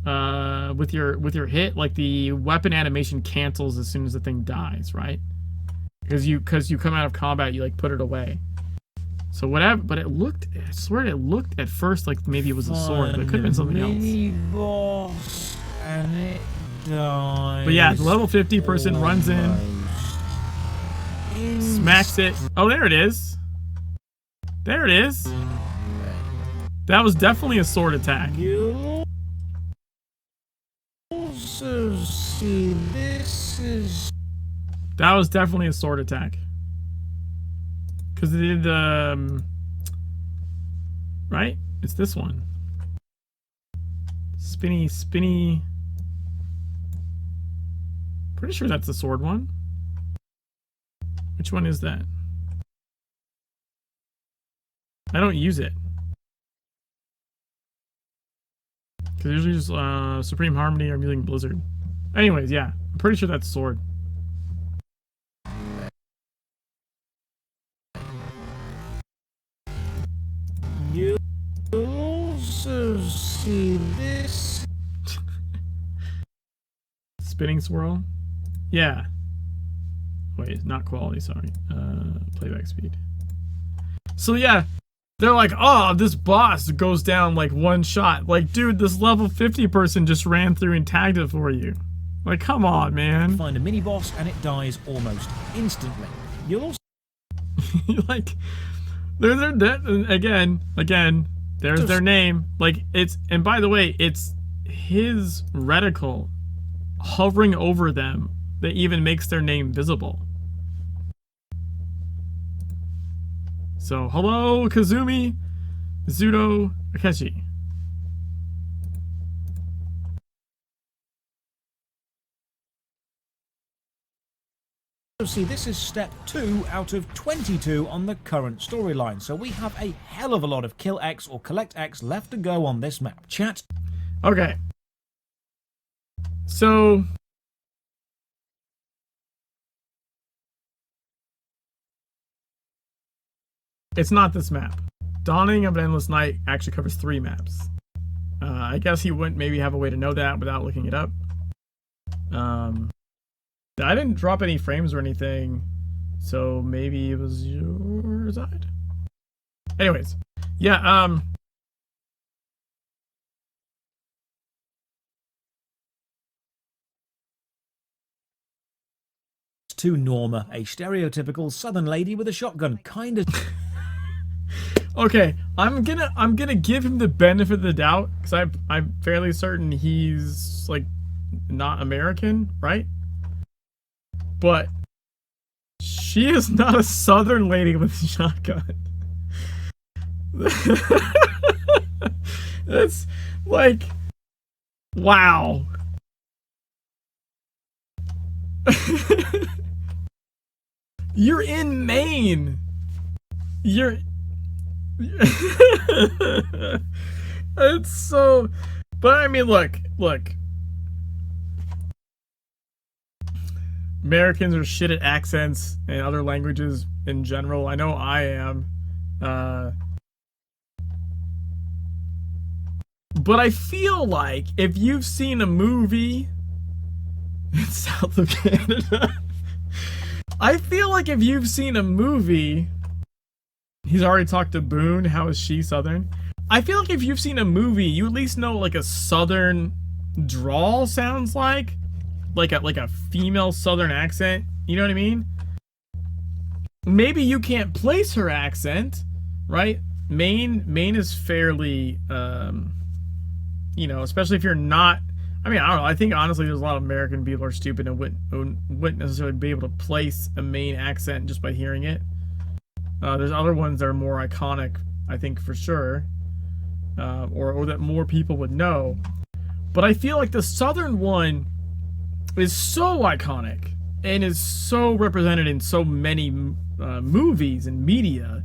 with your hit, like, the weapon animation cancels as soon as the thing dies, right? Because you come out of combat, you like put it away. So whatever, but I swear it looked at first like maybe it was a sword, but it could have been something else. Boss and it dies. But yeah, the level 50 person runs in, smacks it. Oh, there it is. There it is. That was definitely a sword attack. You also see this is. That was definitely a sword attack. Because it did, right? It's this one. Spinny. Pretty sure that's the sword one. Which one is that? I don't use it. Because usually just Supreme Harmony or I'm using Blizzard. Anyways, yeah. I'm pretty sure that's Sword. You also see this. Spinning Swirl? Yeah. Wait, not quality, sorry. Playback speed. So yeah, they're like, oh, this boss goes down like one shot. Like, dude, this level 50 person just ran through and tagged it for you. Like, come on, man. Find a mini boss and it dies almost instantly. You'll also like, they're dead. Again, there's their name. Like, it's, and by the way, it's his reticle hovering over them that even makes their name visible. So, hello, Kazumi, Zudo, Akechi. see this is step 2 out of 22 on the current storyline, so we have a hell of a lot of Kill X or Collect X left to go on this map. Chat. Okay. So... it's not this map. Dawning of an Endless Night actually covers 3 maps. I guess he wouldn't maybe have a way to know that without looking it up. I didn't drop any frames or anything, so maybe it was your side? Anyways, yeah, To Norma, a stereotypical southern lady with a shotgun, kinda... okay, I'm gonna give him the benefit of the doubt because I'm fairly certain he's like not American, right? But she is not a southern lady with a shotgun. That's like, wow. You're in Maine. You're... it's so... But I mean, look. Americans are shit at accents and other languages in general. I know I am. But I feel like if you've seen a movie in South of Canada... I feel like if you've seen a movie... He's already talked to Boone. How is she Southern? I feel like if you've seen a movie, you at least know like a Southern drawl sounds like. Like a female Southern accent. You know what I mean? Maybe you can't place her accent, right? Maine is fairly, you know, especially if you're not... I mean, I don't know. I think honestly there's a lot of American people are stupid and wouldn't necessarily be able to place a Maine accent just by hearing it. There's other ones that are more iconic, I think, for sure. Or that more people would know. But I feel like the Southern one is so iconic and is so represented in so many movies and media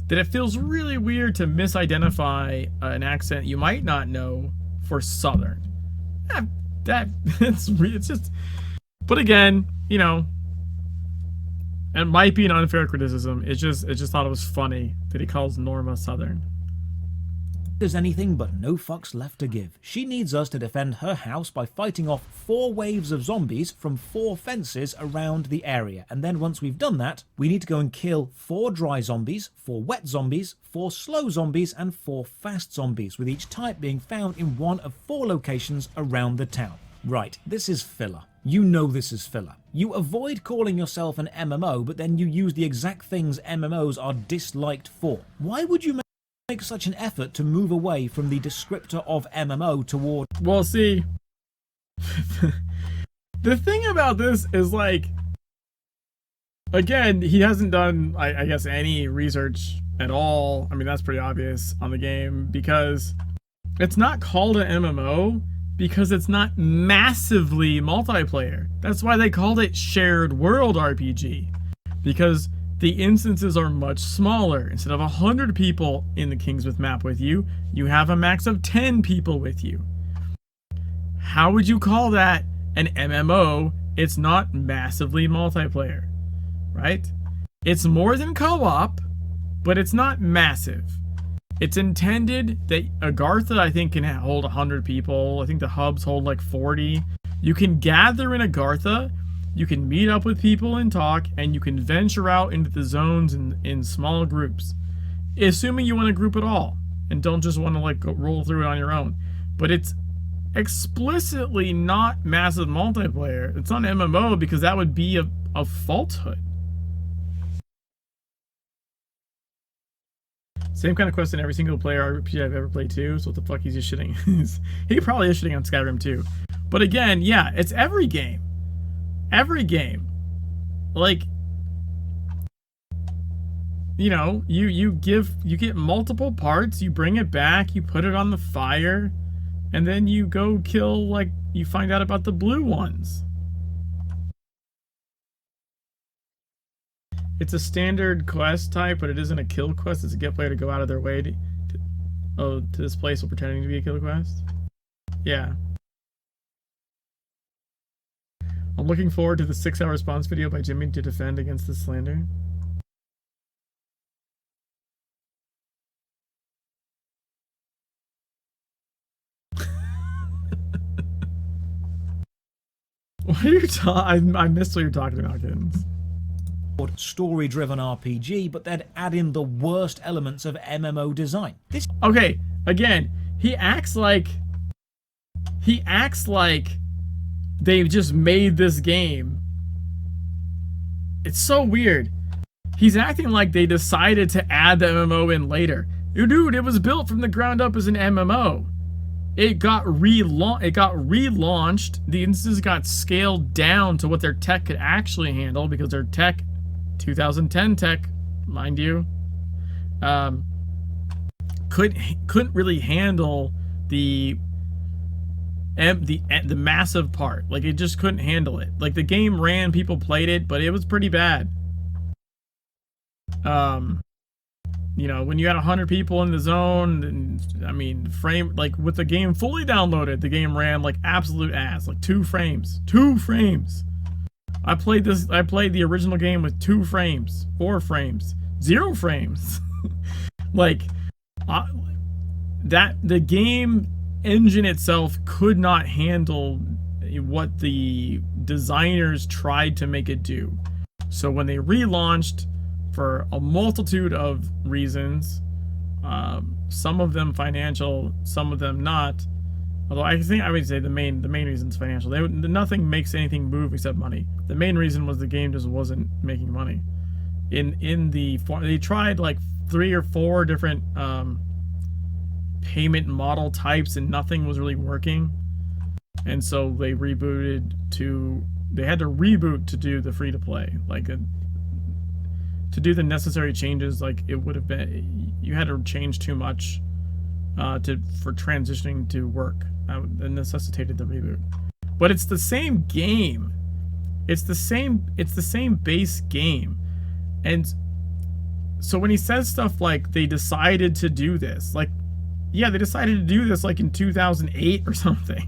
that it feels really weird to misidentify an accent you might not know for Southern. It's just... But again, you know, it might be an unfair criticism. It just thought it was funny that he calls Norma Southern. There's anything but no fucks left to give. She needs us to defend her house by fighting off 4 waves of zombies from 4 fences around the area. And then once we've done that, we need to go and kill 4 dry zombies, 4 wet zombies, 4 slow zombies, and 4 fast zombies, with each type being found in one of 4 locations around the town. Right, this is filler. You know this is filler. You avoid calling yourself an MMO, but then you use the exact things MMOs are disliked for. Why would you make such an effort to move away from the descriptor of MMO toward... Well, see, the thing about this is, like, again, he hasn't done, I guess, any research at all. I mean, that's pretty obvious on the game, because it's not called an MMO because it's not massively multiplayer. That's why they called it Shared World RPG, because the instances are much smaller. Instead of 100 people in the Kingsmouth map with you, you have a max of 10 people with you. how would you call that an MMO? It's not massively multiplayer, right? It's more than co-op, but it's not massive. It's intended that Agartha, I think, can hold 100 people. I think the hubs hold like 40. You can gather in Agartha, you can meet up with people and talk, and you can venture out into the zones in small groups. Assuming you want to group at all, and don't just want to like go roll through it on your own. But it's explicitly not massive multiplayer. It's not MMO because that would be a falsehood. Same kind of quest in every single player RPG I've ever played too, so what the fuck he's just shitting? He probably is shitting on Skyrim too. But again, yeah, it's every game. Every game. Like, you know, you get multiple parts, you bring it back, you put it on the fire, and then you go kill, like, you find out about the blue ones. It's a standard quest type, but it isn't a kill quest. It's a get player to go out of their way to this place while pretending to be a kill quest. Yeah. I'm looking forward to the 6-hour response video by Jimmy to defend against this slander. What are you talking? I missed what you're talking about, kittens. Story-driven RPG, but they'd add in the worst elements of MMO design. Okay, again, he acts like they've just made this game. It's so weird. He's acting like they decided to add the MMO in later. Dude, it was built from the ground up as an MMO. It got relaunched. The instances got scaled down to what their tech could actually handle because their tech, 2010 tech, mind you, couldn't really handle the massive part. Like, it just couldn't handle it. Like, the game ran, people played it, but it was pretty bad. You know, when you had 100 people in the zone, and, I mean, like, with the game fully downloaded, the game ran like absolute ass. Like 2 frames. 2 frames. I played the original game with 2 frames, 4 frames, 0 frames. Like, the game engine itself could not handle what the designers tried to make it do. So when they relaunched, for a multitude of reasons, some of them financial, some of them not. Although I think I would say the main reason is financial. Nothing makes anything move except money. The main reason was the game just wasn't making money. They tried like 3 or 4 different payment model types, and nothing was really working. And so they rebooted to. They had to reboot to do the free to play, like to do the necessary changes. Like, it would have been, you had to change too much for transitioning to work. That necessitated the reboot. But it's the same game. It's the same base game. And so when he says stuff like they decided to do this, like, yeah, they decided to do this like in 2008 or something.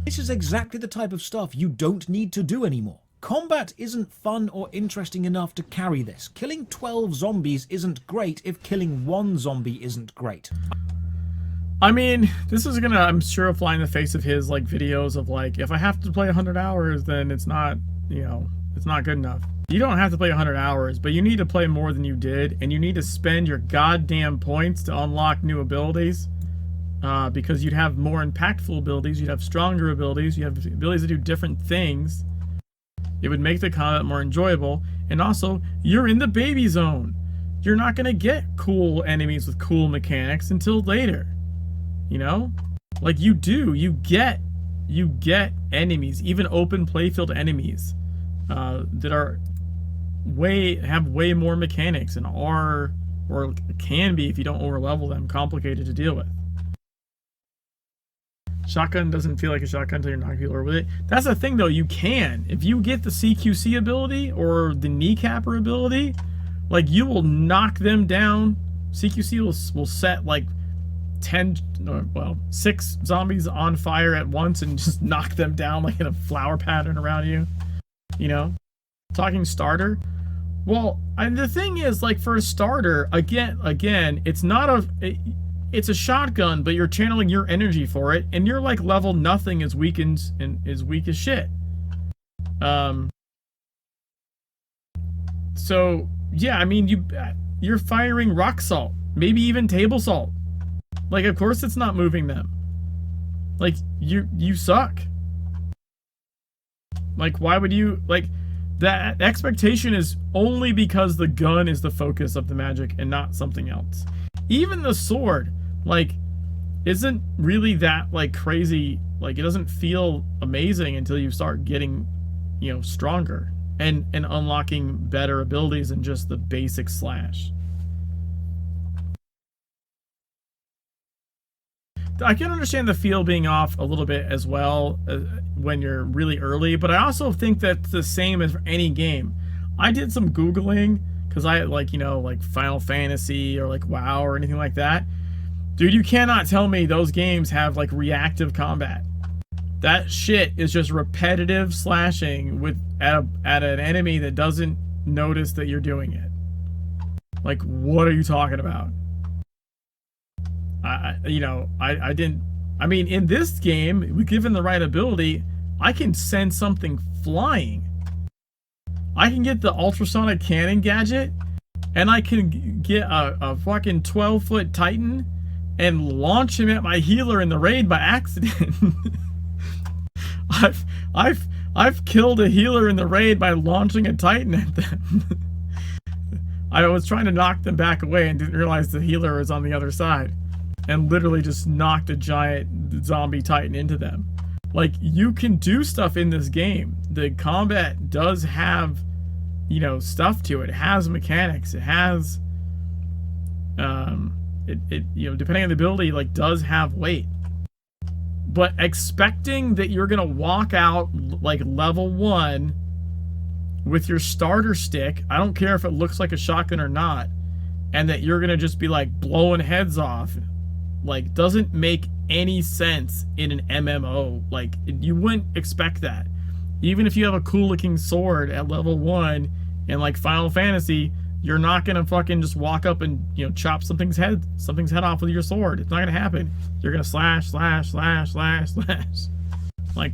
This is exactly the type of stuff you don't need to do anymore. Combat isn't fun or interesting enough to carry this. Killing 12 zombies isn't great if killing 1 zombie isn't great. I mean, this is gonna, I'm sure, fly in the face of his, like, videos of, like, if I have to play 100 hours, then it's not, you know, it's not good enough. You don't have to play 100 hours, but you need to play more than you did, and you need to spend your goddamn points to unlock new abilities, because you'd have more impactful abilities, you'd have stronger abilities, you have abilities to do different things. It would make the combat more enjoyable, and also, you're in the baby zone. You're not gonna get cool enemies with cool mechanics until later. You know? Like, you get enemies, even open playfield enemies, that have way more mechanics and are, or can be if you don't overlevel them, complicated to deal with. Shotgun doesn't feel like a shotgun until you're knocking people over with it. That's the thing, though. You can. If you get the CQC ability or the kneecapper ability, like, you will knock them down. CQC will set, like, 6 zombies on fire at once and just knock them down like in a flower pattern around you. You know? Talking starter. Well, and the thing is, like, for a starter, again, it's not it's a shotgun, but you're channeling your energy for it, and you're like level nothing is weak as shit. So yeah, I mean, you're firing rock salt, maybe even table salt. Like, of course it's not moving them. Like, you suck. Like, why would you, like, that expectation is only because the gun is the focus of the magic and not something else. Even the sword, like, isn't really that, like, crazy. Like, it doesn't feel amazing until you start getting, you know, stronger and unlocking better abilities than just the basic slash. I can understand the feel being off a little bit as well when you're really early, but I also think that's the same as for any game. I did some Googling because I like, you know, like Final Fantasy or like WoW or anything like that. Dude, you cannot tell me those games have like reactive combat. That shit is just repetitive slashing at an enemy that doesn't notice that you're doing it. Like, what are you talking about? I mean, in this game, given the right ability, I can send something flying. I can get the ultrasonic cannon gadget, and I can get a fucking 12-foot Titan and launch him at my healer in the raid by accident. I've killed a healer in the raid by launching a Titan at them. I was trying to knock them back away and didn't realize the healer was on the other side. And literally just knocked a giant zombie Titan into them. Like, you can do stuff in this game. The combat does have, you know, stuff to it. It has mechanics. It has, you know, depending on the ability, like, does have weight. But expecting that you're gonna walk out like level 1 with your starter stick, I don't care if it looks like a shotgun or not, and that you're gonna just be like blowing heads off, like, doesn't make any sense in an MMO. Like, you wouldn't expect that. Even if you have a cool looking sword at level 1 in like Final Fantasy, you're not gonna fucking just walk up and, you know, chop something's head off with your sword. It's not gonna happen. You're gonna slash. Like,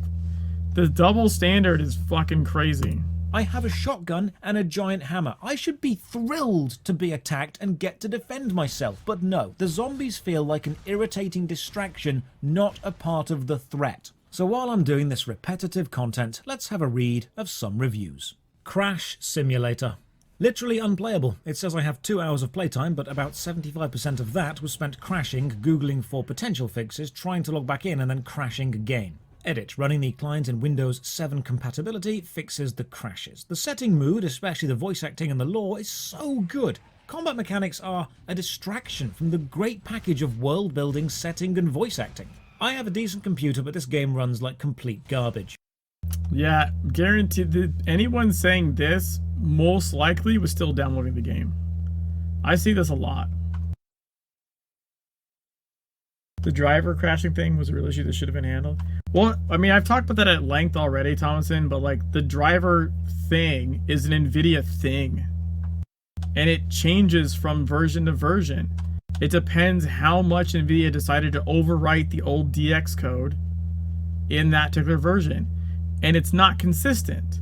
the double standard is fucking crazy. I have a shotgun and a giant hammer. I should be thrilled to be attacked and get to defend myself. But no, the zombies feel like an irritating distraction, not a part of the threat. So while I'm doing this repetitive content, let's have a read of some reviews. Crash Simulator. Literally unplayable. It says I have 2 hours of playtime, but about 75% of that was spent crashing, googling for potential fixes, trying to log back in and then crashing again. Edit. Running the client in Windows 7 compatibility fixes the crashes. The setting mood, especially the voice acting and the lore, is so good. Combat mechanics are a distraction from the great package of world building, setting and voice acting. I have a decent computer, but this game runs like complete garbage. Yeah, guaranteed that anyone saying this most likely was still downloading the game. I see this a lot. The driver crashing thing was a real issue that should have been handled. Well, I mean, I've talked about that at length already, Thomason, but like, the driver thing is an NVIDIA thing. And it changes from version to version. It depends how much NVIDIA decided to overwrite the old DX code in that particular version. And it's not consistent.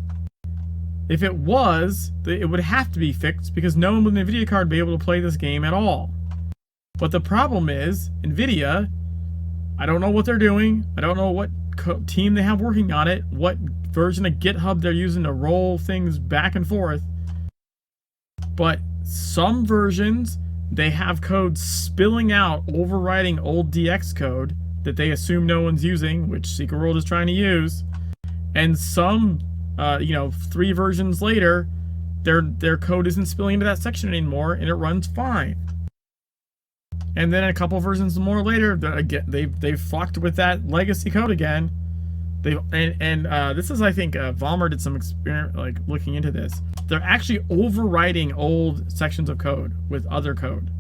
If it was, it would have to be fixed because no one with an NVIDIA card would be able to play this game at all. But the problem is, NVIDIA, I don't know what they're doing. I don't know what team they have working on it, what version of GitHub they're using to roll things back and forth. But some versions, they have code spilling out, overwriting old DX code that they assume no one's using, which Secret World is trying to use. And some, 3 versions later, their code isn't spilling into that section anymore, and it runs fine. And then a couple versions more later, they've fucked with that legacy code again. This is, I think, Vollmer did some experiment, like, looking into this. They're actually overwriting old sections of code with other code.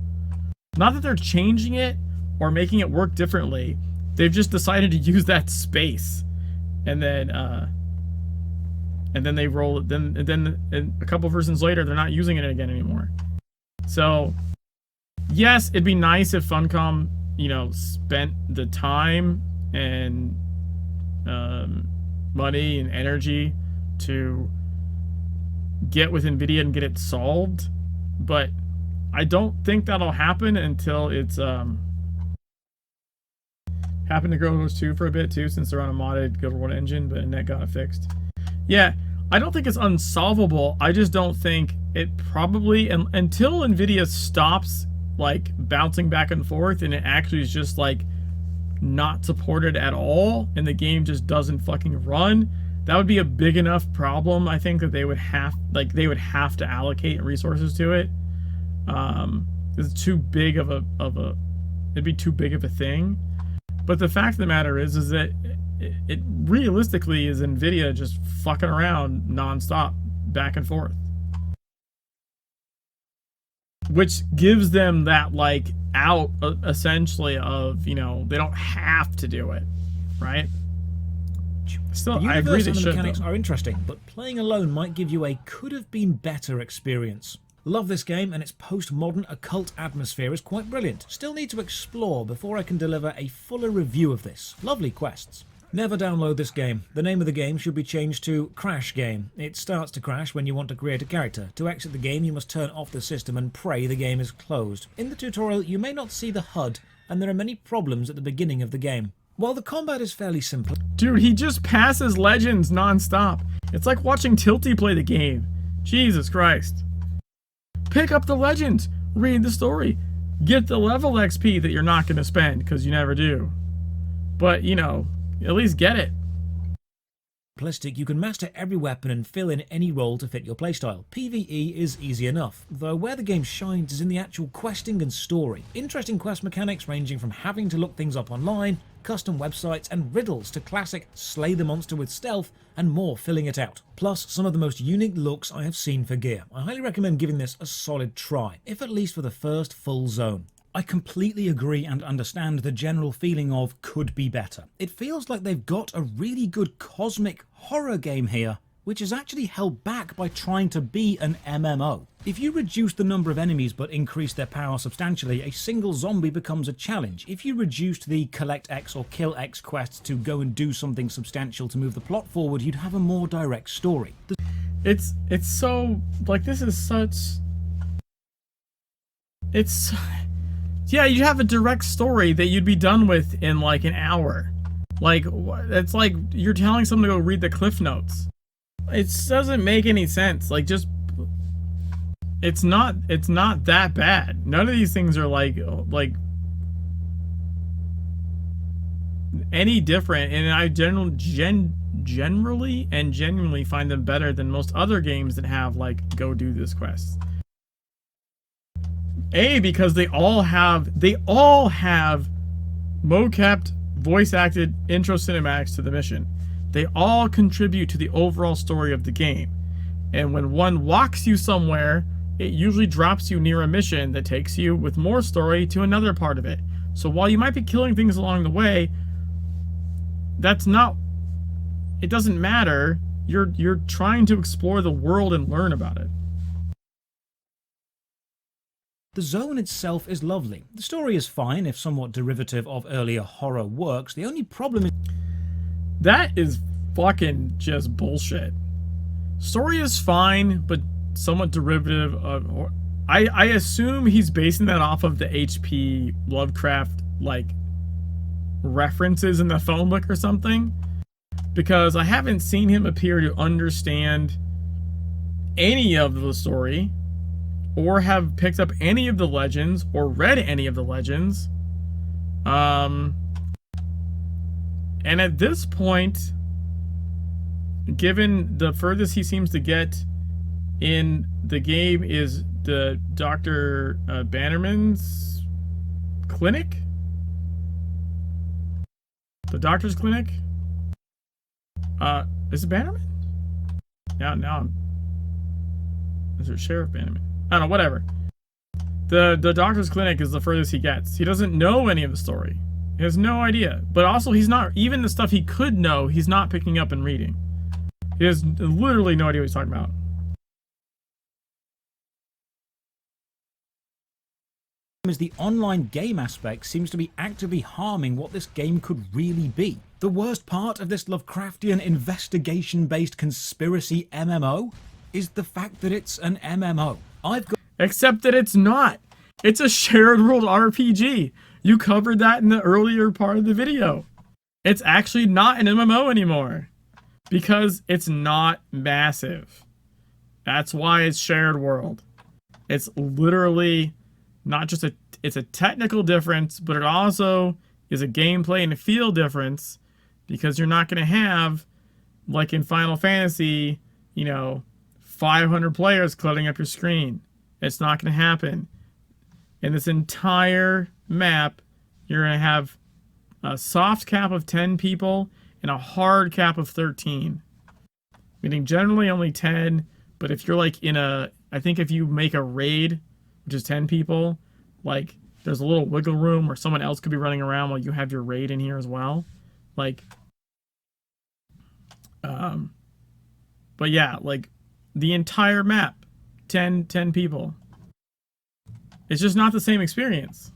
Not that they're changing it, or making it work differently. They've just decided to use that space, and then they roll it. Then a couple versions later, they're not using it again anymore. So, yes, it'd be nice if Funcom, you know, spent the time and money and energy to get with NVIDIA and get it solved, but I don't think that'll happen until it's happened to Guild Wars 2 for a bit too, since they're on a modded Guild Wars engine, but that got it fixed. Yeah, I don't think it's unsolvable. I just don't think it probably, until NVIDIA stops like bouncing back and forth and it actually is just like not supported at all and the game just doesn't fucking run, that would be a big enough problem, I think, that they would have to allocate resources to it. It's too big of a it'd be too big of a thing. But the fact of the matter is that it realistically is NVIDIA just fucking around nonstop, back and forth, which gives them that like out essentially of, you know, they don't have to do it, right? Still, I agree they should. The mechanics are interesting, but playing alone might give you a could-have-been-better experience. Love this game, and its postmodern occult atmosphere is quite brilliant. Still need to explore before I can deliver a fuller review of this. Lovely quests. Never download this game. The name of the game should be changed to Crash Game. It starts to crash when you want to create a character. To exit the game, you must turn off the system and pray the game is closed. In the tutorial, you may not see the HUD, and there are many problems at the beginning of the game. While the combat is fairly simple... Dude, he just passes legends non-stop. It's like watching Tilty play the game. Jesus Christ. Pick up the legends. Read the story. Get the level XP that you're not going to spend, because you never do. But, you know, at least get it. You can master every weapon and fill in any role to fit your playstyle. PvE is easy enough, though where the game shines is in the actual questing and story. Interesting quest mechanics ranging from having to look things up online, custom websites and riddles to classic slay the monster with stealth and more filling it out. Plus some of the most unique looks I have seen for gear. I highly recommend giving this a solid try, if at least for the first full zone. I completely agree and understand the general feeling of could be better. It feels like they've got a really good cosmic horror game here, which is actually held back by trying to be an MMO. If you reduce the number of enemies but increase their power substantially, a single zombie becomes a challenge. If you reduced the collect X or kill X quests to go and do something substantial to move the plot forward, you'd have a more direct story. It's so, like, this is such... It's... Yeah, you'd have a direct story that you'd be done with in like an hour. Like, it's like you're telling someone to go read the Cliff Notes. It doesn't make any sense. Like, just... It's not that bad. None of these things are like any different, and I generally and genuinely find them better than most other games that have like go do this quest. Because they all have mocapped, voice-acted intro cinematics to the mission. They all contribute to the overall story of the game. And when one walks you somewhere, it usually drops you near a mission that takes you with more story to another part of it. So while you might be killing things along the way, it doesn't matter. You're trying to explore the world and learn about it. The zone itself is lovely. The story is fine, if somewhat derivative of earlier horror works. The only problem is... That is fucking just bullshit. Story is fine, but somewhat derivative of... I assume he's basing that off of the H.P. Lovecraft, like, references in the phone book or something. Because I haven't seen him appear to understand any of the story, or have picked up any of the legends, or read any of the legends. And at this point, given the furthest he seems to get in the game is the Dr. Bannerman's clinic? The doctor's clinic? Is it Bannerman? Now I'm... Is it Sheriff Bannerman? I don't know, whatever. The doctor's clinic is the furthest he gets. He doesn't know any of the story. He has no idea. But also, he's not, even the stuff he could know, he's not picking up and reading. He has literally no idea what he's talking about. As the online game aspect seems to be actively harming what this game could really be. The worst part of this Lovecraftian investigation-based conspiracy MMO is the fact that it's an MMO. Except that it's not. It's a shared world RPG. You covered that in the earlier part of the video. It's actually not an MMO anymore. Because it's not massive. That's why it's shared world. It's literally not just it's a technical difference, but it also is a gameplay and a feel difference, because you're not going to have, like in Final Fantasy, 500 players cluttering up your screen. It's not going to happen. In this entire map, you're going to have a soft cap of 10 people and a hard cap of 13. Meaning generally only 10, but if you're like I think if you make a raid, which is 10 people, like there's a little wiggle room where someone else could be running around while you have your raid in here as well. Like, but yeah, like the entire map, 10 people. It's just not the same experience.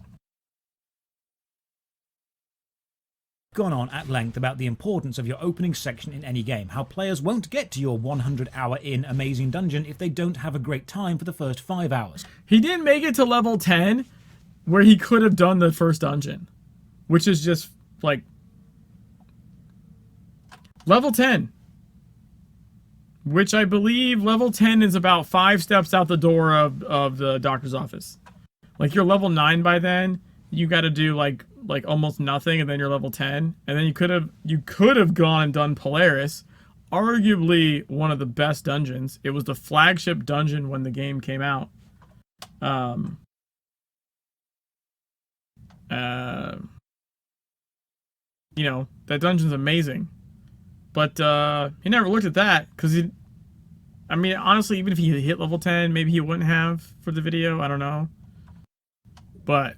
Gone on at length about the importance of your opening section in any game, how players won't get to your 100-hour in amazing dungeon if they don't have a great time for the first 5 hours. He didn't make it to level 10 where he could have done the first dungeon, which is just like level 10, which I believe level 10 is about 5 steps out the door of the doctor's office. Like you're level 9 by then, you got to do like almost nothing, and then you're level 10, and then you could have gone and done Polaris, arguably one of the best dungeons. It was the flagship dungeon when the game came out. That dungeon's amazing, but he never looked at that because honestly, even if he hit level 10, maybe he wouldn't have for the video. I don't know, but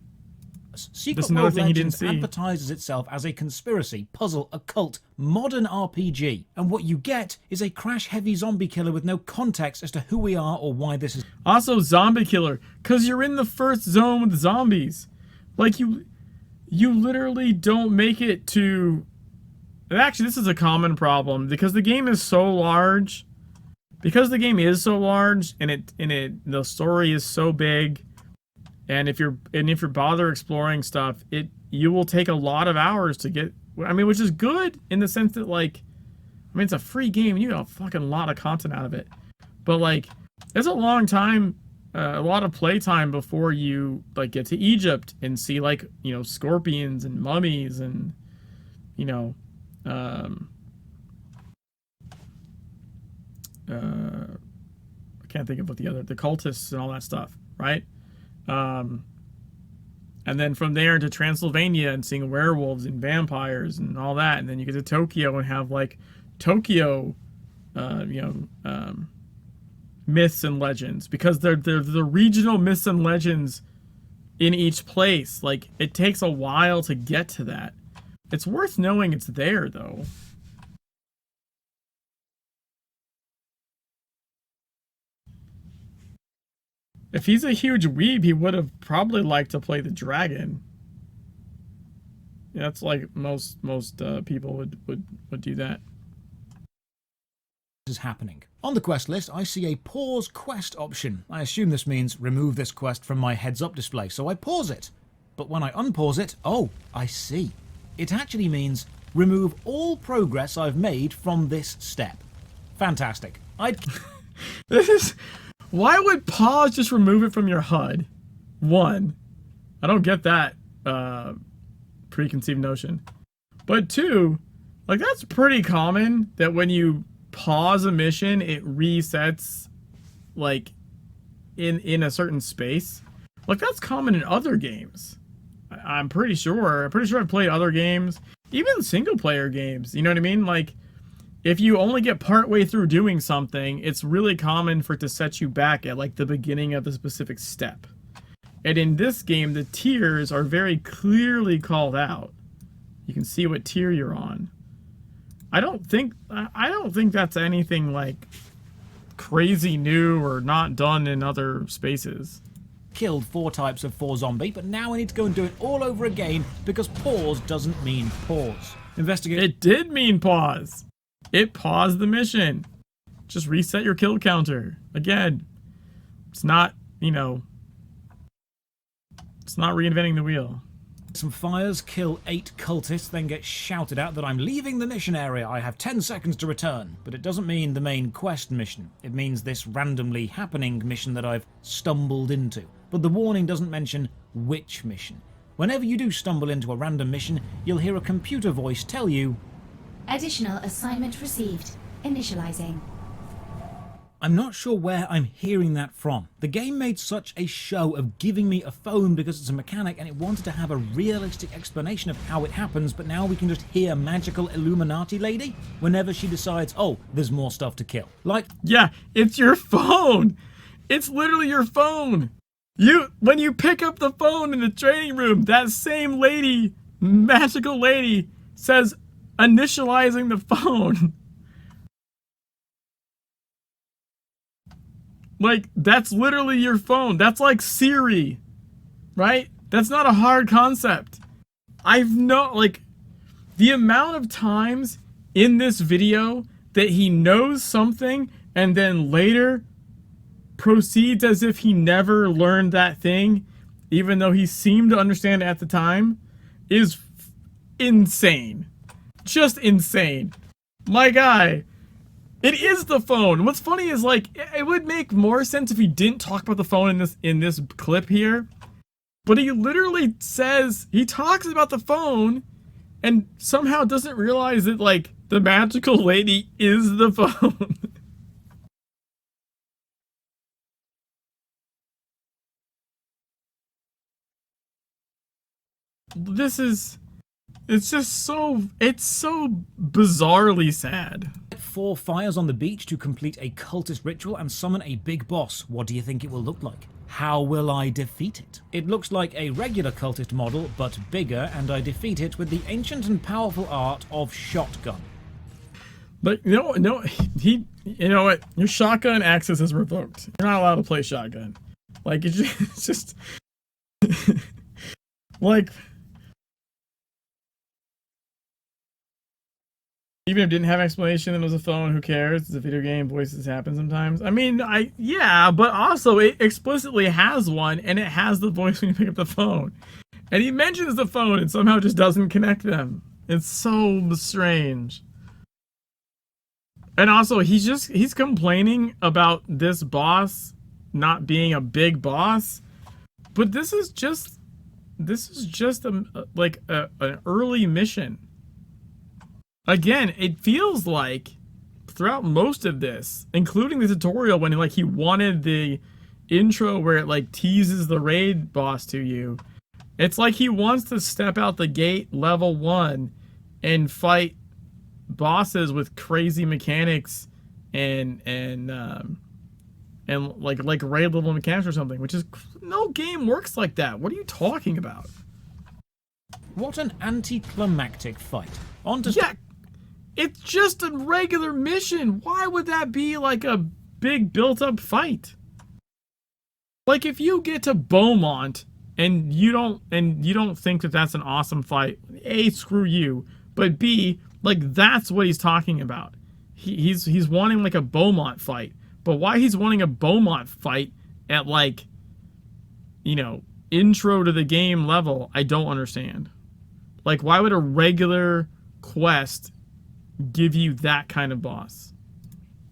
Secret another World thing he didn't Legends see. advertises itself as a conspiracy, puzzle, occult, modern RPG, and what you get is a crash-heavy zombie killer with no context as to who we are or why this is. Also, zombie killer, because you're in the first zone with zombies. Like, you literally don't make it to... And actually, this is a common problem, because the game is so large. Because the game is so large, and the story is so big... And if you're bother exploring stuff, you will take a lot of hours to get. Which is good in the sense that it's a free game and you got a fucking lot of content out of it. But it's a long time, a lot of playtime before you get to Egypt and see scorpions and mummies and I can't think of what the cultists and all that stuff, right? And then from there to Transylvania and seeing werewolves and vampires and all that, and then you get to Tokyo and have Tokyo, myths and legends, because they're the regional myths and legends in each place. It takes a while to get to that. It's worth knowing it's there though. If he's a huge weeb, he would have probably liked to play the dragon. Yeah, that's most people would do that. Is happening. On the quest list, I see a pause quest option. I assume this means remove this quest from my heads-up display, so I pause it. But when I unpause it, oh, I see. It actually means remove all progress I've made from this step. Fantastic. This is... Why would pause just remove it from your HUD? One, I don't get that preconceived notion. But two, that's pretty common that when you pause a mission, it resets in a certain space. That's common in other games. I'm pretty sure. I've played other games, even single player games. You know what I mean? If you only get partway through doing something, it's really common for it to set you back at the beginning of a specific step. And in this game, the tiers are very clearly called out. You can see what tier you're on. I don't think that's anything like crazy new or not done in other spaces. Killed 4 types of 4 zombie, but now I need to go and do it all over again because pause doesn't mean pause. Investigate. It did mean pause. It paused the mission. Just reset your kill counter. Again, it's not, you know, it's not reinventing the wheel. Some fires, kill 8 cultists, then get shouted at that I'm leaving the mission area. I have 10 seconds to return. But it doesn't mean the main quest mission. It means this randomly happening mission that I've stumbled into. But the warning doesn't mention which mission. Whenever you do stumble into a random mission, you'll hear a computer voice tell you, Additional assignment received. Initializing. I'm not sure where I'm hearing that from. The game made such a show of giving me a phone because it's a mechanic and it wanted to have a realistic explanation of how it happens, but now we can just hear magical Illuminati lady whenever she decides, oh, there's more stuff to kill. Like, yeah, it's your phone. It's literally your phone. When you pick up the phone in the training room, that same lady, magical lady, says initializing the phone. Like, that's literally your phone. That's like Siri, right? That's not a hard concept. The amount of times in this video that he knows something and then later proceeds as if he never learned that thing, even though he seemed to understand it at the time, is insane. Just insane. My guy. It is the phone. What's funny is, like, it would make more sense if he didn't talk about the phone in this clip here. But he literally says, he talks about the phone and somehow doesn't realize that, like, the magical lady is the phone. It's so bizarrely sad. 4 fires on the beach to complete a cultist ritual and summon a big boss. What do you think it will look like? How will I defeat it? It looks like a regular cultist model, but bigger, and I defeat it with the ancient and powerful art of shotgun. But you know what? Your shotgun access is revoked. You're not allowed to play shotgun. Like, it's just like, even if it didn't have explanation and it was a phone, who cares? It's a video game, voices happen sometimes. I mean, yeah, but also it explicitly has one, and it has the voice when you pick up the phone. And he mentions the phone and somehow just doesn't connect them. It's so strange. And also, he's complaining about this boss not being a big boss, but this is just an early mission. Again, it feels like throughout most of this, including the tutorial when he wanted the intro where it like teases the raid boss to you, it's like he wants to step out the gate level 1 and fight bosses with crazy mechanics and like raid level mechanics or something, which is, no game works like that. What are you talking about? What an anticlimactic fight. Yeah, it's just a regular mission. Why would that be like a big built-up fight? Like, if you get to Beaumont and you don't think that that's an awesome fight, A, screw you, but B, like, that's what he's talking about. He's wanting like a Beaumont fight, but why he's wanting a Beaumont fight at, like, you know, intro to the game level, I don't understand. Like, why would a regular quest give you that kind of boss?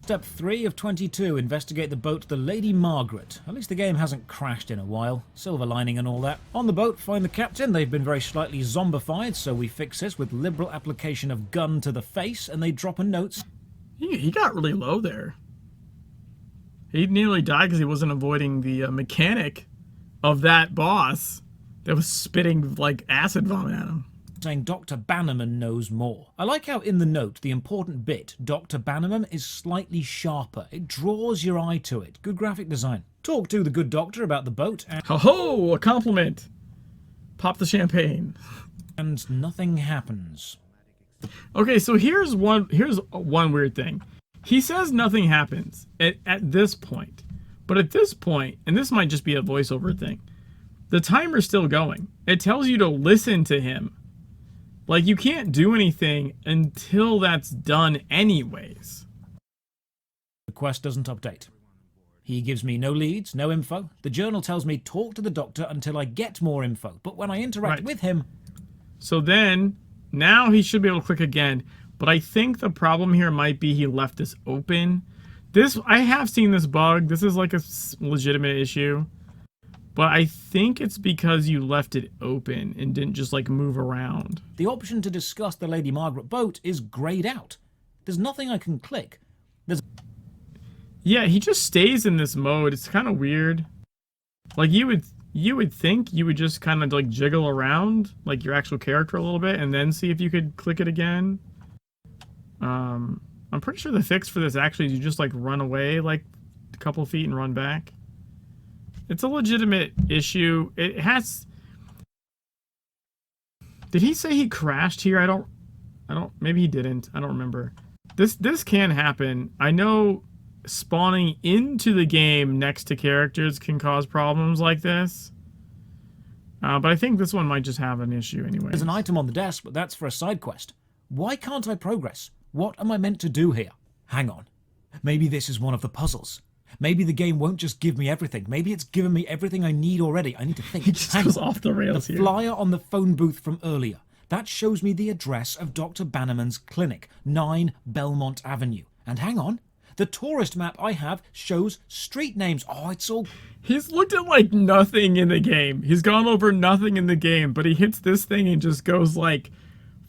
Step 3 of 22, investigate the boat, the Lady Margaret. At least the game hasn't crashed in a while. Silver lining and all that. On the boat, find the captain. They've been very slightly zombified, so we fix this with liberal application of gun to the face, and they drop a note. He got really low there. He nearly died because he wasn't avoiding the mechanic of that boss that was spitting like acid vomit at him, saying Dr. Bannerman knows more. I like how in the note, the important bit, Dr. Bannerman, is slightly sharper. It draws your eye to it. Good graphic design. talk to the good doctor about the boat, Ho-ho! A compliment! Pop the champagne. and nothing happens. Okay, so here's one weird thing. He says nothing happens at this point. But at this point, and this might just be a voiceover thing, the timer's still going. It tells you to listen to him. Like, you can't do anything until that's done anyways. The quest doesn't update. He gives me no leads, no info. The journal tells me talk to the doctor until I get more info. But when I interact with him... So then, now he should be able to click again. But I think the problem here might be he left this open. I have seen this bug. This is like a legitimate issue. But I think it's because you left it open and didn't just like move around. The option to discuss the Lady Margaret boat is grayed out. There's nothing I can click. Yeah, he just stays in this mode. It's kind of weird. Like you would think you would just kind of like jiggle around like your actual character a little bit and then see if you could click it again. I'm pretty sure the fix for this actually is you just like run away like a couple feet and run back. It's a legitimate issue. It has... Did he say he crashed here? I don't... Maybe he didn't. I don't remember. This can happen. I know spawning into the game next to characters can cause problems like this. But I think this one might just have an issue anyway. There's an item on the desk, but that's for a side quest. Why can't I progress? What am I meant to do here? Hang on. Maybe this is one of the puzzles. Maybe the game won't just give me everything. Maybe it's given me everything I need already. I need to think. He just goes off the rails here. The flyer on the phone booth from earlier. That shows me the address of Dr. Bannerman's clinic, 9 Belmont Avenue. And hang on. The tourist map I have shows street names. Oh, it's all... He's looked at like nothing in the game. He's gone over nothing in the game, but he hits this thing and just goes like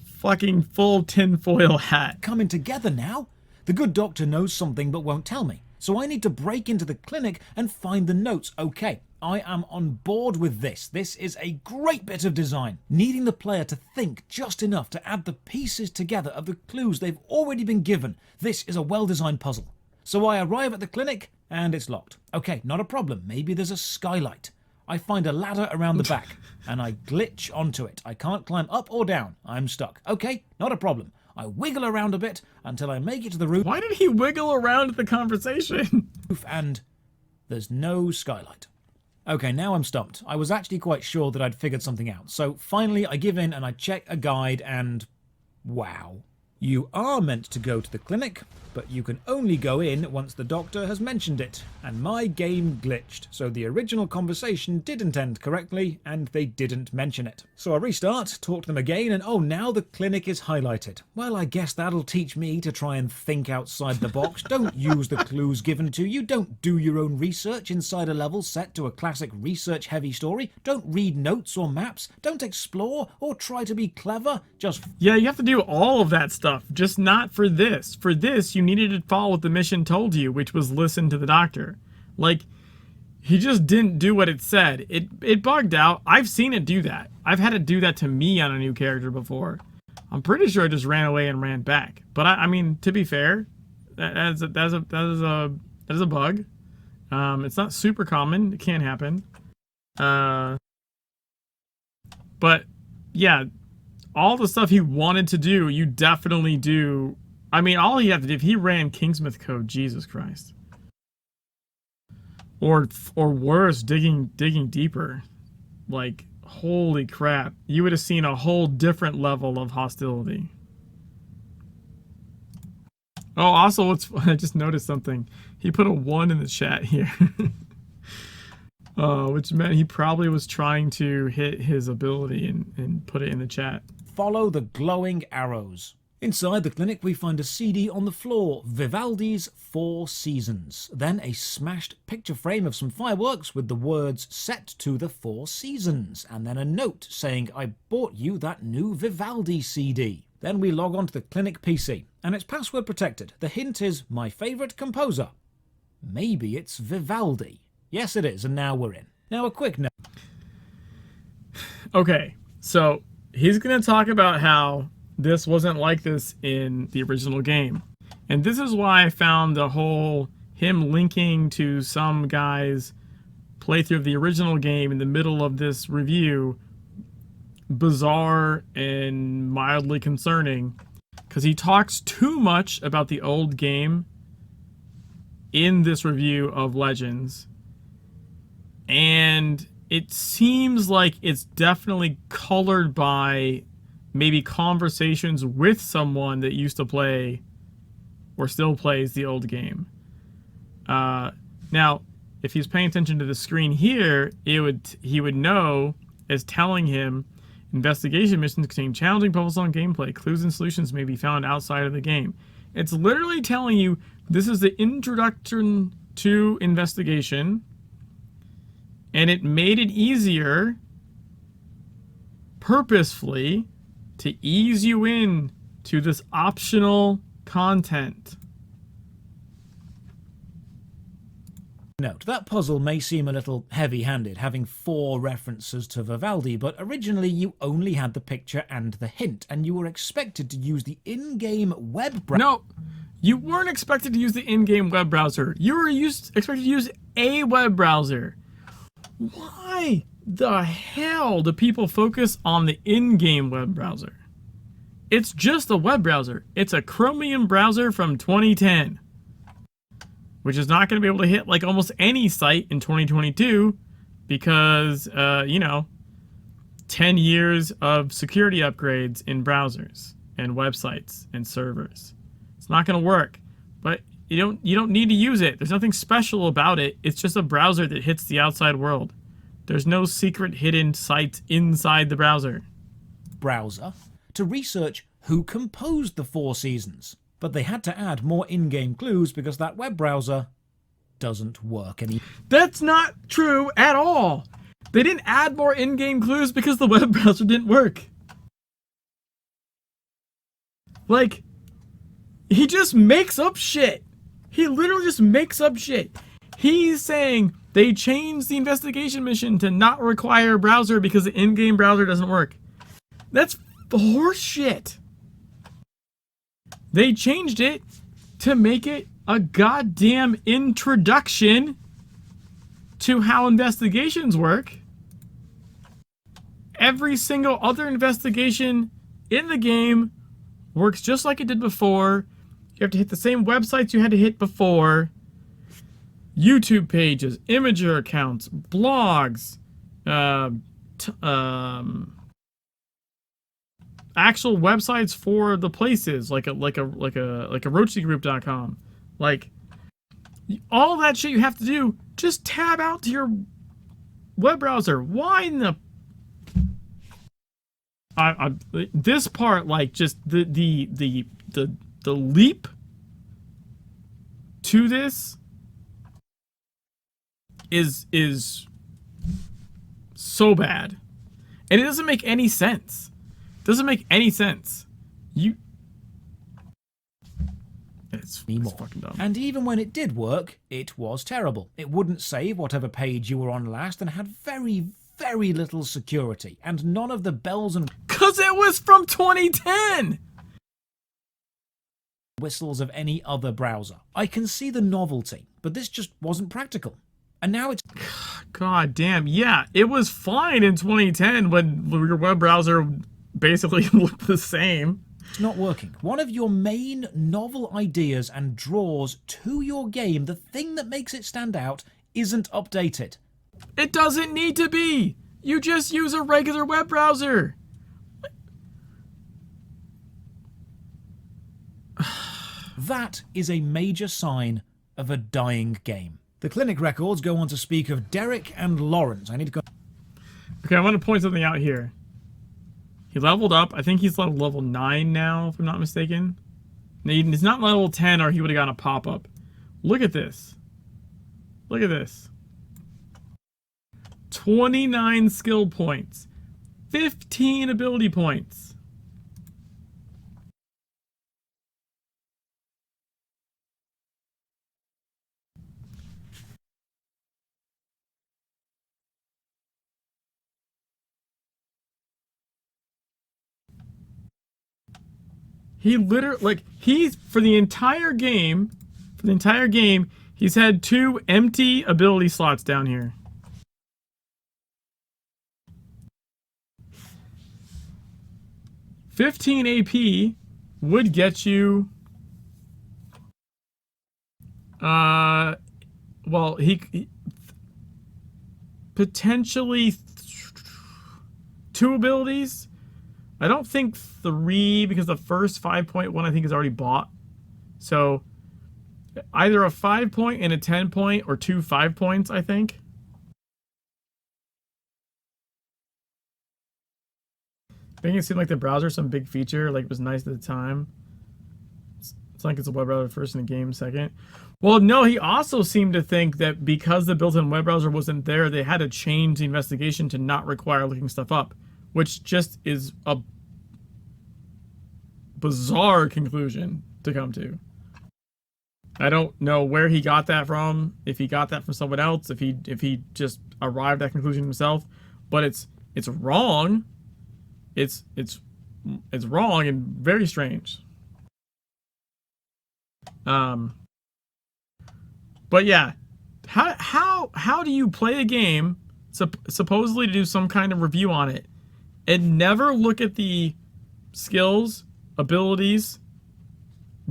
fucking full tinfoil hat. Coming together now. The good doctor knows something but won't tell me. So I need to break into the clinic and find the notes. Okay, I am on board with this. This is a great bit of design. Needing the player to think just enough to add the pieces together of the clues they've already been given. This is a well-designed puzzle. So I arrive at the clinic and it's locked. Okay, not a problem. Maybe there's a skylight. I find a ladder around the back and I glitch onto it. I can't climb up or down. I'm stuck. Okay, not a problem. I wiggle around a bit until I make it to the roof. Why did he wiggle around the conversation? And there's no skylight. Okay, now I'm stumped. I was actually quite sure that I'd figured something out. So finally I give in and I check a guide and... wow. You are meant to go to the clinic, but you can only go in once the doctor has mentioned it. And my game glitched, so the original conversation didn't end correctly, and they didn't mention it. So I restart, talk to them again, and oh, now the clinic is highlighted. Well, I guess that'll teach me to try and think outside the box. Don't use the clues given to you. Don't do your own research inside a level set to a classic research-heavy story. Don't read notes or maps. Don't explore or try to be clever. Just... Yeah, you have to do all of that stuff, just not for this. For this, you needed to follow what the mission told you, which was listen to the doctor. Like, he just didn't do what it said. It bugged out. I've seen it do that. I've had it do that to me on a new character before. I'm pretty sure I just ran away and ran back. But I mean, to be fair, that is a bug. It's not super common. It can happen. But yeah, all the stuff he wanted to do, you definitely do. I mean, all you have to do, if he ran Kingsmith code, Jesus Christ. Or worse, digging deeper. Like, holy crap. You would have seen a whole different level of hostility. Oh, also, I just noticed something. He put a 1 in the chat here. Which meant he probably was trying to hit his ability and put it in the chat. Follow the glowing arrows. Inside the clinic, we find a CD on the floor, Vivaldi's 4 Seasons. Then a smashed picture frame of some fireworks with the words set to the 4 Seasons. And then a note saying, I bought you that new Vivaldi CD. Then we log on to the clinic PC, and it's password protected. The hint is my favourite composer. Maybe it's Vivaldi. Yes, it is, and now we're in. Now a quick note. Okay, so he's going to talk about how this wasn't like this in the original game. And this is why I found the whole him linking to some guy's playthrough of the original game in the middle of this review bizarre and mildly concerning, because he talks too much about the old game in this review of Legends, and it seems like it's definitely colored by maybe conversations with someone that used to play or still plays the old game. Now, if he's paying attention to the screen here, he would know as telling him investigation missions contain challenging puzzles on gameplay. Clues and solutions may be found outside of the game. It's literally telling you this is the introduction to investigation, and it made it easier purposefully to ease you in to this optional content. Note, that puzzle may seem a little heavy-handed, having 4 references to Vivaldi, but originally you only had the picture and the hint, and you were expected to use the in-game web browser. No, you weren't expected to use the in-game web browser. You were expected to use a web browser. Why the hell do people focus on the in-game web browser? It's just a web browser. It's a Chromium browser from 2010. Which is not going to be able to hit like almost any site in 2022 because, 10 years of security upgrades in browsers and websites and servers. It's not going to work, but you don't need to use it. There's nothing special about it. It's just a browser that hits the outside world. There's no secret hidden sites inside the browser. Browser to research who composed the 4 seasons. But they had to add more in-game clues because that web browser doesn't work anymore. That's not true at all. They didn't add more in-game clues because the web browser didn't work. Like, he just makes up shit. He literally just makes up shit. He's saying they changed the investigation mission to not require a browser because the in-game browser doesn't work. That's horseshit. They changed it to make it a goddamn introduction to how investigations work. Every single other investigation in the game works just like it did before. You have to hit the same websites you had to hit before. YouTube pages, Imager accounts, blogs, actual websites for the places, like a roachygroup.com. Like, all that shit you have to do, just tab out to your web browser. Why in the... this part, like, just the leap to this is so bad. And it doesn't make any sense. Doesn't make any sense. It's fucking dumb. And even when it did work, it was terrible. It wouldn't save whatever page you were on last and had very, very little security. And none of the bells and... 'Cause it was from 2010! ...whistles of any other browser. I can see the novelty, but this just wasn't practical. And now it's... God damn, yeah. It was fine in 2010 when your web browser basically looked the same. It's not working. One of your main novel ideas and draws to your game, the thing that makes it stand out, isn't updated. It doesn't need to be. You just use a regular web browser. That is a major sign of a dying game. The clinic records go on to speak of Derek and Lawrence. I need to go... Okay, I want to point something out here. He leveled up. I think he's level 9 now, if I'm not mistaken. He's not level 10 or he would have gotten a pop-up. Look at this. Look at this. 29 skill points. 15 ability points. He literally, like, he's, for the entire game, he's had 2 empty ability slots down here. 15 AP would get you... well, he potentially 2 abilities. I don't think 3, because the first 5-point I think is already bought. So either a 5-point and a 10-point, or 2 5-points, I think. Making it seem like the browser some big feature, like it was nice at the time. It's like it's a web browser first and a game second. Well, no, he also seemed to think that because the built-in web browser wasn't there, they had to change the investigation to not require looking stuff up, which just is a bizarre conclusion to come to. I don't know where he got that from, if he got that from someone else, if he just arrived at that conclusion himself, but it's wrong. It's wrong and very strange. But yeah, how do you play a game supposedly to do some kind of review on it and never look at the skills, abilities,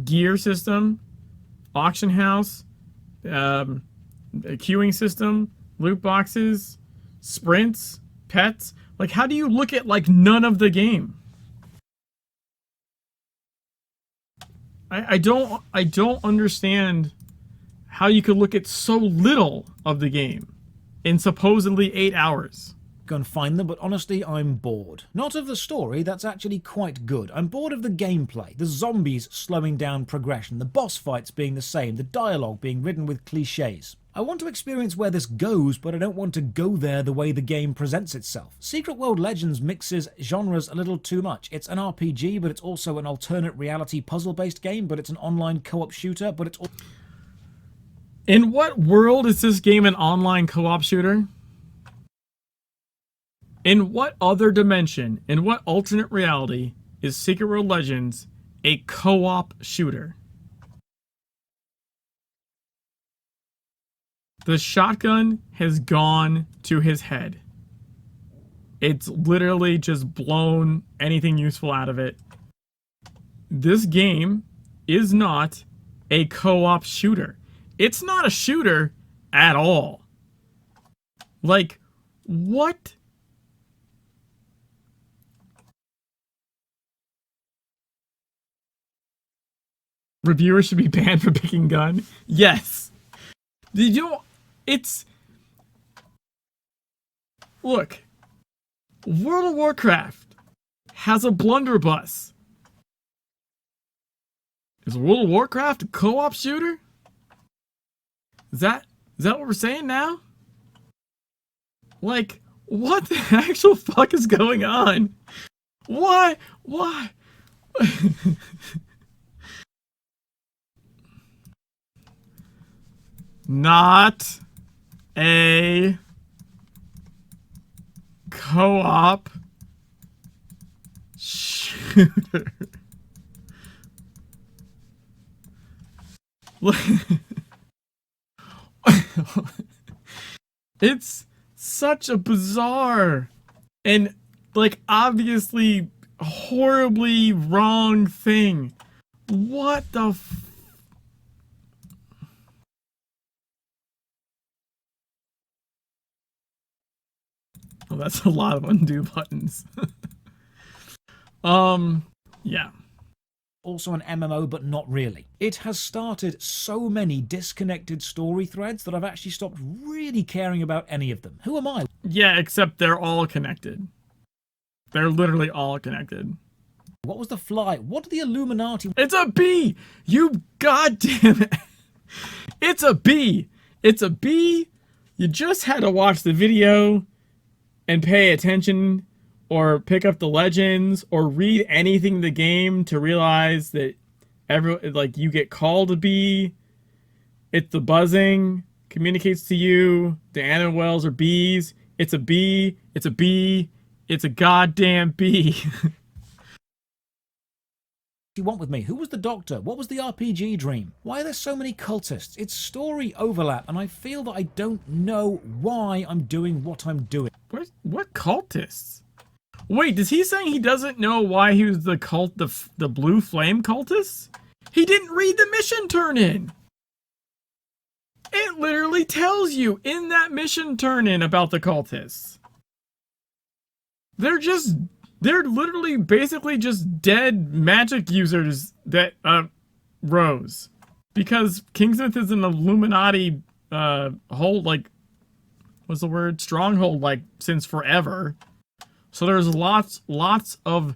gear system, auction house, queuing system, loot boxes, sprints, pets? Like, how do you look at like none of the game? I don't understand how you could look at so little of the game in supposedly 8 hours. Go and find them, but honestly, I'm bored. Not of the story, that's actually quite good. I'm bored of the gameplay, the zombies slowing down progression, the boss fights being the same, the dialogue being ridden with cliches. I want to experience where this goes, but I don't want to go there the way the game presents itself. Secret World Legends mixes genres a little too much. It's an RPG, but it's also an alternate reality puzzle-based game, but it's an online co-op shooter, but it's... In what world is this game an online co-op shooter? In what other dimension, in what alternate reality is Secret World Legends a co-op shooter? The shotgun has gone to his head. It's literally just blown anything useful out of it. This game is not a co-op shooter. It's not a shooter at all. Like, what? Reviewers should be banned for picking gun? Yes. Did you... It's... Look. World of Warcraft has a blunderbuss. Is World of Warcraft a co-op shooter? Is that what we're saying now? Like, what the actual fuck is going on? Why? Not a co-op shooter. It's such a bizarre and, like, obviously horribly wrong thing. What the well, that's a lot of undo buttons. Yeah. Also an MMO, but not really. It has started so many disconnected story threads that I've actually stopped really caring about any of them. Who am I? Yeah, except they're all connected. They're literally all connected. What was the fly? What did the Illuminati... It's a bee! You goddamn it! It's a bee! It's a bee! You just had to watch the video and pay attention, or pick up the legends, or read anything in the game to realize that you get called a bee. It's the buzzing communicates to you. The animal wells are bees. It's a bee. It's a bee. It's a goddamn bee. You want with me? Who was the doctor? What was the RPG dream? Why are there so many cultists? It's story overlap, and I feel that I don't know why I'm doing what I'm doing. What cultists? Wait, is he saying he doesn't know why he was the blue flame cultist? He didn't read the mission turn-in. It literally tells you in that mission turn-in about the cultists. They're literally basically just dead magic users that rose. Because Kingsmith is an Illuminati hold, like, what's the word? Stronghold, like, since forever. So there's lots of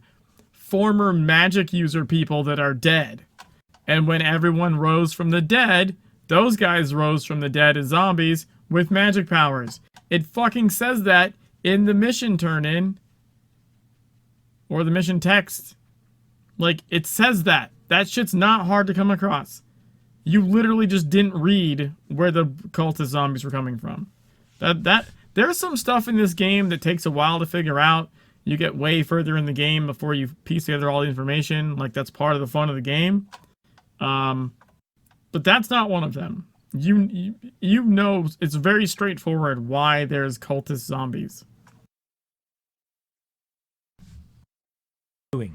former magic user people that are dead. And when everyone rose from the dead, those guys rose from the dead as zombies with magic powers. It fucking says that in the mission turn-in. Or the mission text. Like, it says that. That shit's not hard to come across. You literally just didn't read where the cultist zombies were coming from. There's some stuff in this game that takes a while to figure out. You get way further in the game before you piece together all the information. Like, that's part of the fun of the game. But that's not one of them. You know, it's very straightforward why there's cultist zombies.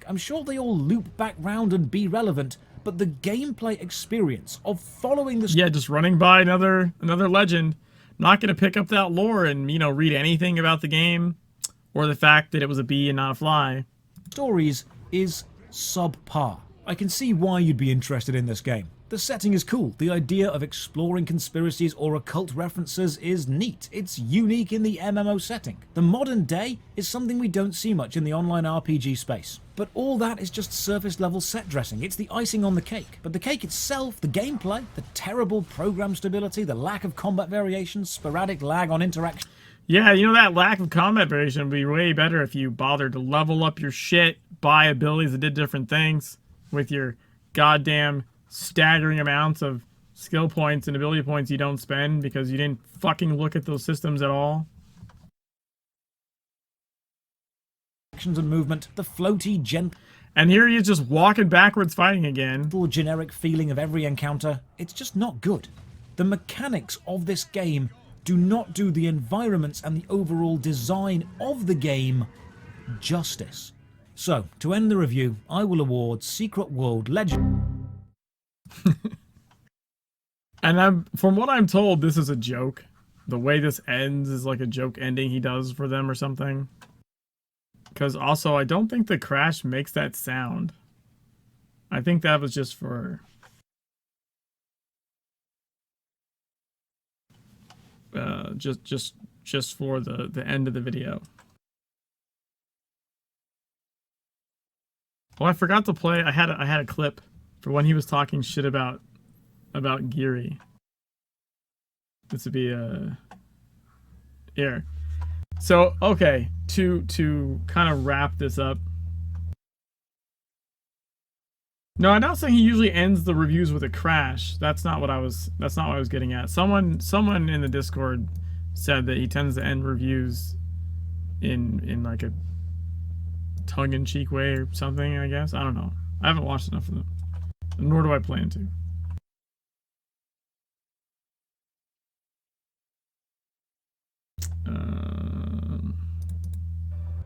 I'm sure they all loop back round and be relevant, but the gameplay experience of following the yeah, just running by another legend, not going to pick up that lore and, you know, read anything about the game or the fact that it was a bee and not a fly. Stories is subpar. I can see why you'd be interested in this game. The setting is cool. The idea of exploring conspiracies or occult references is neat. It's unique in the MMO setting. The modern day is something we don't see much in the online RPG space. But all that is just surface level set dressing. It's the icing on the cake. But the cake itself, the gameplay, the terrible program stability, the lack of combat variations, sporadic lag on interaction. Yeah, you know, that lack of combat variation would be way better if you bothered to level up your shit, buy abilities that did different things with your goddamn staggering amounts of skill points and ability points you don't spend because you didn't fucking look at those systems at all. Actions and movement, the floaty, gentle. And here he is just walking backwards fighting again. Generic feeling of every encounter. It's just not good. The mechanics of this game do not do the environments and the overall design of the game justice. So, to end the review, I will award Secret World Legend. And from what I'm told, this is a joke. The way this ends is like a joke ending he does for them or something. Because also, I don't think the crash makes that sound. I think that was just for... just for the end of the video. Oh, I forgot to play. I had a clip for when he was talking shit about Geary. This would be here. So okay, to kind of wrap this up. No, I'm not saying he usually ends the reviews with a crash. That's not what I was getting at. Someone in the Discord said that he tends to end reviews in like a tongue-in-cheek way or something, I guess. I don't know. I haven't watched enough of them. Nor do I plan to.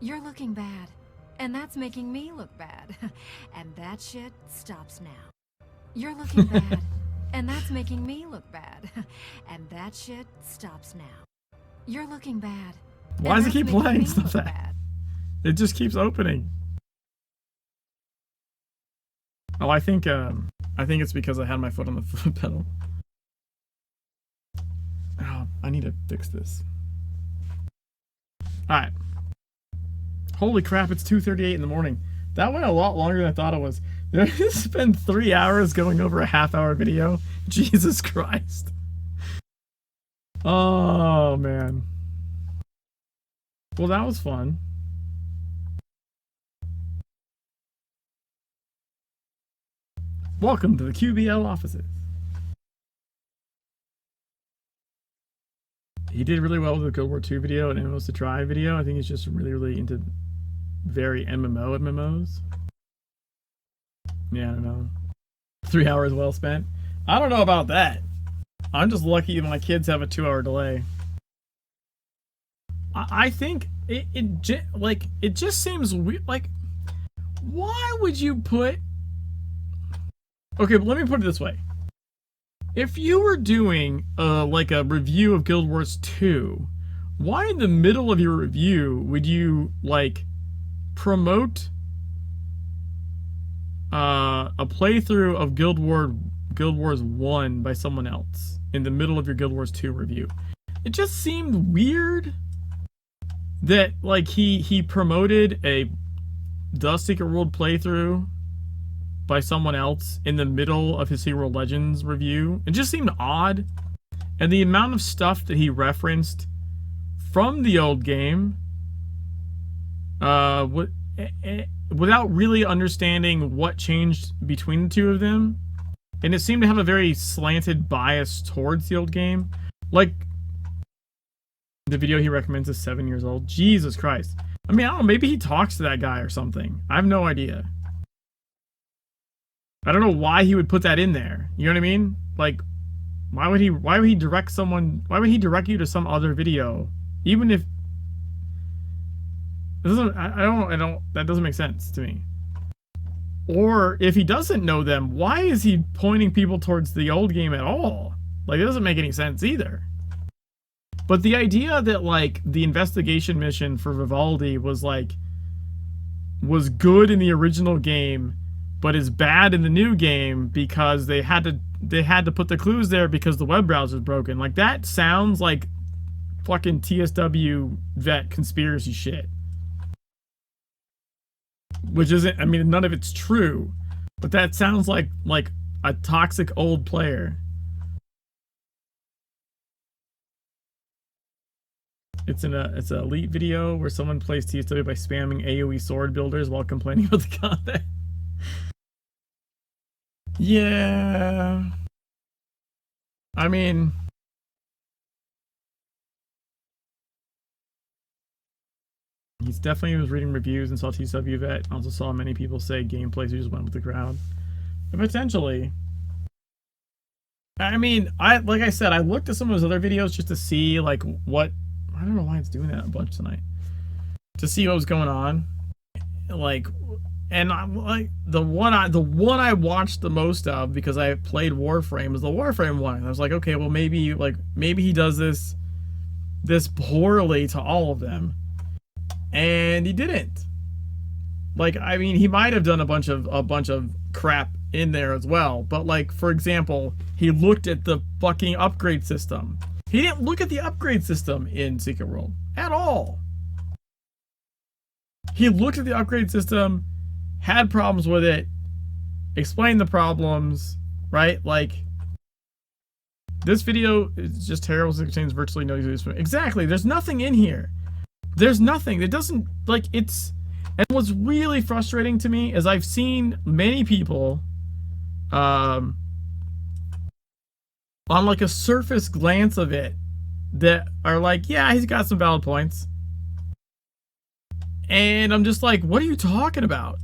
You're looking bad, and that's making me look bad. And that shit stops now. You're looking bad, and that's making me look bad. And that shit stops now. You're looking bad. Why does it keep playing stuff like that? It just keeps opening. Oh, I think it's because I had my foot on the foot pedal. Oh, I need to fix this. Alright. Holy crap, it's 2:38 in the morning. That went a lot longer than I thought it was. Did I spend 3 hours going over a half-hour video? Jesus Christ. Oh, man. Well, that was fun. Welcome to the QBL offices. He did really well with the Guild War 2 video and MMOs to Try video. I think he's just really into very MMOs. Yeah, I don't know. 3 hours well spent. I don't know about that. I'm just lucky my kids have a 2-hour delay. I think it just seems weird. Like, why would you put? Okay, but let me put it this way: if you were doing like a review of Guild Wars 2, why in the middle of your review would you like promote a playthrough of Guild Wars 1 by someone else in the middle of your Guild Wars 2 review? It just seemed weird that like he promoted the Secret World playthrough by someone else in the middle of his Secret World Legends review. It just seemed odd. And the amount of stuff that he referenced from the old game without really understanding what changed between the two of them. And it seemed to have a very slanted bias towards the old game. Like, the video he recommends is 7 years old. Jesus Christ. I mean, I don't know, maybe he talks to that guy or something. I have no idea. I don't know why he would put that in there. You know what I mean? Like, why would he direct you to some other video? Even if it doesn't, that doesn't make sense to me. Or if he doesn't know them, why is he pointing people towards the old game at all? Like, it doesn't make any sense either. But the idea that like the investigation mission for Vivaldi was good in the original game, but is bad in the new game because they had to put the clues there because the web browser is broken. Like, that sounds like fucking TSW vet conspiracy shit. Which isn't, I mean, none of it's true, but that sounds like a toxic old player. It's an elite video where someone plays TSW by spamming AoE sword builders while complaining about the combat. Yeah. I mean, he's definitely was reading reviews and saw TSW vet. Also saw many people say gameplay just went with the crowd. But potentially. I mean, like I said, I looked at some of his other videos just to see like what. I don't know why it's doing that a bunch tonight. To see what was going on, like, and I'm like the one I watched the most of because I played Warframe is the Warframe one. And I was like, okay, well maybe he does this poorly to all of them, and he didn't. Like, I mean, he might have done a bunch of crap in there as well, but like, for example, he looked at the fucking upgrade system. He didn't look at the upgrade system in Secret World at all. He looked at the upgrade system, had problems with it, explained the problems, right? Like, this video is just terrible. It contains virtually no use. Exactly. There's nothing in here. There's nothing. It doesn't, like, it's... And what's really frustrating to me is I've seen many people, on like a surface glance of it, that are like, yeah, he's got some valid points. And I'm just like, what are you talking about?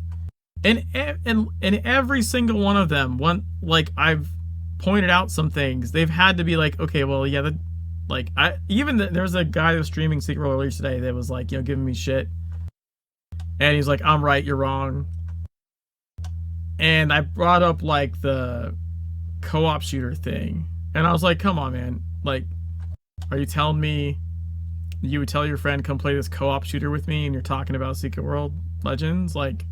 And every single one of them, like, I've pointed out some things, they've had to be like, okay, well, yeah, there's a guy that was streaming Secret World earlier today that was like, you know, giving me shit. And he's like, I'm right, you're wrong. And I brought up like the co-op shooter thing. And I was like, come on, man. Like, are you telling me you would tell your friend, come play this co-op shooter with me, and you're talking about Secret World Legends? Like,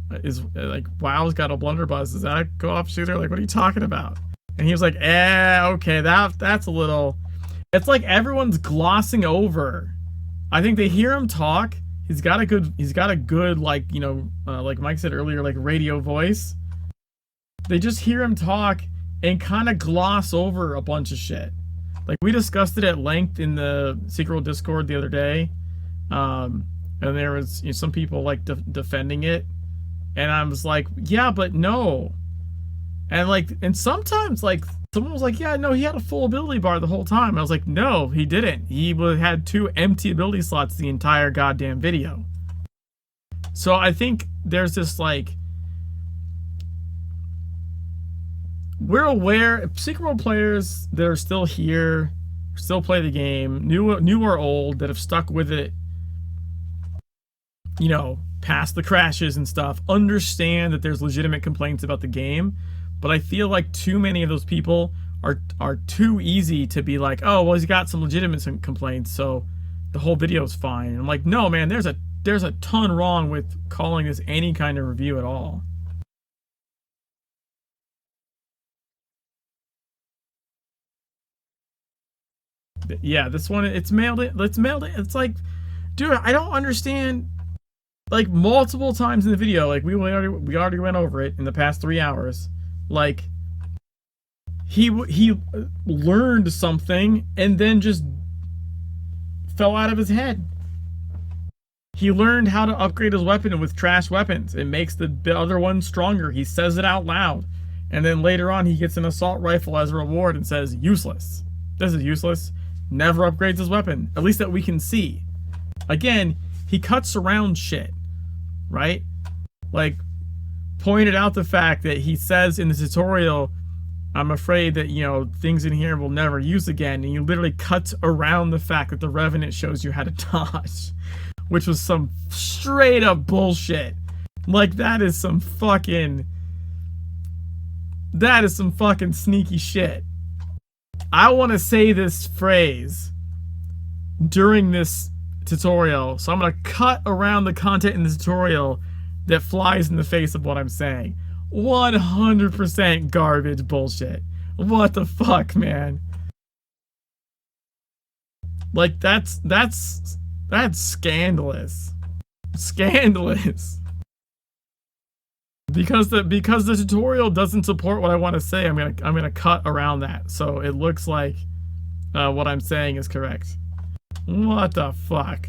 WoW's got a blunderbuss. Is that a co-op shooter? Like, what are you talking about? And he was like, okay, that's a little... It's like everyone's glossing over. I think they hear him talk. He's got a good, like, you know, like Mike said earlier, like, radio voice. They just hear him talk and kind of gloss over a bunch of shit. Like, we discussed it at length in the Secret World Discord the other day. And there was, you know, some people, like, defending it. And I was like, yeah, but no. And, like, and sometimes, like, someone was like, yeah, no, he had a full ability bar the whole time. I was like, no, he didn't. He had 2 empty ability slots the entire goddamn video. So I think there's this, like... We're aware, Secret World players that are still here, still play the game, new or old, that have stuck with it you know, past the crashes and stuff, understand that there's legitimate complaints about the game, but I feel like too many of those people are too easy to be like, oh, well, he's got some legitimate complaints, so the whole video is fine. And I'm like, no, man, there's a ton wrong with calling this any kind of review at all. Yeah, this one, it's mailed it. It's like, dude, I don't understand. Like, multiple times in the video, like we already went over it in the past 3 hours. Like, he learned something and then just fell out of his head. He learned how to upgrade his weapon with trash weapons. It makes the other one stronger. He says it out loud. And then later on, he gets an assault rifle as a reward and says, useless. This is useless. Never upgrades his weapon. At least that we can see. Again, he cuts around shit. Right? Like, pointed out the fact that he says in the tutorial, I'm afraid that, you know, things in here will never use again. And he literally cuts around the fact that the Revenant shows you how to dodge. Which was some straight up bullshit. Like, that is some fucking sneaky shit. I want to say this phrase during this tutorial, so I'm going to cut around the content in the tutorial that flies in the face of what I'm saying. 100% garbage bullshit. What the fuck, man? Like, that's scandalous. Scandalous. Because the tutorial doesn't support what I want to say, I'm gonna cut around that so it looks like what I'm saying is correct. What the fuck?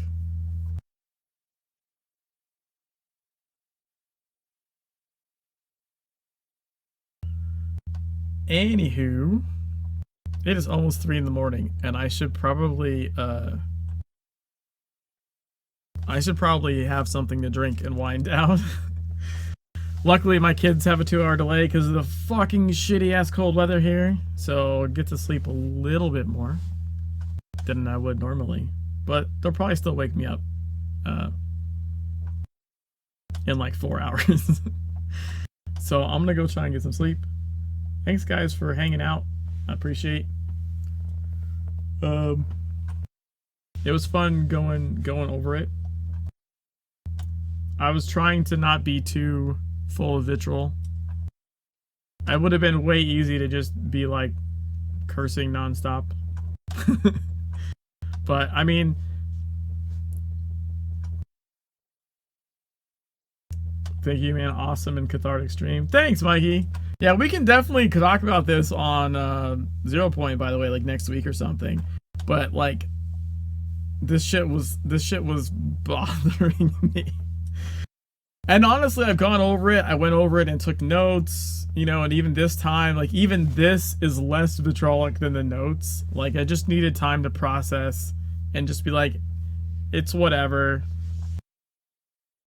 Anywho, it is almost 3 in the morning, and I should probably have something to drink and wind down. Luckily, my kids have a 2-hour delay because of the fucking shitty-ass cold weather here, so I'll get to sleep a little bit more than I would normally. But they'll probably still wake me up in like 4 hours. So I'm gonna go try and get some sleep. Thanks, guys, for hanging out. I appreciate. It was fun going over it. I was trying to not be too full of vitriol. I would have been way easy to just be like cursing nonstop. But I mean, thank you, man. Awesome and cathartic stream. Thanks, Mikey. Yeah, we can definitely talk about this on 0 Point, by the way, like next week or something. But like, this shit was bothering me. And honestly, I've gone over it. I went over it and took notes, you know, and even this time, like, even this is less vitriolic than the notes. Like, I just needed time to process and just be like, it's whatever.